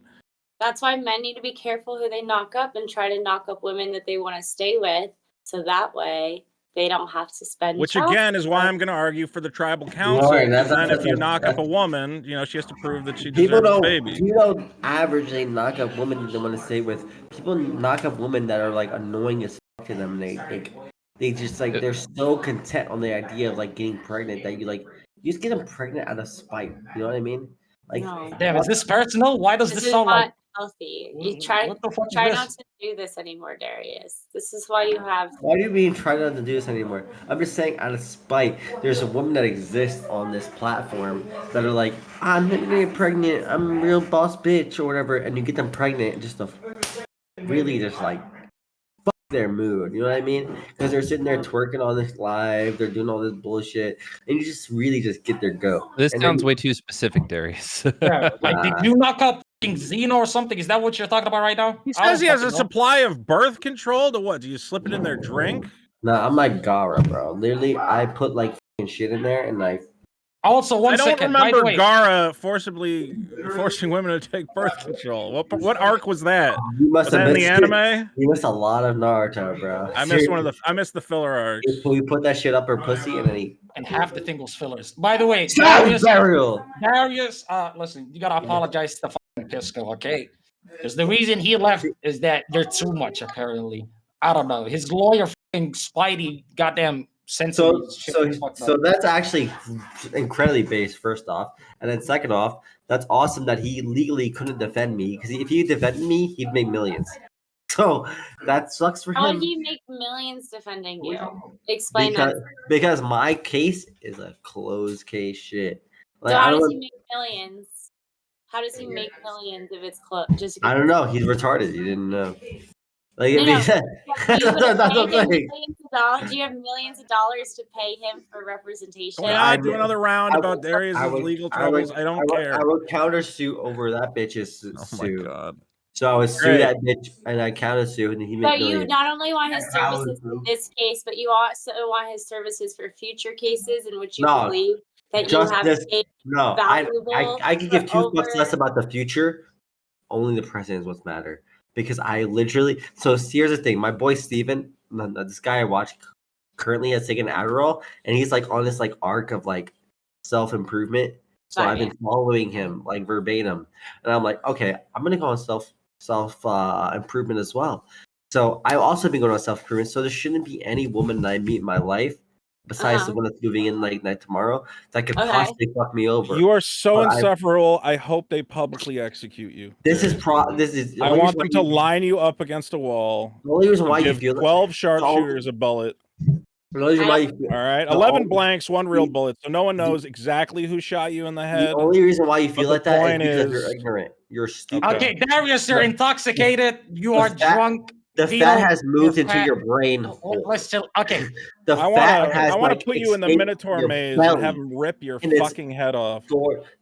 That's why men need to be careful who they knock up and try to knock up women that they want to stay with, so that way they don't have to spend. Which again is why I'm going to argue for the tribal council. And if you knock up a woman, you know, she has to prove that she deserves a baby. People don't averagely knock up women they want to stay with. People knock up women that are like annoying as fuck to them. They just like they're so content on the idea of like getting pregnant that you just get them pregnant out of spite. You know what I mean? Like, damn, is this personal? Why does this sound like healthy? You try not to do this anymore, Darius. This is why you have. Why do you mean try not to do this anymore? I'm just saying out of spite. There's a woman that exists on this platform that are like, I'm gonna get pregnant. I'm a real boss bitch or whatever, and you get them pregnant just to really just like fuck their mood. You know what I mean? Because they're sitting there twerking on this live, they're doing all this bullshit, and you just really just get their go. This sounds way too specific, Darius. Yeah, like, did you knock up Xeno or something? Is that what you're talking about right now? He says he has a supply of birth control. To what? Do you slip it in their drink? No, I'm like Gara, bro. Literally, I put like shit in there, and I. Also, I don't remember Gara forcing women to take birth control. What arc was that? You must was have that in the anime? You missed a lot of Naruto, bro. I missed the filler arcs. We put that shit up her pussy, and then and half the thing was fillers. By the way, Darius, listen, you gotta apologize to fucking Pisco, okay? Because the reason he left is that they're too much, apparently. I don't know. His lawyer, fucking Spidey, goddamn. So that's actually incredibly based, first off, and then second off, that's awesome that he legally couldn't defend me, because if he defended me, he'd make millions. So that sucks for him. How would he make millions defending you? Explain that. Because my case is a closed case shit. Like, so how does he make millions? How does he make millions if it's closed? I don't know. He's retarded. You didn't know. Like, Do you like, have millions of dollars to pay him for representation? Can I do another round about Darius' legal troubles? I don't care. I would countersue over that bitch's suit. Oh my god. So I would sue that bitch, and I countersue, and he made millions. You not only want his services in this case, but you also want his services for future cases in which you believe that you have paid valuable. I can give 2 fucks less about the future. Only the present is what's matter. Because I literally, so here's the thing. My boy Steven, this guy I watch currently has taken Adderall, and he's like on this like arc of like self-improvement. So I've been following him like verbatim, and I'm like, okay, I'm gonna go on self improvement as well. So I've also been going on self-improvement. So there shouldn't be any woman that I meet in my life, besides the one that's moving in like tomorrow, that could possibly fuck me over. You are so insufferable. I hope they publicly execute you. I want them to line you up against a wall. The only reason why you give feel 12 sharpshooters a bullet. All right, 11 blanks, 1 real bullet, so no one knows exactly who shot you in the head. The only reason why you feel like that is because you're ignorant. You're stupid. Okay, Darius, you're intoxicated. You are drunk. The fat has moved into your brain. Let's chill. Okay. I want to put you in the Minotaur maze and have him rip your fucking head off.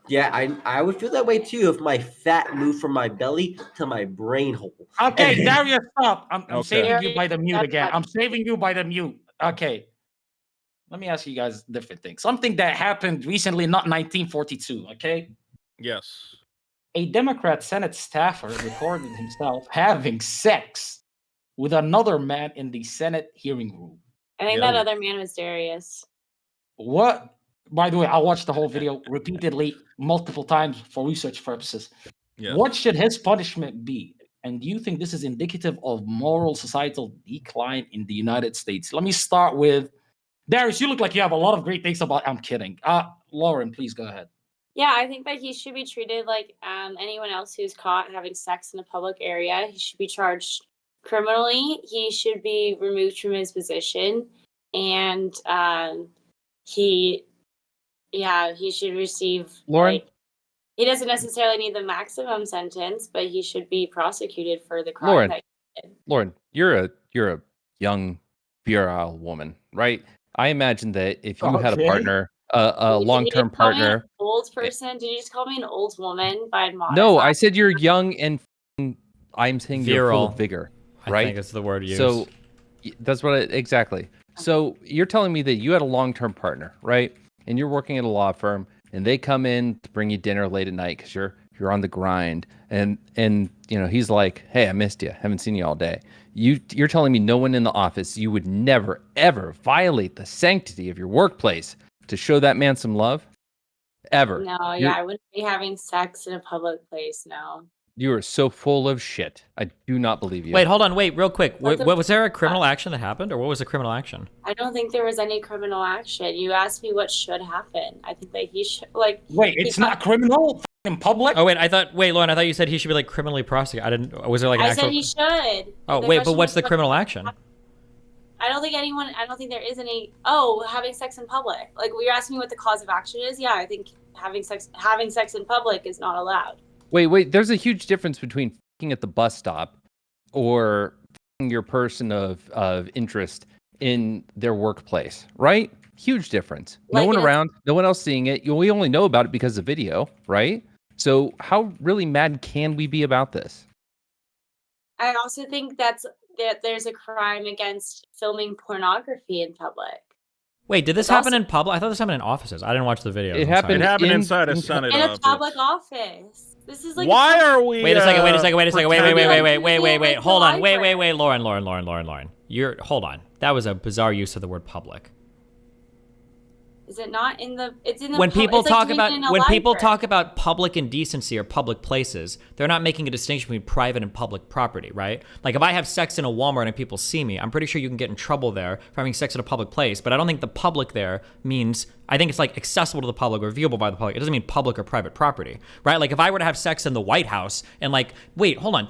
Yeah, I would feel that way too if my fat moved from my belly to my brain hole. Okay, Darius, stop. I'm saving you by the mute again. I'm saving you by the mute. Okay. Let me ask you guys a different thing. Something that happened recently, not 1942, okay? Yes. A Democrat Senate staffer recorded himself having sex with another man in the Senate hearing room. I think that other man was Darius. What? By the way, I watched the whole video repeatedly, multiple times for research purposes. Yes. What should his punishment be? And do you think this is indicative of moral societal decline in the United States? Let me start with Darius. You look like you have a lot of great things about. I'm kidding. Lauren, please go ahead. Yeah, I think that he should be treated like anyone else who's caught having sex in a public area. He should be charged criminally. He should be removed from his position, and he should receive Lauren? like he doesn't necessarily need the maximum sentence, but he should be prosecuted for the crime Lauren, that he did. Lauren, you're a young, virile woman, right? I imagine that if you had a Okay. partner, a Did you long-term just call me an partner. old person? Did you just call me an old woman by modifying? No, I said you're young and I'm saying you're full Virile. of vigor, I right? think it's the word used. So that's what exactly. So you're telling me that you had a long-term partner, right? And you're working at a law firm, and they come in to bring you dinner late at night because you're on the grind, and he's like, "Hey, I missed you. Haven't seen you all day." You're telling me no one in the office, you would never ever violate the sanctity of your workplace to show that man some love, ever? No, I wouldn't be having sex in a public place. No. You are so full of shit. I do not believe you. Wait, hold on. Wait, real quick. What the Was there a criminal action that happened, or what was the criminal action? I don't think there was any criminal action. You asked me what should happen. I think that he should Wait, it's not criminal in public? Oh, Lauren, I thought you said he should be like criminally prosecuted. I didn't. Was there like an I actual? said he should. Oh, The wait, but question what's was the what- criminal action? I don't think there is any. Having sex in public. Like, you're asking me what the cause of action is. Yeah, I think having sex in public is not allowed. Wait. There's a huge difference between f***ing at the bus stop or f***ing your person of interest in their workplace, right? Huge difference. No one around, no one else seeing it. We only know about it because of video, right? So how really mad can we be about this? I also think that there's a crime against filming pornography in public. Wait, did this happen in public? I thought this happened in offices. I didn't watch the video. It happened inside a Senate In a office. public office. This is like. Why are we? Wait a second. Wait. pretending- Hold on. Wait. Lauren. Hold on. That was a bizarre use of the word public. Is it not in the? It's in the. When people it's like talk doing about it in a library. public indecency or public places, they're not making a distinction between private and public property, right? Like if I have sex in a Walmart and people see me, I'm pretty sure you can get in trouble there for having sex in a public place. But I don't think the public there means. I think it's like accessible to the public or viewable by the public. It doesn't mean public or private property, right? Like if I were to have sex in the White House and like, wait, hold on,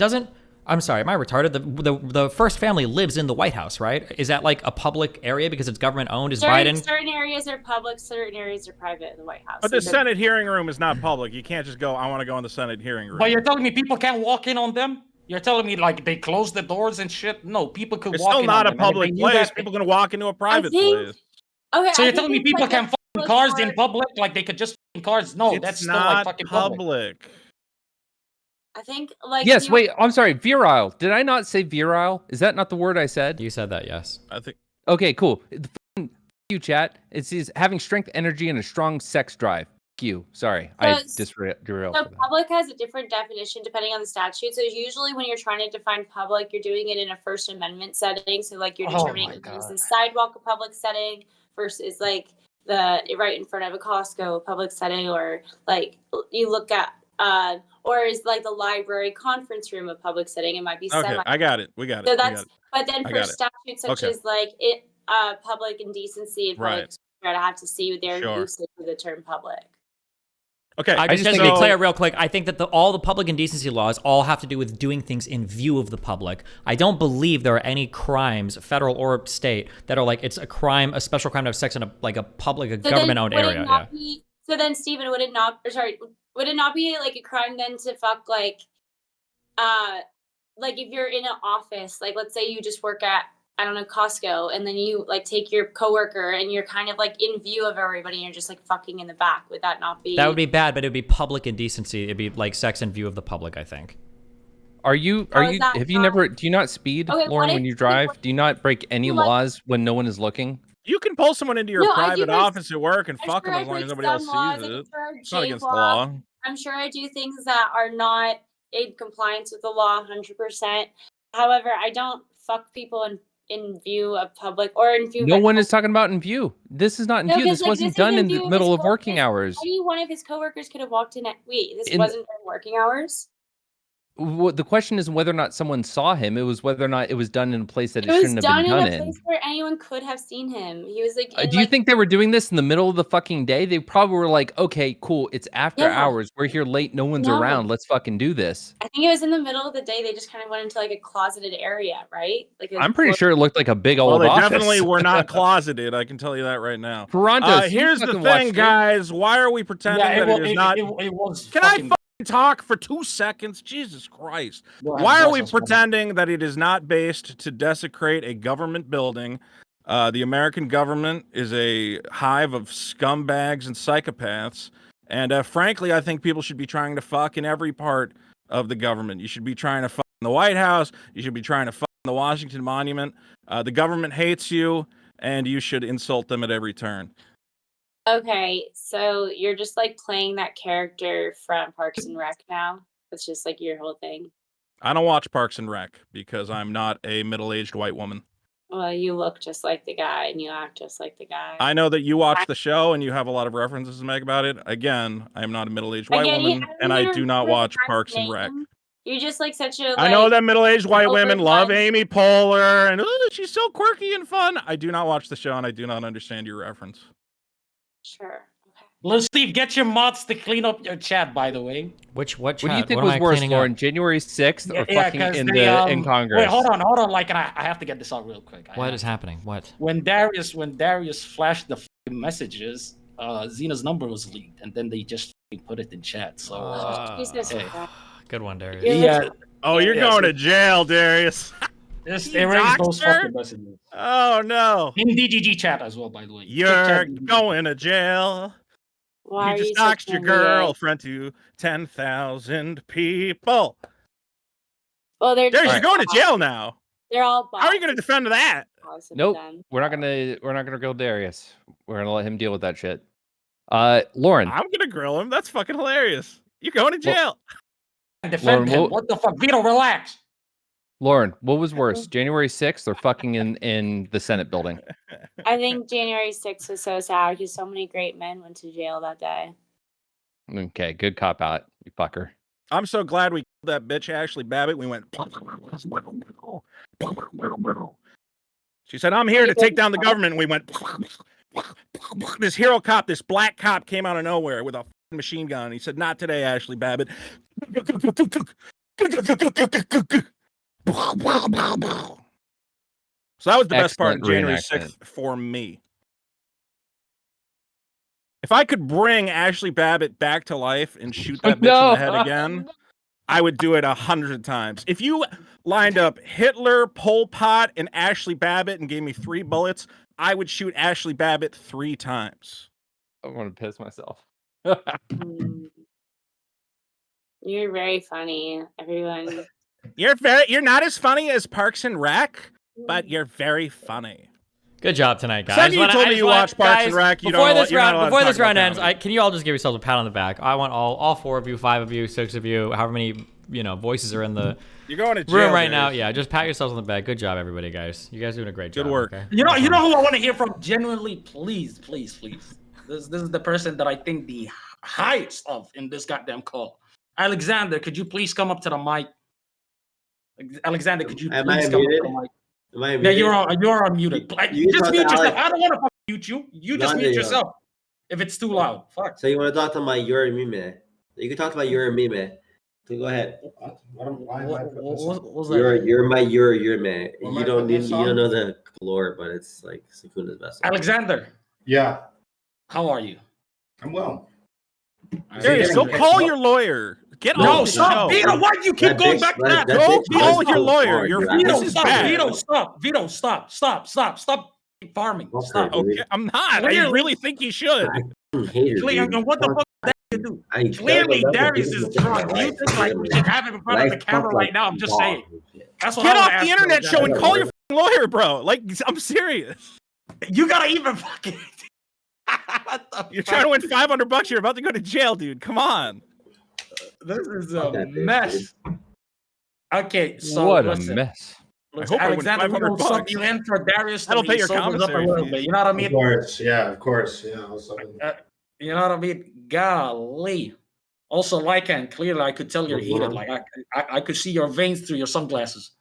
I'm sorry, am I retarded? The first family lives in the White House, right? Is that like a public area because it's government owned? Is Biden? Certain areas are public, certain areas are private in the White House. But the Senate hearing room is not public. You can't just go, I want to go in the Senate hearing room. But you're telling me people can't walk in on them? You're telling me like they close the doors and shit? No, people could It's walk still in not on a them. And if public they knew place. that- People can walk into a private think- place. Okay, So I you're think telling me it's people like can a fucking public cars part- in public? Like they could just fucking cars? No, It's that's still not like fucking public. public. I think like. Yes, you- wait, I'm sorry, virile. Did I not say virile? Is that not the word I said? You said that, yes. I think. Okay, cool. You chat. It says having strength, energy, and a strong sex drive. You. Sorry, I derailed. So public has a different definition depending on the statute. So usually when you're trying to define public, you're doing it in a First Amendment setting. So like you're Oh determining my if it's God. the sidewalk a public setting versus like the right in front of a Costco a public setting, or like you look at or is like the library conference room a public setting. It might be Okay, I got it. We got it. So we got that's it. but then I for got it. statutes such Okay. as like public indecency and public Right. I have to see their Sure. usage of the term public. Okay. I just think to be so- clear, real quick, I think that all the public indecency laws all have to do with doing things in view of the public. I don't believe there are any crimes, federal or state, that are like it's a crime, a special crime to have sex in a government-owned would it area. not Yeah. be- so then, Stephen, would it not be like a crime then to fuck like if you're in an office, like let's say you just work at I don't know Costco, and then you like take your coworker and you're kind of like in view of everybody, and you're just like fucking in the back. Would that not be? That would be bad, but it would be public indecency. It'd be like sex in view of the public, I think. Are you? is that Have you not- never? Do you not speed, Okay, Lauren, what when if you you drive? were- Do you not break any like- laws when no one is looking? You can pull someone into your No, I do private break- office at work and I'm fuck sure them I as long as break nobody else some laws, sees I'm it. sure I It's not shave against the law. law. I'm sure I do things that are not in compliance with the law 100%. However, I don't fuck people in view of public or in view No of one is talking about in view. This is not in No, view. 'cause, This like, wasn't this done is in view the of middle his of working hours. Maybe one of his coworkers could have walked in at this In- wasn't during working hours. The question isn't whether or not someone saw him. It was whether or not it was done in a place that it, It was shouldn't have been done done in a in. place where anyone could have seen him. He was like, in, Do you think they were doing this in the middle of the fucking day? They probably were like, okay, cool. It's after Yeah. hours. We're here late. No one's No. around. Let's fucking do this. I think it was in the middle of the day. They just kind of went into like a closeted area, right? Like I'm pretty sure it looked like a big old Well, they office. definitely were not closeted. I can tell you that right now. Toronto. Here's the thing, guys. Why are we pretending that it is not? It was. Can I fucking talk for 2 seconds? Jesus Christ. Why are we pretending that it is not based to desecrate a government building? The American government is a hive of scumbags and psychopaths. And frankly, I think people should be trying to fuck in every part of the government. You should be trying to fuck in the White House. You should be trying to fuck in the Washington Monument. The government hates you, and you should insult them at every turn. Okay, so you're just like playing that character from Parks and Rec now. It's just like your whole thing. I don't watch Parks and Rec because I'm not a middle-aged white woman. Well, you look just like the guy and you act just like the guy. I know that you watch the show and you have a lot of references to make about it. Again, I am not a middle-aged white woman, and I do not watch Parks and Rec. You're just like such a. I know that middle-aged white women love overblown- Amy Poehler, and she's so quirky and fun. I do not watch the show, and I do not understand your reference. Sure. Little Steve, get your mods to clean up your chat, by the way. What chat? What do you think was worse, Lauren? January 6th or fucking in Congress? Wait, hold on. Like, I have to get this out real quick. What is happening? What? When Darius flashed the messages, Xena's number was leaked, and then they just put it in chat. So, Jesus hey. Christ. Good one, Darius. Yeah. Oh, you're going to jail, Darius. Just You erase those doctor? fucking messages. Oh no. In DGG chat as well, by the way. You're going to jail. Why You are just you doxed such your an idiot? girlfriend to 10,000 people. Well, they're Darius, just you're going to bots. jail now. They're all How are you going to defend that? Nope. We're not gonna grill Darius. We're gonna let him deal with that shit. Lauren. I'm going to grill him. That's fucking hilarious. You're going to jail. Defend him. What the fuck? Vito, relax. Lauren, what was worse, January 6th or fucking in the Senate building? I think January 6th was so sad because so many great men went to jail that day. Okay, good cop out, you fucker. I'm so glad we killed that bitch Ashley Babbitt. We went. She said, "I'm here to take down the government." And we went. This hero cop, this black cop, came out of nowhere with a machine gun. He said, "Not today, Ashley Babbitt." So that was the best part of January 6th for me. If I could bring Ashley Babbitt back to life and shoot that bitch in the head again, I would do it 100 times. If you lined up Hitler, Pol Pot, and Ashley Babbitt and gave me 3 bullets, I would shoot Ashley Babbitt 3 times. I want to piss myself. You're very funny, everyone. You're not as funny as Parks and Rec, but you're very funny. Good job tonight, guys. Second you told me you watch Parks and Rec, you before don't. This round, before this round ends, comedy. can you all just give yourselves a pat on the back? I want all 4 of you, 5 of you, 6 of you, however many voices are in the You're going to jail, room right Darius. now. Yeah, just pat yourselves on the back. Good job, everybody, guys. You guys are doing a great job. Good work. Okay? You know who I want to hear from? Genuinely, please. This is the person that I think the highest of in this goddamn call. Alexander, could you please come up to the mic? Alexander, could you Am I please come up muted? to the mic? Am I Yeah, muted? you're unmuted. Like, You just talk mute to yourself. Alex. I don't want to mute you. You just None mute of you. yourself if it's too loud. Fuck. So you want to talk to my your me man? You can talk to my your me man. So go ahead. What's You're my your man. What am You I don't putting need this you on? don't know the lore, but it's like Sukuna's best. Alexander, Yeah, how are you? I'm well. Darius, go call your lawyer. Get No, on the stop, show. Vito. Why do you keep going back to that? Go bitch call was your so lawyer. hard, Your dude. this Vito, is stop. bad. Vito, stop farming. Stop. Okay, I'm not. I Clearly- really think you should. And what the fuck did you do? Clearly, Darius is drunk. You think like we should have him in front of the camera right now? I'm just saying. That's what Get I wanna off ask the you, internet show and Alexander. call your f***ing lawyer, bro. Like, I'm serious. You gotta even fucking. You're trying to win $500. You're about to go to jail, dude. Come on. This is a mess. Okay, so what listen. a mess. I hope I win Alexander, we're gonna sub $500. you in for Darius. That'll pay your sobers up a commissary little fee. bit. You know what I Of mean? course, yeah, of course, yeah. You know what I mean? Golly. Also, Lycan, clearly I could tell you're heated. Like I could see your veins through your sunglasses.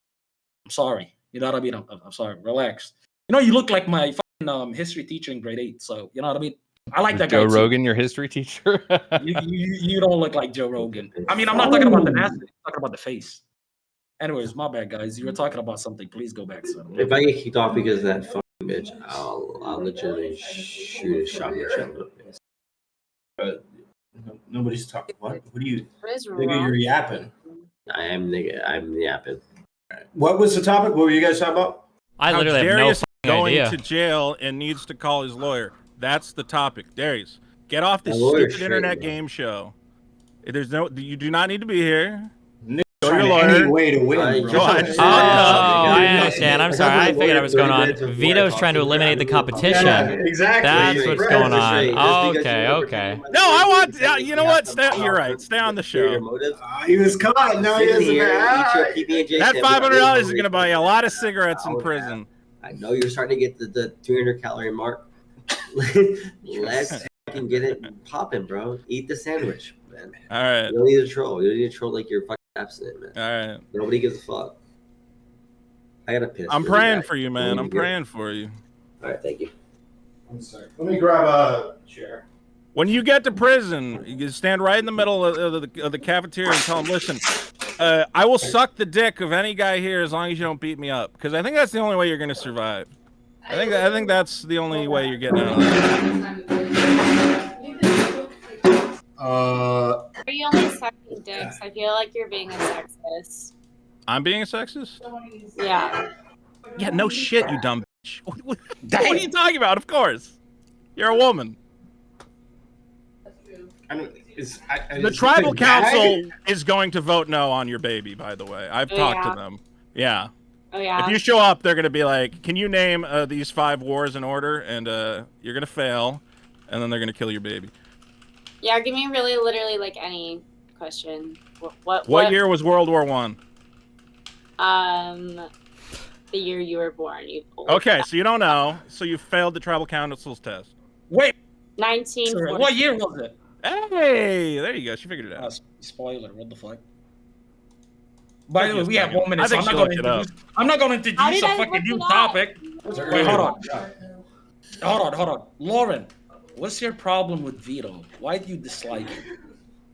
I'm sorry. You know what I mean? I'm sorry. Relax. You know, you look like my fucking history teacher in grade 8. So you know what I mean? I like that guy. Joe too. Rogan, your history teacher? You don't look like Joe Rogan. I mean, I'm not talking about the nasty. I'm talking about the face. Anyways, my bad, guys. You were talking about something. Please go back, son. If I get kicked off because of that fucking bitch, I'll legitimately shoot a shotgun shell in the face. Nobody's talking. What do you? What is Nigga, wrong? you're yapping. I'm yapping. What was the topic? What were you guys talking about? I How literally have no Darius is fucking going idea. to jail and needs to call his lawyer. That's the topic. Darius, get off this My lawyer's stupid internet straight, bro. game show. There's no. You do not need to be here. Go Trying your any lawyer. way to win, bro. Go on. Oh, I understand. I'm sorry. I figured out what's going on. Vito's trying to eliminate the competition. Yeah, exactly. That's what's Right. going Straight. Just on. because Okay, you were okay. pretending No, I want. You know what? You're right. Stay on the your show. motive. He was caught. No, he Sit isn't. here, eat your Ah. PB&J That sandwich. $500 is going to buy you a lot of cigarettes in prison. I know you're starting to get the 300 calorie mark. Let's fucking get it popping, bro. Eat the sandwich, man. All right. You don't need to troll. You don't need to troll like you're fucking abstinent, man. All right. Nobody gives a fuck. I gotta piss. I'm really praying bad. for you, man. I'm praying for you. All right, thank you. One sec. Let me grab a chair. When you get to prison, you can stand right in the middle of the cafeteria and tell them, listen, I will suck the dick of any guy here as long as you don't beat me up. Because I think that's the only way you're going to survive. I think that's the only way you're getting out. Are you only sucking dicks? I feel like you're being a sexist. I'm being a sexist? Yeah. Yeah, no shit, you dumb bitch. What are you talking about? Of course. You're a woman. The tribal council is going to vote no on your baby, by the way. I've talked to them. Yeah. Oh, yeah. If you show up, they're going to be like, can you name these 5 wars in order? And you're going to fail, and then they're going to kill your baby. Yeah, give me really, literally, like, any question. What year was World War I? The year you were born. You Okay, so you don't know. So you failed the tribal council's test. Wait. 1940. What year was it? Hey, there you go. She figured it out. Spoiler. What the fuck? By the way, we have 1 minute. I think so she looked it up. I'm not going to How introduce did a I fucking look new it up? topic. Wait, hold on. Lauren, what's your problem with Vito? Why do you dislike him?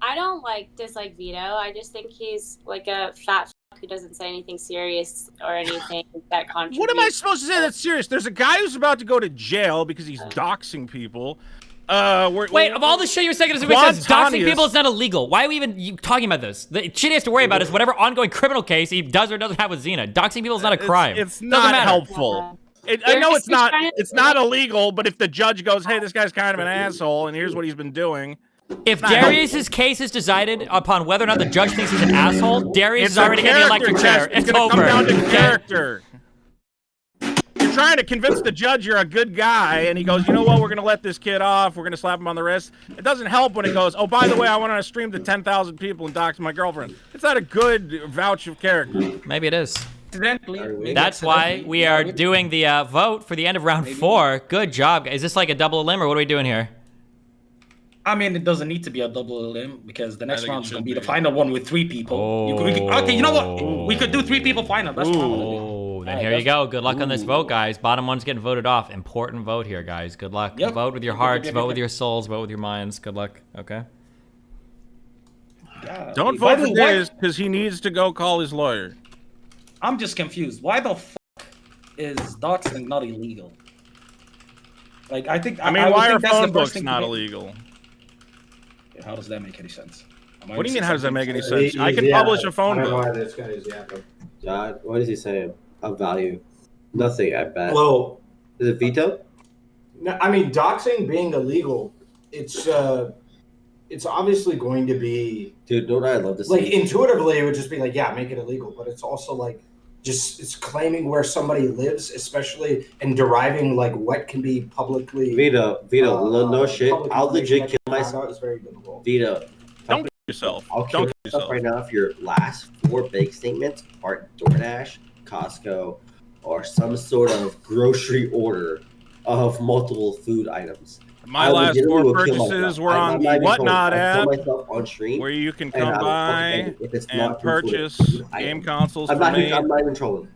I don't dislike Vito. I just think he's like a fat fuck who doesn't say anything serious or anything that contributes. What am I supposed to say that's serious? There's a guy who's about to go to jail because he's doxing people. Wait, of all the shit you're saying, it says doxing people is not illegal. Why are we even talking about this? The shit he has to worry about is whatever ongoing criminal case he does or doesn't have with Xena. Doxing people is not a crime. It's not helpful. I know it's not illegal, but if the judge goes, hey, this guy's kind of an asshole, and here's what he's been doing. If Darius's case is decided upon whether or not the judge thinks he's an asshole, Darius is already in the electric chair. It's over. Come down to character. You're trying to convince the judge you're a good guy, and he goes, you know what, we're going to let this kid off. We're going to slap him on the wrist. It doesn't help when he goes, oh, by the way, I want to stream to 10,000 people and dox my girlfriend. It's not a good vouch of character. Maybe it is. Maybe That's why we are doing the vote for the end of round 4. Good job. Is this like a double limb, or what are we doing here? I mean, it doesn't need to be a double limb because the next round is going to be the final one with 3 people. Okay, you know what? We could do 3 people final. That's fine. Oh, then here you go. Good luck on this vote, guys. Bottom one's getting voted off. Important vote here, guys. Good luck. Yep. Vote with your hearts. Vote with your souls. Vote with your minds. Good luck. Okay. Don't vote for Darius because he needs to go call his lawyer. I'm just confused. Why the fuck is doxing not illegal? Like, I think. I mean, why are phone books not illegal? How does that make any sense? What do you mean, how does that make any sense? I can publish a phone book. God, what is he saying? Of value. Nothing, I bet. Well, is it veto? No, I mean, doxing being illegal, it's obviously going to be. Dude, don't I love this? Like, intuitively, it would just be like, yeah, make it illegal. But it's also like, it's claiming where somebody lives, especially, and deriving like what can be publicly. Vito, no shit. I'll legit kill myself. Is very difficult. Vito, don't kill yourself. I'll kill myself right now if your last 4 bank statements are DoorDash, Costco, or some sort of grocery order of multiple food items. My last 4 purchases were on the Whatnot app, on stream, where you can come by and purchase game consoles I'm for me not even trolling.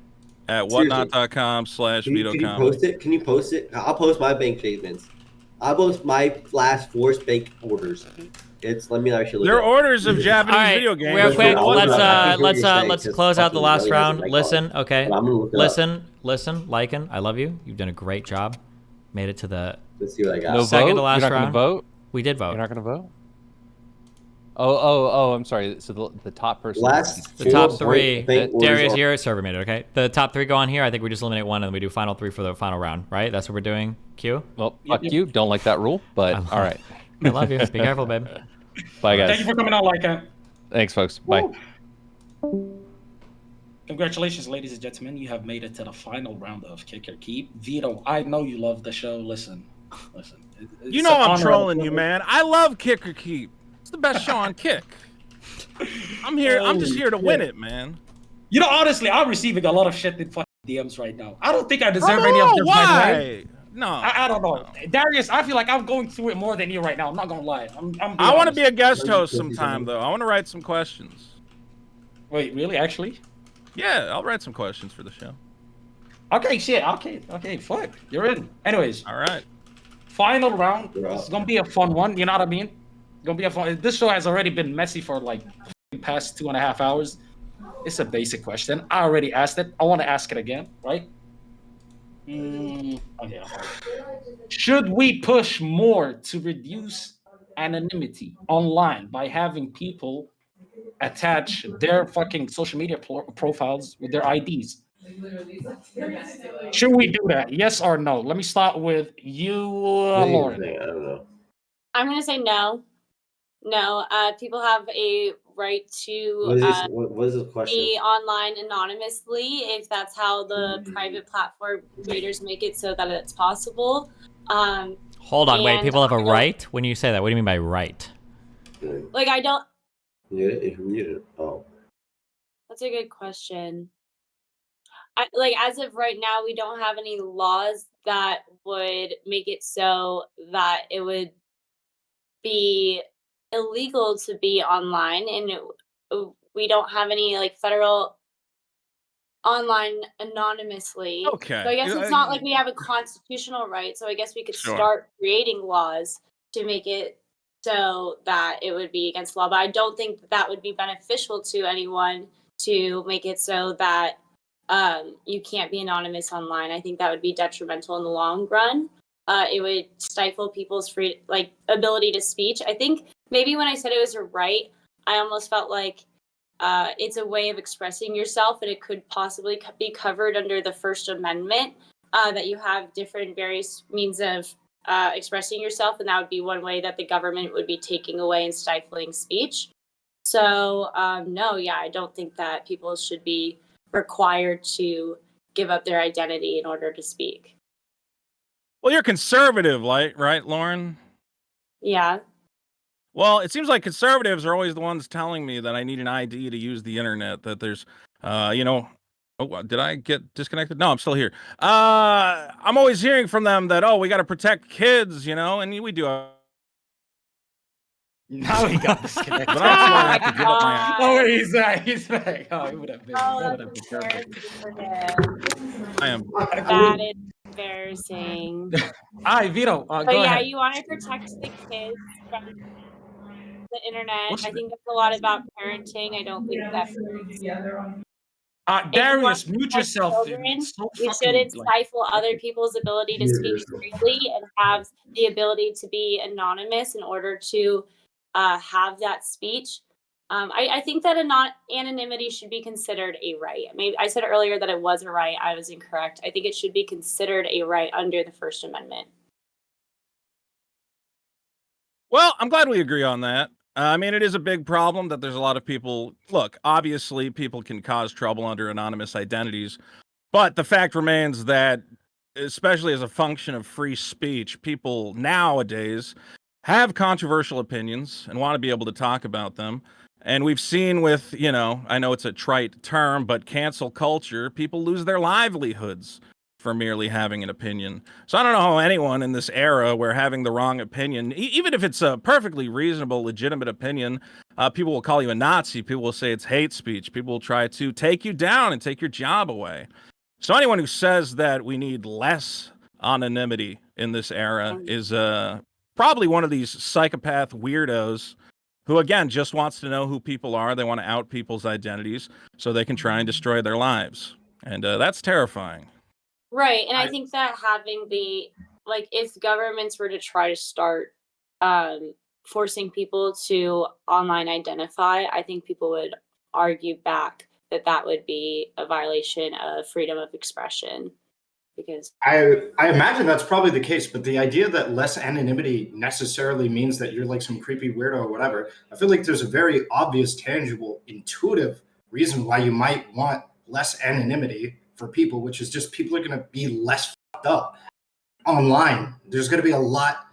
at whatnot.com/VitoComedy. Can you post it? Can you post it? I'll post my bank statements. I'll post my last 4 bank orders. Let me actually. They're orders of Japanese video games. Real quick, let's close out the last round. Listen, okay. Listen, Lycan, I love you. You've done a great job. Made it to the Let's see what I got. No second vote? to last You're not round. gonna vote? We did vote. You're not gonna vote? Oh, I'm sorry. So the top person. The top 3. Darius, you're server made it, okay? The top 3 go on here. I think we just eliminate one and then we do final 3 for the final round, right? That's what we're doing. Q? Well, fuck you. Don't like that rule, but all right. I love you. Be careful, babe. Bye, guys. Thank you for coming on, Lycan. Thanks, folks. Bye. Congratulations, ladies and gentlemen. You have made it to the final round of Kick or Keep. Vito, I know you love the show. Listen. You know I'm trolling you, man. I love Kick or Keep. It's the best show on Kick. I'm here. I'm just here to win it, man. You know, honestly, I'm receiving a lot of shit in fucking DMs right now. I don't think I deserve any of them. Why? No. I don't know. No. Darius, I feel like I'm going through it more than you right now. I'm not gonna lie. I want to be a guest host sometime, though. I want to write some questions. Wait, really? Actually? Yeah, I'll write some questions for the show. Okay, shit. Okay, fuck. You're in. Anyways. All right. Final round. It's gonna be a fun one. You know what I mean? It's gonna be a fun. This show has already been messy for like the past 2.5 hours. It's a basic question. I already asked it. I want to ask it again, right? Okay. Should we push more to reduce anonymity online by having people attach their fucking social media profiles with their IDs? Should we do that? Yes or no? Let me start with you, Lauren. I don't know. I'm gonna say no. No. People have a right to what is this question? be online anonymously if that's how the private platform creators make it so that it's possible. Hold on, wait. People have a right? When you say that, what do you mean by right? Like, I don't. Yeah. Oh. That's a good question. Like, as of right now, we don't have any laws that would make it so that it would be illegal to be online, and we don't have any like federal online anonymously. Okay. So I guess it's not like we have a constitutional right. So I guess we could start creating laws to make it so that it would be against law. But I don't think that would be beneficial to anyone to make it so that you can't be anonymous online. I think that would be detrimental in the long run. It would stifle people's free ability to speech. I think maybe when I said it was a right, I almost felt like it's a way of expressing yourself, and it could possibly be covered under the First Amendment, that you have different various means of expressing yourself, and that would be one way that the government would be taking away and stifling speech. So no, yeah, I don't think that people should be required to give up their identity in order to speak. Well, you're conservative, right, Lauren? Yeah. Well, it seems like conservatives are always the ones telling me that I need an ID to use the internet, that there's, oh, did I get disconnected? No, I'm still here. I'm always hearing from them that, we got to protect kids, and we do. Now he got disconnected. But I have to give up my Oh, he's back. He's back. Oh, he would have been. I am. That is embarrassing. Hi, Vito. But go yeah, ahead. you want to protect the kids from the internet. I think that's a lot about parenting. I don't think that Darius, mute yourself. children, So we fucking, shouldn't stifle other people's ability to speak freely and have the ability to be anonymous in order to have that speech. I think that anonymity should be considered a right. Maybe I said earlier that it was a right. I was incorrect. I think it should be considered a right under the First Amendment. Well, I'm glad we agree on that. I mean, it is a big problem that there's a lot of people. Look, obviously, people can cause trouble under anonymous identities, but the fact remains that, especially as a function of free speech, people nowadays have controversial opinions and want to be able to talk about them. And we've seen with, I know it's a trite term, but cancel culture, people lose their livelihoods for merely having an opinion. So I don't know how anyone in this era where having the wrong opinion, even if it's a perfectly reasonable, legitimate opinion, people will call you a Nazi. People will say it's hate speech. People will try to take you down and take your job away. So anyone who says that we need less anonymity in this era is probably one of these psychopath weirdos who, again, just wants to know who people are. They want to out people's identities so they can try and destroy their lives. And that's terrifying. Right. And I think that having if governments were to try to start forcing people to online identify, I think people would argue back that that would be a violation of freedom of expression. Because I imagine that's probably the case, but the idea that less anonymity necessarily means that you're like some creepy weirdo or whatever, I feel like there's a very obvious, tangible, intuitive reason why you might want less anonymity for people, which is just people are going to be less fucked up online. There's going to be a lot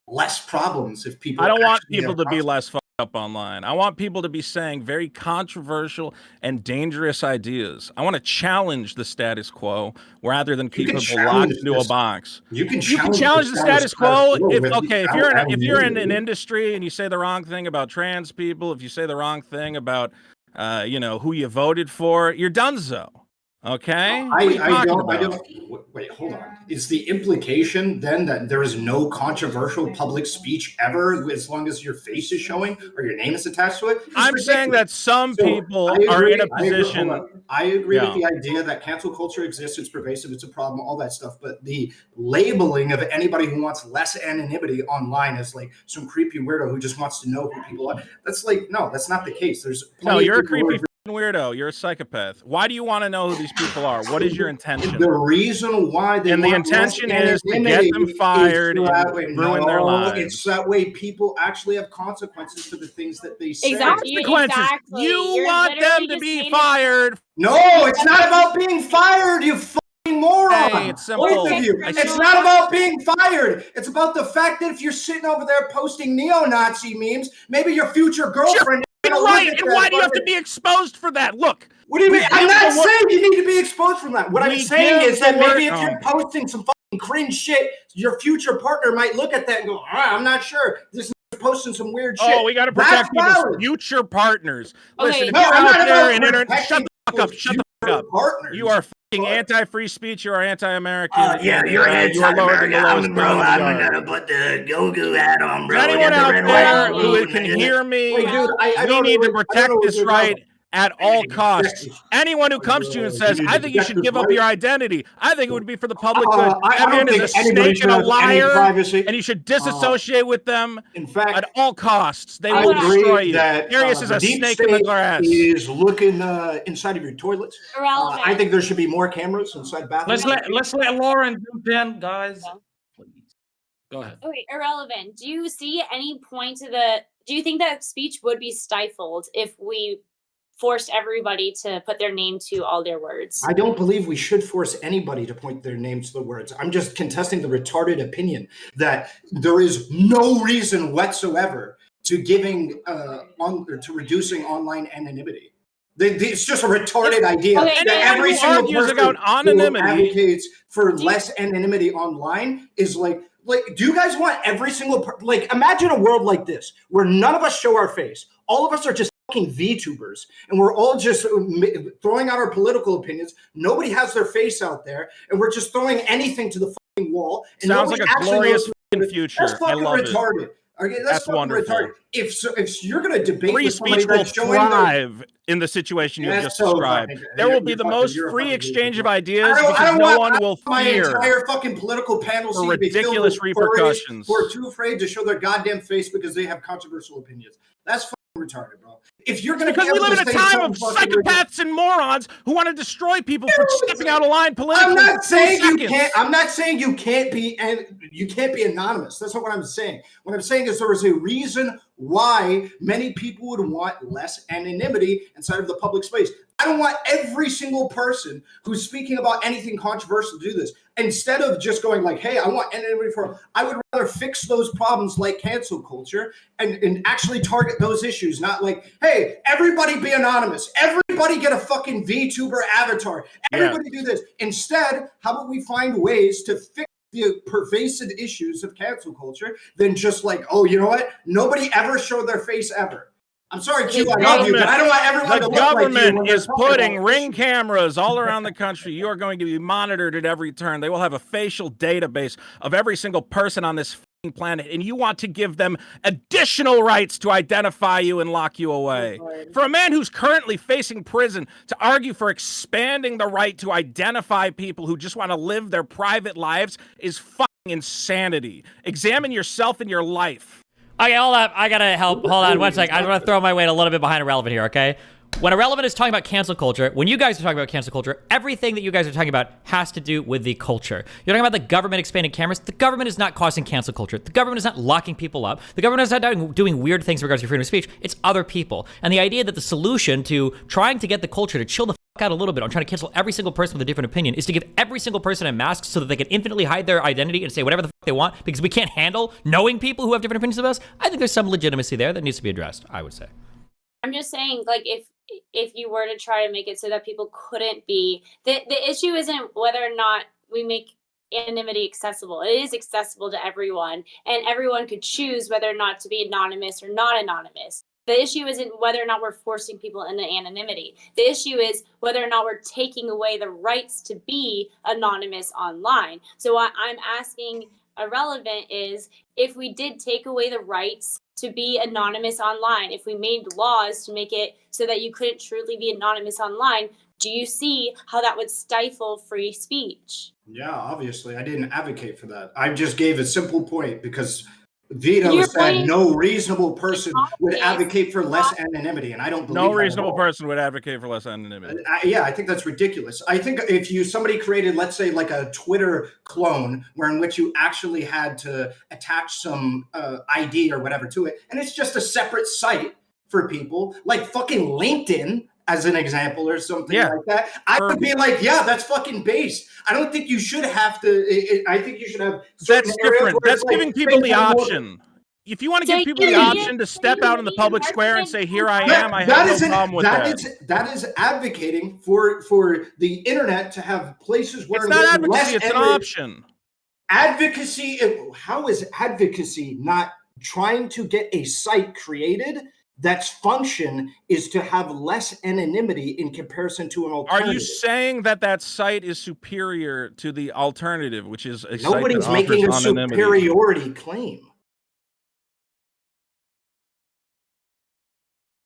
less problems if people. I don't want people to be less fucked up online. I want people to be saying very controversial and dangerous ideas. I want to challenge the status quo rather than keep people locked into a box. You can challenge the status quo if you're in an industry and you say the wrong thing about trans people, if you say the wrong thing about who you voted for, you're donezo. Okay? I don't. Wait, hold on. Is the implication then that there is no controversial public speech ever as long as your face is showing or your name is attached to it? I'm saying that some people are in a position. I agree with the idea that cancel culture exists. It's pervasive. It's a problem, all that stuff. But the labeling of anybody who wants less anonymity online as like some creepy weirdo who just wants to know who people are. That's no, that's not the case. You're a creepy weirdo. You're a psychopath. Why do you want to know who these people are? What is your intention? The reason why the intention is to get them fired and ruin their lives. It's that way people actually have consequences for the things that they say. Consequences. You want them to be fired. No, it's not about being fired, you fucking moron. Hey, it's simple. Both of you. It's not about being fired. It's about the fact that if you're sitting over there posting neo-Nazi memes, maybe your future girlfriend. Right, and why do you have to be exposed for that? Look. What do you mean? I'm not saying you need to be exposed from that. What I'm saying is that maybe if you're posting some fucking cringe shit, your future partner might look at that and go, I'm not sure. This is posting some weird shit. Oh, we got to protect people's future partners. Listen, if no, you're I'm out not there about and shut the fuck up. Shut the fuck up. You are fucking anti-free speech. You are anti-American. You're anti-American. I'm gonna put the go-go hat on, bro. Anyone out there who can hear me, we need to protect this right at all costs. Anyone who comes to you and says, I think you should give up your identity, I think it would be for the public good. Everyone is a snake and a liar, and you should disassociate with them at all costs. They will destroy you. Darius is a snake in the grass. Is looking inside of your toilets. I think there should be more cameras inside bathrooms. Let's let Lauren jump in, guys. Please. Go ahead. Okay, irrelevant. Do you see any point to do you think that speech would be stifled if we forced everybody to put their name to all their words? I don't believe we should force anybody to point their names to the words. I'm just contesting the retarded opinion that there is no reason whatsoever to giving to reducing an anonymity. It's just a retarded idea that every single person who advocates for less anonymity online is like, do you guys want every single imagine a world like this where none of us show our face, all of us are just fucking VTubers, and we're all just throwing out our political opinions. Nobody has their face out there, and we're just throwing anything to the fucking wall. And sounds like a glorious future. That's fucking retarded. Okay, that's wonderful. Retarded. If you're going to debate free with somebody speech will that's showing thrive in the situation you have just described. There will be the most free exchange of ideas because no one will my fear entire fucking political panel for ridiculous repercussions. Who are too afraid to show their goddamn face because they have controversial opinions. That's fucking retarded, bro. If you're going to because we live in a time of psychopaths and morons who want to destroy people for stepping out of line politically. I'm not saying you can't. I'm not saying you can't be anonymous. That's not what I'm saying. What I'm saying is there is a reason why many people would want less anonymity inside of the public space. I don't want every single person who's speaking about anything controversial to do this. instead of just going like, hey, I want anonymity for, I would rather fix those problems like cancel culture and actually target those issues, not like, hey, everybody be anonymous. Everybody get a fucking VTuber avatar. Everybody do this. Instead, how about we find ways to fix the pervasive issues of cancel culture than just like, oh, you know what? Nobody ever showed their face ever. I'm sorry, Q, I love you, but I don't want everyone to look like you. The government is putting ring cameras all around the country. You are going to be monitored at every turn. They will have a facial database of every single person on this planet, and you want to give them additional rights to identify you and lock you away. For a man who's currently facing prison to argue for expanding the right to identify people who just want to live their private lives is fucking insanity. Examine yourself and your life. Okay, hold on. I gotta help. Hold on one sec. I want to throw my weight a little bit behind Irrelevant here, okay? When Irrelevant is talking about cancel culture, when you guys are talking about cancel culture, everything that you guys are talking about has to do with the culture. You're talking about the government expanding cameras. The government is not causing cancel culture. The government is not locking people up. The government is not doing weird things in regards to freedom of speech. It's other people. And the idea that the solution to trying to get the culture to chill the fuck out a little bit on trying to cancel every single person with a different opinion is to give every single person a mask so that they can infinitely hide their identity and say whatever the fuck they want because we can't handle knowing people who have different opinions of us. I think there's some legitimacy there that needs to be addressed, I would say. I'm just saying, like, if you were to try to make it so that people couldn't be, the issue isn't whether or not we make anonymity accessible. It is accessible to everyone, and everyone could choose whether or not to be anonymous or not anonymous. The issue isn't whether or not we're forcing people into anonymity. The issue is whether or not we're taking away the rights to be anonymous online. So what I'm asking Irrelevant is, if we did take away the rights to be anonymous online, if we made laws to make it so that you couldn't truly be anonymous online, do you see how that would stifle free speech? Yeah, obviously. I didn't advocate for that. I just gave a simple point because Vito said no reasonable person would advocate for less anonymity, and I don't believe no reasonable person would advocate for less anonymity. Yeah, I think that's ridiculous. I think if somebody created, let's say, like a Twitter clone, where in which you actually had to attach some ID or whatever to it, and it's just a separate site for people, like fucking LinkedIn, as an example, or something like that, I would be like, yeah, that's fucking based. I don't think you should have to. I think you should have. That's different. That's giving people the option. If you want to give people the option to step out in the public square and say, "Here I am," I have no problem with that. That is advocating for the internet to have places where it's not advocacy; it's an option. Advocacy. How is advocacy not trying to get a site created that's function is to have less anonymity in comparison to an alternative? Are you saying that that site is superior to the alternative, which is a nobody's site that making a anonymity? Superiority claim?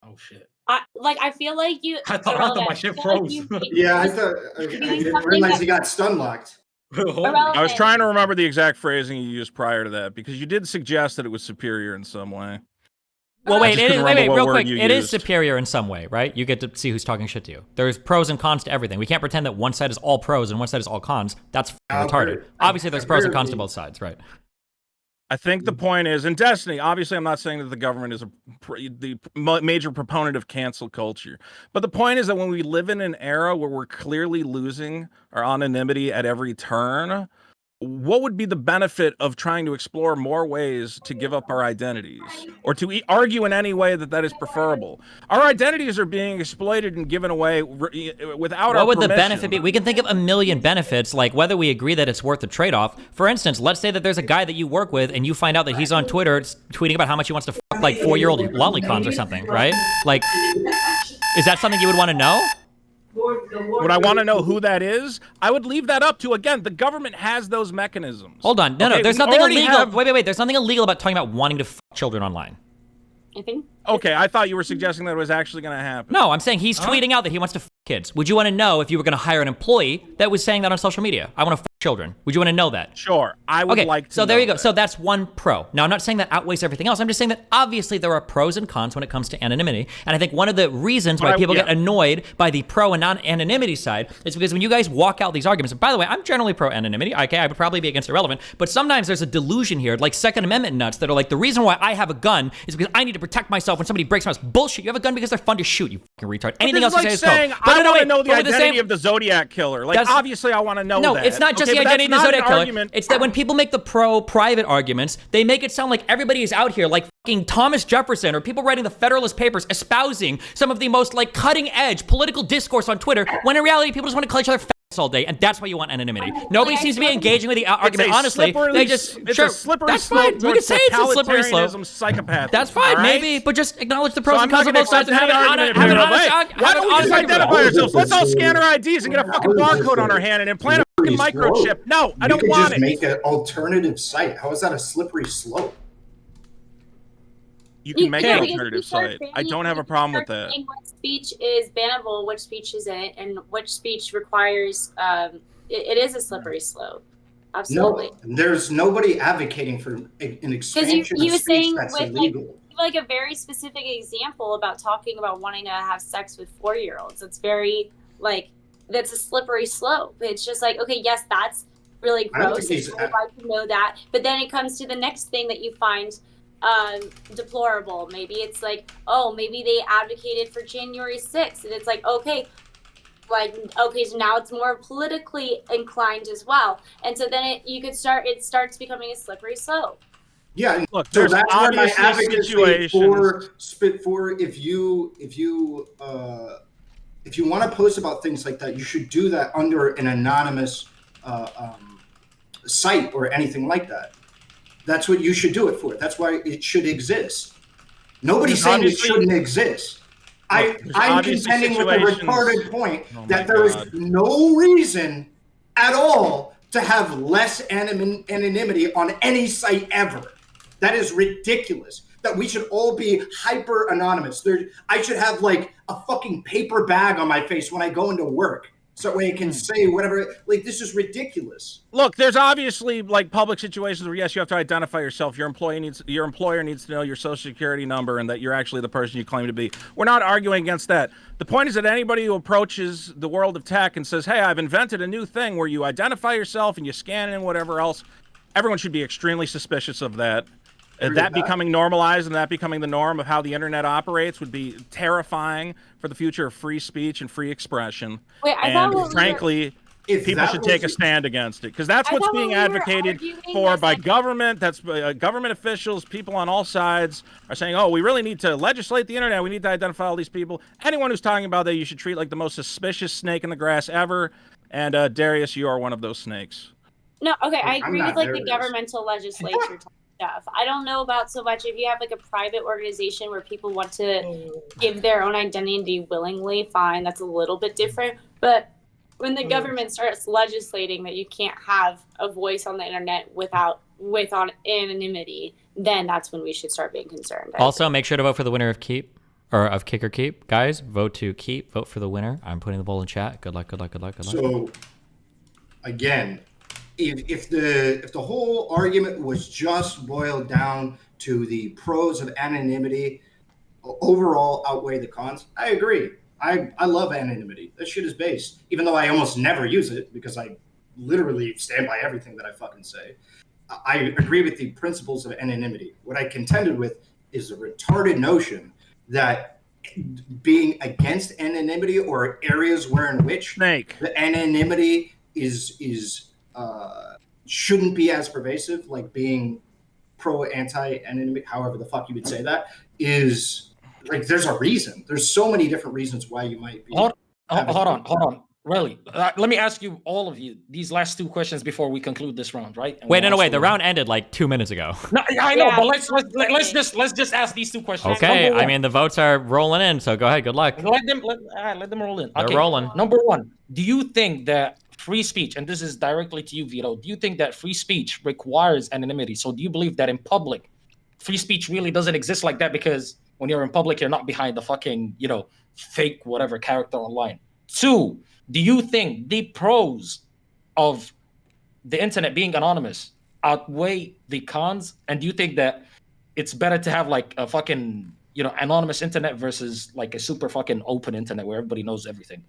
Oh shit! I feel like you. I thought my shit froze. Yeah, I thought I didn't realize you got stun locked. I was trying to remember the exact phrasing you used prior to that because you did suggest that it was superior in some way. Well, wait, real quick. It is superior in some way, right? You get to see who's talking shit to you. There's pros and cons to everything. We can't pretend that one side is all pros and one side is all cons. That's retarded. Obviously, there's pros and cons to both sides, right? I think the point is, in Destiny, obviously I'm not saying that the government is the major proponent of cancel culture. But the point is that when we live in an era where we're clearly losing our anonymity at every turn, what would be the benefit of trying to explore more ways to give up our identities or to argue in any way that that is preferable? Our identities are being exploited and given away without our What would permission. the benefit be? We can think of a million benefits, like whether we agree that it's worth the trade-off. For instance, let's say that there's a guy that you work with and you find out that he's on Twitter tweeting about how much he wants to fuck like 4-year-old lolicons or something, right? Like, is that something you would want to know? Would I want to know who that is? I would leave that up to, again, the government has those mechanisms. Hold on. No, there's nothing illegal. Wait. There's nothing illegal about talking about wanting to fuck children online. I think. Okay, I thought you were suggesting that it was actually going to happen. No, I'm saying he's tweeting out that he wants to fuck kids. Would you want to know if you were going to hire an employee that was saying that on social media? I want to fuck children. Would you want to know that? Sure, I would like to. So there you go. That. So that's one pro. Now, I'm not saying that outweighs everything else. I'm just saying that obviously there are pros and cons when it comes to anonymity. And I think one of the reasons why people get annoyed by the pro and non-anonymity side is because when you guys walk out these arguments, and by the way, I'm generally pro anonymity. Okay, I would probably be against Irrelevant, but sometimes there's a delusion here, like Second Amendment nuts that are like, the reason why I have a gun is because I need to protect myself when somebody breaks my house. Bullshit. You have a gun because they're fun to shoot, you fucking retard. Anything else you say is cool. I want to know the identity of the Zodiac killer. Like, obviously, I want to know that. No, it's not just Okay, the but that's identity of the not an Zodiac Killer. argument. It's that when people make the pro-private arguments, they make it sound like everybody is out here like fucking Thomas Jefferson or people writing the Federalist Papers espousing some of the most like cutting-edge political discourse on Twitter, when in reality people just want to call each other faggots all day, and that's why you want anonymity. Nobody seems to be engaging with the argument honestly. They just it's sure, a slippery that's slope. fine. You can say it's a slippery slope. totalitarianism, Psychopath. That's fine, all right? maybe, but just acknowledge the pros So and cons of both sides and have an honest Why argument. don't we just identify ourselves? Let's all scan our IDs and get a fucking barcode on our hand and implant a fucking microchip. No, I don't want it. You could just make an alternative site. How is that a slippery slope? You can make an alternative site. I don't have a problem with that. What speech is bannable, which speech isn't, and which speech requires. It is a slippery slope. Absolutely. No, there's nobody advocating for an expansion you of were speech saying that's with illegal. like a very specific example about talking about wanting to have sex with 4-year-olds. It's very like that's a slippery slope. It's just like, okay, yes, that's really gross. I'd like to know that, but then it comes to the next thing that you find deplorable. Maybe it's like, oh, maybe they advocated for January 6th, and it's like, okay, so now it's more politically inclined as well, and so then it starts becoming a slippery slope. Yeah, look, so there's that's where my obviously advocacy situations. for if you want to post about things like that, you should do that under an anonymous site or anything like that. That's what you should do it for. That's why it should exist. Nobody's saying it shouldn't exist. I'm contending with the retarded point that there is no reason at all to have less anonymity on any site ever. That is ridiculous. That we should all be hyper anonymous. I should have like a fucking paper bag on my face when I go into work, so that way I can say whatever. Like, this is ridiculous. Look, there's obviously like public situations where yes, you have to identify yourself. Your employer needs to know your social security number and that you're actually the person you claim to be. We're not arguing against that. The point is that anybody who approaches the world of tech and says, "Hey, I've invented a new thing where you identify yourself and you scan in whatever else," everyone should be extremely suspicious of that. That becoming normalized and that becoming the norm of how the internet operates would be terrifying for the future of free speech and free expression. Wait, and frankly, people should take a stand against it, because that's what's being advocated for by government. That's government officials. People on all sides are saying, "Oh, we really need to legislate the internet. We need to identify all these people." Anyone who's talking about that, you should treat like the most suspicious snake in the grass ever. And Darius, you are one of those snakes. No, okay, I agree with like the governmental legislature stuff. I don't know about so much if you have like a private organization where people want to give their own identity willingly, fine, that's a little bit different. But when the government starts legislating that you can't have a voice on the internet with anonymity, then that's when we should start being concerned. Also, make sure to vote for the winner of Keep. Or of Kick or Keep. Guys, vote to Keep. Vote for the winner. I'm putting the poll in chat. Good luck, good luck, good luck, good luck. So, again, if the whole argument was just boiled down to the pros of anonymity overall outweigh the cons, I agree. I love anonymity. That shit is base. Even though I almost never use it because I literally stand by everything that I fucking say. I agree with the principles of anonymity. What I contended with is the retarded notion that being against anonymity or areas in which the anonymity is shouldn't be as pervasive, like being pro anti-anonymity, however the fuck you would say that, is like there's a reason. There's so many different reasons why you might be. Hold on. Really, let me ask you, all of you, these last two questions before we conclude this round, right? And wait, no, the round ended like 2 minutes ago. No, I know, but let's just ask these two questions. Okay, I mean the votes are rolling in, so go ahead. Good luck. Let them roll in. They're rolling. Number one, do you think that free speech, and this is directly to you, Vito, do you think that free speech requires anonymity? So do you believe that in public, free speech really doesn't exist like that because when you're in public, you're not behind the fucking, fake whatever character online? Two, do you think the pros of the internet being anonymous outweigh the cons? And do you think that it's better to have like a fucking, anonymous internet versus like a super fucking open internet where everybody knows everything?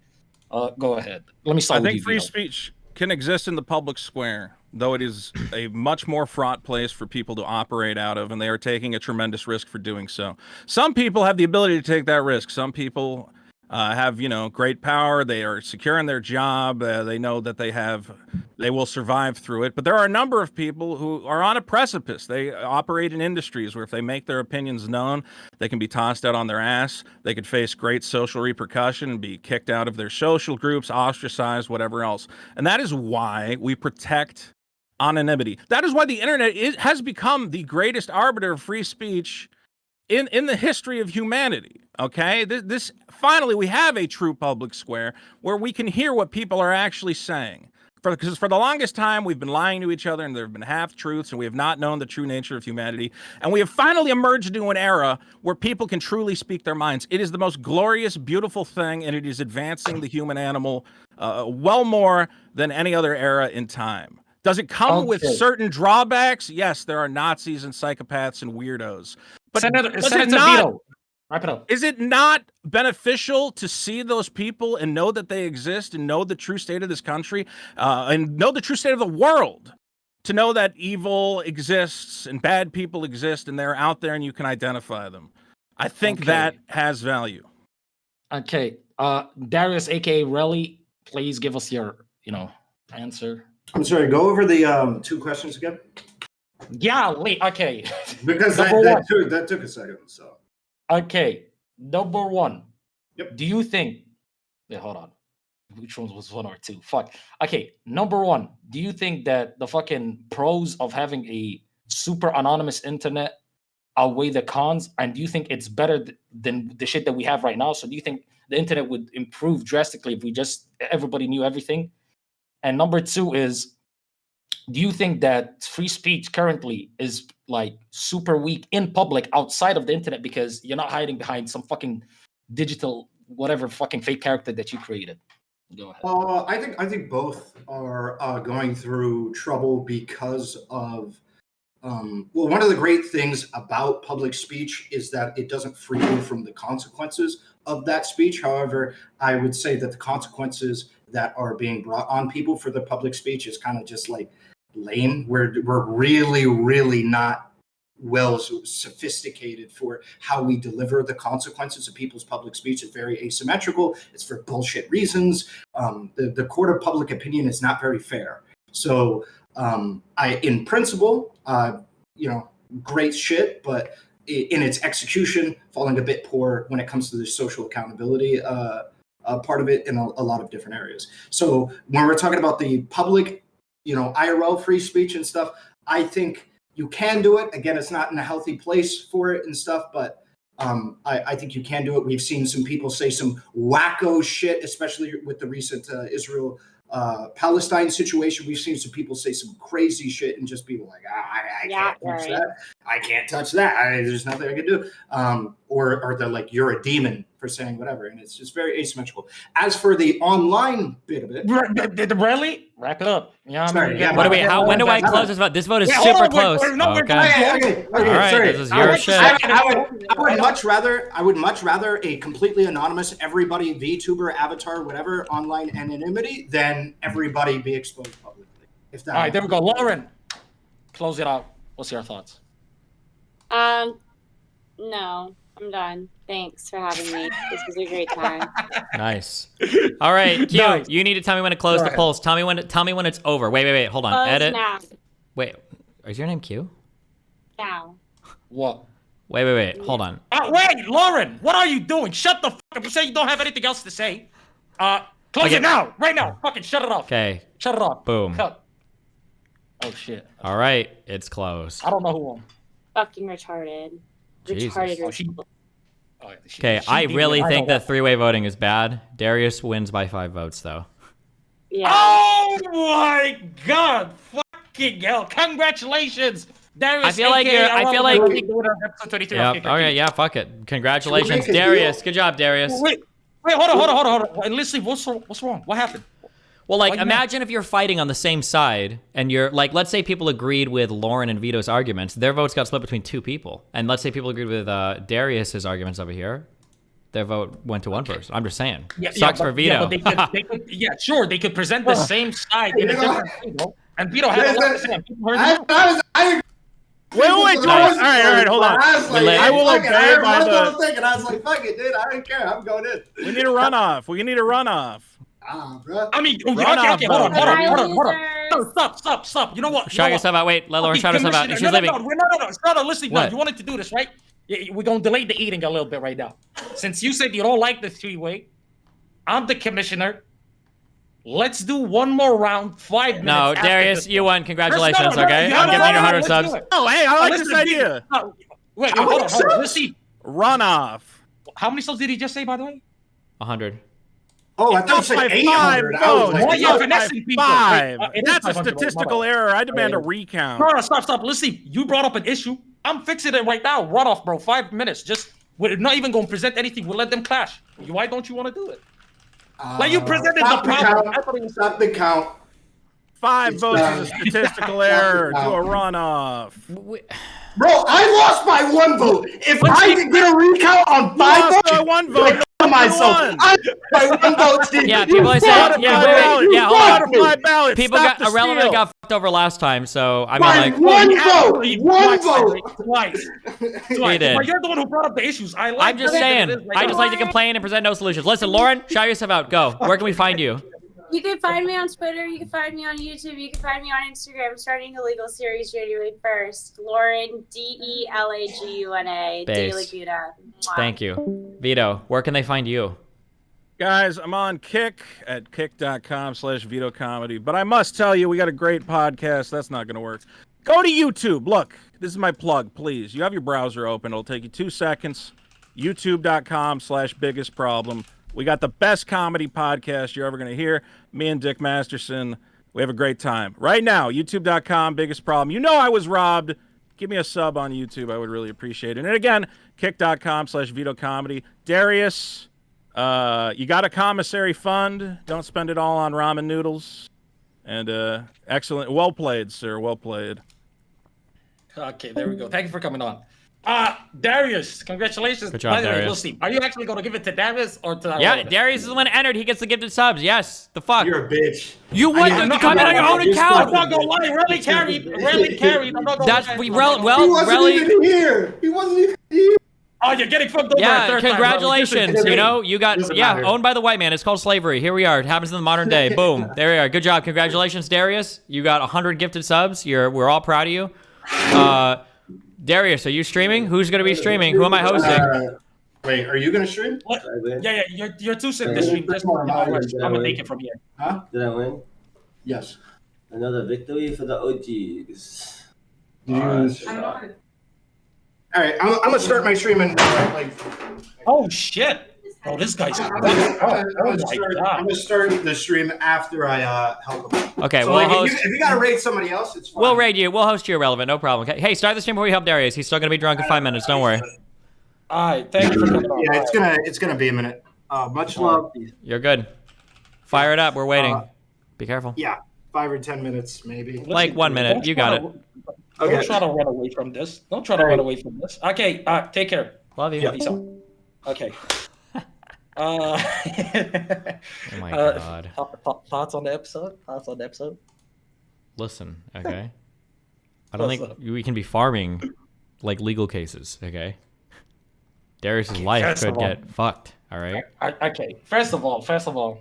Go ahead. Let me start with you. I think free speech can exist in the public square, though it is a much more fraught place for people to operate out of, and they are taking a tremendous risk for doing so. Some people have the ability to take that risk. Some people have, great power. They are secure in their job. They know that they will survive through it. But there are a number of people who are on a precipice. They operate in industries where if they make their opinions known, they can be tossed out on their ass. They could face great social repercussion and be kicked out of their social groups, ostracized, whatever else. And that is why we protect anonymity. That is why the internet has become the greatest arbiter of free speech in the history of humanity. Okay, this finally we have a true public square where we can hear what people are actually saying. Because for the longest time we've been lying to each other, and there have been half truths, and we have not known the true nature of humanity. And we have finally emerged into an era where people can truly speak their minds. It is the most glorious, beautiful thing, and it is advancing the human animal well more than any other era in time. Does it come with certain drawbacks? Yes, there are Nazis and psychopaths and weirdos. But Senator not, wrap it up. Is it not beneficial to see those people and know that they exist and know the true state of this country and know the true state of the world? To know that evil exists and bad people exist and they're out there and you can identify them. I think that has value. Okay. Darius, aka Relly, please give us your, answer. I'm sorry, go over the 2 questions again. Yeah, okay. Because that took a second. So. Okay, number 1. Yep. Do you think? Yeah, hold on. Which one was 1 or 2? Fuck. Okay, number 1. Do you think that the fucking pros of having a super anonymous internet outweigh the cons? And do you think it's better than the shit that we have right now? So do you think the internet would improve drastically if everybody knew everything? And number 2 is, do you think that free speech currently is like super weak in public outside of the internet because you're not hiding behind some fucking digital whatever fucking fake character that you created? Go ahead. I think both are going through trouble because of one of the great things about public speech is that it doesn't free you from the consequences of that speech. However, I would say that the consequences that are being brought on people for the public speech is kind of just like lame. We're really, really not well sophisticated for how we deliver the consequences of people's public speech. It's very asymmetrical. It's for bullshit reasons. The court of public opinion is not very fair. So in principle, great shit, but in its execution, falling a bit poor when it comes to the social accountability part of it in a lot of different areas. So when we're talking about the public, IRL free speech and stuff, I think you can do it. Again, it's not in a healthy place for it and stuff, but I think you can do it. We've seen some people say some wacko shit, especially with the recent Israel Palestine situation. We've seen some people say some crazy shit and just be like, I can't touch that. I can't touch that. There's nothing I can do. Or they're like, you're a demon for saying whatever. And it's just very asymmetrical. As for the online bit of it. Really? Wrap it up. Yeah. Sorry, when do I close this vote? This vote is super close. Okay. All right, sorry. this is your shit. I would much rather a completely anonymous everybody VTuber avatar, whatever, online anonymity than everybody be exposed publicly. All right, there we go. Lauren, close it out. What's your thoughts? No, I'm done. Thanks for having me. This was a great time. Nice. All right, Q, Nice. you need to tell me when to close the polls. Tell me when it's over. Wait, hold on. Close Edit. now. Wait, is your name Q? Now. What? Wait, hold on. Wait, Lauren, what are you doing? Shut the fuck up. You say you don't have anything else to say. Close it now. Right now. Fucking shut it off. Okay. Shut it off. Boom. Cut. Oh, shit. All right, it's closed. I don't know who won. Fucking retarded. Jesus. Retarded. Okay, I really think that three-way voting is bad. Darius wins by 5 votes, though. Yeah. Oh my god! Fucking hell! Congratulations, Darius. I feel like Yep. Okay, yeah, fuck it. Congratulations, Darius. Good job, Darius. Wait, hold on. And listen, what's wrong? What happened? Well, like, imagine if you're fighting on the same side, and you're like, let's say people agreed with Lauren and Vito's arguments. Their votes got split between 2 people, and let's say people agreed with Darius's arguments over here. Their vote went to one person. I'm just saying. Sucks for Vito. They could present the same side in a different way, and Vito had a lot to say. Wait, all right, hold on. I was like, I will obey by the. Thinking, I was like, fuck it, dude. I don't care. I'm going in. We need a runoff. We need a runoff. Bro. I mean, okay, Runoff hold on. Losers. Stop. You know what? Shout yourself out. Wait, let Lauren shout herself out. She's leaving. No, listen. No, What? you wanted to do this, right? We're going to delay the eating a little bit right now. Since you said you don't like the three-way, I'm the commissioner. Let's do one more round, 5 minutes. No, Darius, you won. Congratulations, okay? I'm giving you 100 subs. Oh, hey, I like this idea. Wait, hold on. Let's see. Runoff. How many subs did he just say, by the way? 100. Oh, I thought you said 800. I was like, Oh, yeah, finessing people. 5. It is That's a 500, statistical error. I demand a recount. No, stop. Listen, you brought up an issue. I'm fixing it right now. Runoff, bro. 5 minutes. We're not even going to present anything. We'll let them clash. Why don't you want to do it? Like you presented the problem. Stop the count. 5 votes is a statistical error. Do a runoff. Bro, I lost by 1 vote. If I could get a recount on 5 votes, by 1 vote. Myself. I by 1 vote. Yeah, people are saying, hold on. People Stop got irrelevant got fucked over last time, so I mean, by like 1 vote. Twice. He did. But you're the one who brought up the issues. I'm just saying. I just like to complain and present no solutions. Listen, Lauren, shout yourself out. Go. Where can we find you? You can find me on Twitter. You can find me on YouTube. You can find me on Instagram. I'm starting a legal series January 1st. Lauren, DELAGUNA. Base. DeLaguna. Thank you. Vito, where can they find you? Guys, I'm on Kick at kick.com/Vito Comedy. But I must tell you, we got a great podcast. That's not going to work. Go to YouTube. Look, this is my plug, please. You have your browser open. It'll take you 2 seconds. YouTube.com/biggest problem. We got the best comedy podcast you're ever going to hear. Me and Dick Masterson. We have a great time. Right now, youtube.com, biggest problem. You know I was robbed. Give me a sub on YouTube. I would really appreciate it. And again, kick.com/Vito Comedy. Darius, you got a commissary fund. Don't spend it all on ramen noodles. And excellent. Well played, sir. Well played. Okay, there we go. Thank you for coming on. Darius, congratulations. Good job, Darius. We'll see. Are you actually going to give it to Darius or to? Yeah, Darius is the one entered. He gets the gifted subs. Yes. The fuck. You're a bitch. You what? You comment on your own account. I'm not gonna lie. Really carried. I'm not gonna That's lie. we He wasn't even here. He wasn't even here. Oh, you're getting fucked over. Yeah, a third time, congratulations. bro. You know, you got Doesn't yeah matter. owned by the white man. It's called slavery. Here we are. It happens in the modern day. Boom. There we are. Good job. Congratulations, Darius. You got 100 gifted subs. We're all proud of you. Darius, are you streaming? Who's gonna be streaming? Who am I hosting? Wait, are you gonna stream? What? Yeah, you're too sick this stream. Just I'm gonna take it from here. Huh? Did I win? Yes. Another victory for the OGs. All right, I'm gonna start my stream in like. Oh shit! Oh, this guy's. I'm gonna start the stream after I help him. Okay, So, we'll like, host. if you gotta raid somebody else, it's fine. We'll raid you. We'll host you irrelevant. No problem. Okay. Hey, start the stream before we help Darius. He's still gonna be drunk in 5 minutes. Don't worry. All right, thank you for coming on. Yeah, it's gonna be a minute. Much love. You're good. Fire it up. We're waiting. Be careful. Yeah, 5 or 10 minutes maybe. Like 1 minute. You got it. Don't try to run away from this. Don't try to run away from this. Okay, take care. Love you. Peace out. Okay. Oh my god. Thoughts on the episode? Listen, okay. I don't think we can be farming like legal cases, okay? Darius's life could get fucked, all right? Okay. First of all,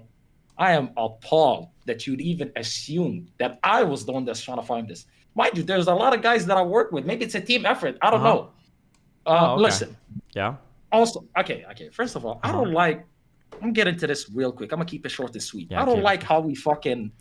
I am appalled that you'd even assume that I was the one that's trying to find this. Mind you, there's a lot of guys that I work with. Maybe it's a team effort. I don't know. Okay. Listen. Yeah. Also, okay. First of all, I don't like. I'm getting to this real quick. I'm gonna keep it short and sweet. Yeah, I don't like how we fucking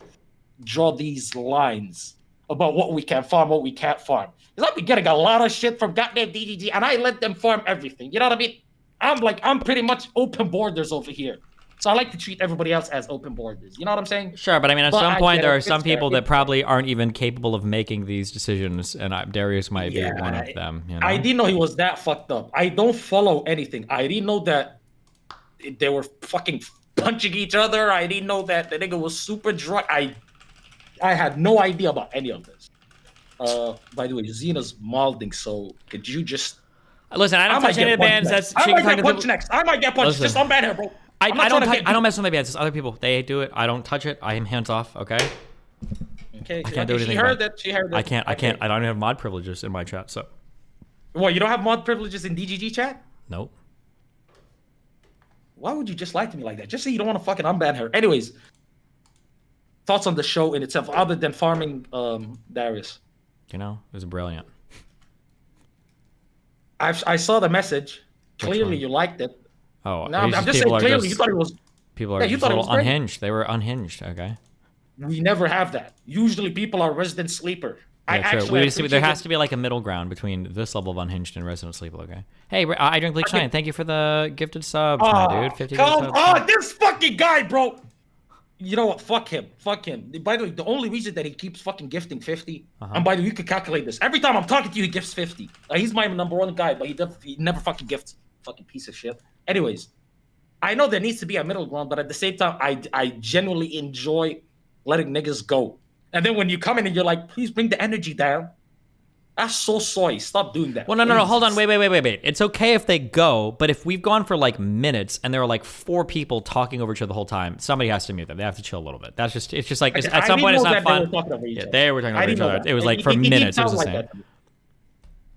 draw these lines about what we can farm, what we can't farm. Because I've been getting a lot of shit from goddamn DDG, and I let them farm everything. You know what I mean? I'm pretty much open borders over here. So I like to treat everybody else as open borders. You know what I'm saying? Sure, but I mean, at some point, there are some people that probably aren't even capable of making these decisions, and Darius might be one of them. You know? I didn't know he was that fucked up. I don't follow anything. I didn't know that they were fucking punching each other. I didn't know that the nigga was super drunk. I had no idea about any of this. By the way, Xena's molding, so could you just... Listen, I don't touch any of the bands. I might get punched next. I might get punched. Just unban her, bro. I don't mess with my bands. It's other people. They do it. I don't touch it. I am hands off. Okay. Okay. I can't do anything. She heard that. She heard that. I can't. I don't have mod privileges in my chat. So. What? You don't have mod privileges in DGG chat? Nope. Why would you just lie to me like that? Just say you don't want to fucking unban her. Anyways, thoughts on the show in itself, other than farming Darius? You know, it was brilliant. I saw the message. Clearly, you liked it. Oh, no, I'm just saying. Clearly, you thought it was. People are just a little unhinged. They were unhinged. Okay. We never have that. Usually, people are resident sleeper. Yeah, there has to be like a middle ground between this level of unhinged and resident sleeper. Okay. Hey, I drink bleach shine. Thank you for the gifted subs, my dude. 50 come subs. on, this fucking guy, bro. You know what? Fuck him. Fuck him. By the way, the only reason that he keeps fucking gifting 50, and by the way, you could calculate this. Every time I'm talking to you, he gifts 50. He's my number one guy, but he never fucking gifts. Fucking piece of shit. Anyways, I know there needs to be a middle ground, but at the same time, I genuinely enjoy letting niggas go. And then when you come in and you're like, please bring the energy down. That's so soy. Stop doing that. Well, no. Hold on. Wait. It's okay if they go, but if we've gone for like minutes and there are like 4 people talking over each other the whole time, somebody has to mute them. They have to chill a little bit. It's just like at some point it's not fun. They were talking over each other. It was like for minutes. It was the same.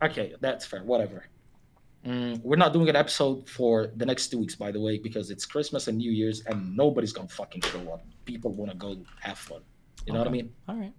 Okay, that's fair. Whatever. We're not doing an episode for the next 2 weeks, by the way, because it's Christmas and New Year's, and nobody's gonna fucking show up. People want to go have fun. You know what I mean? All right.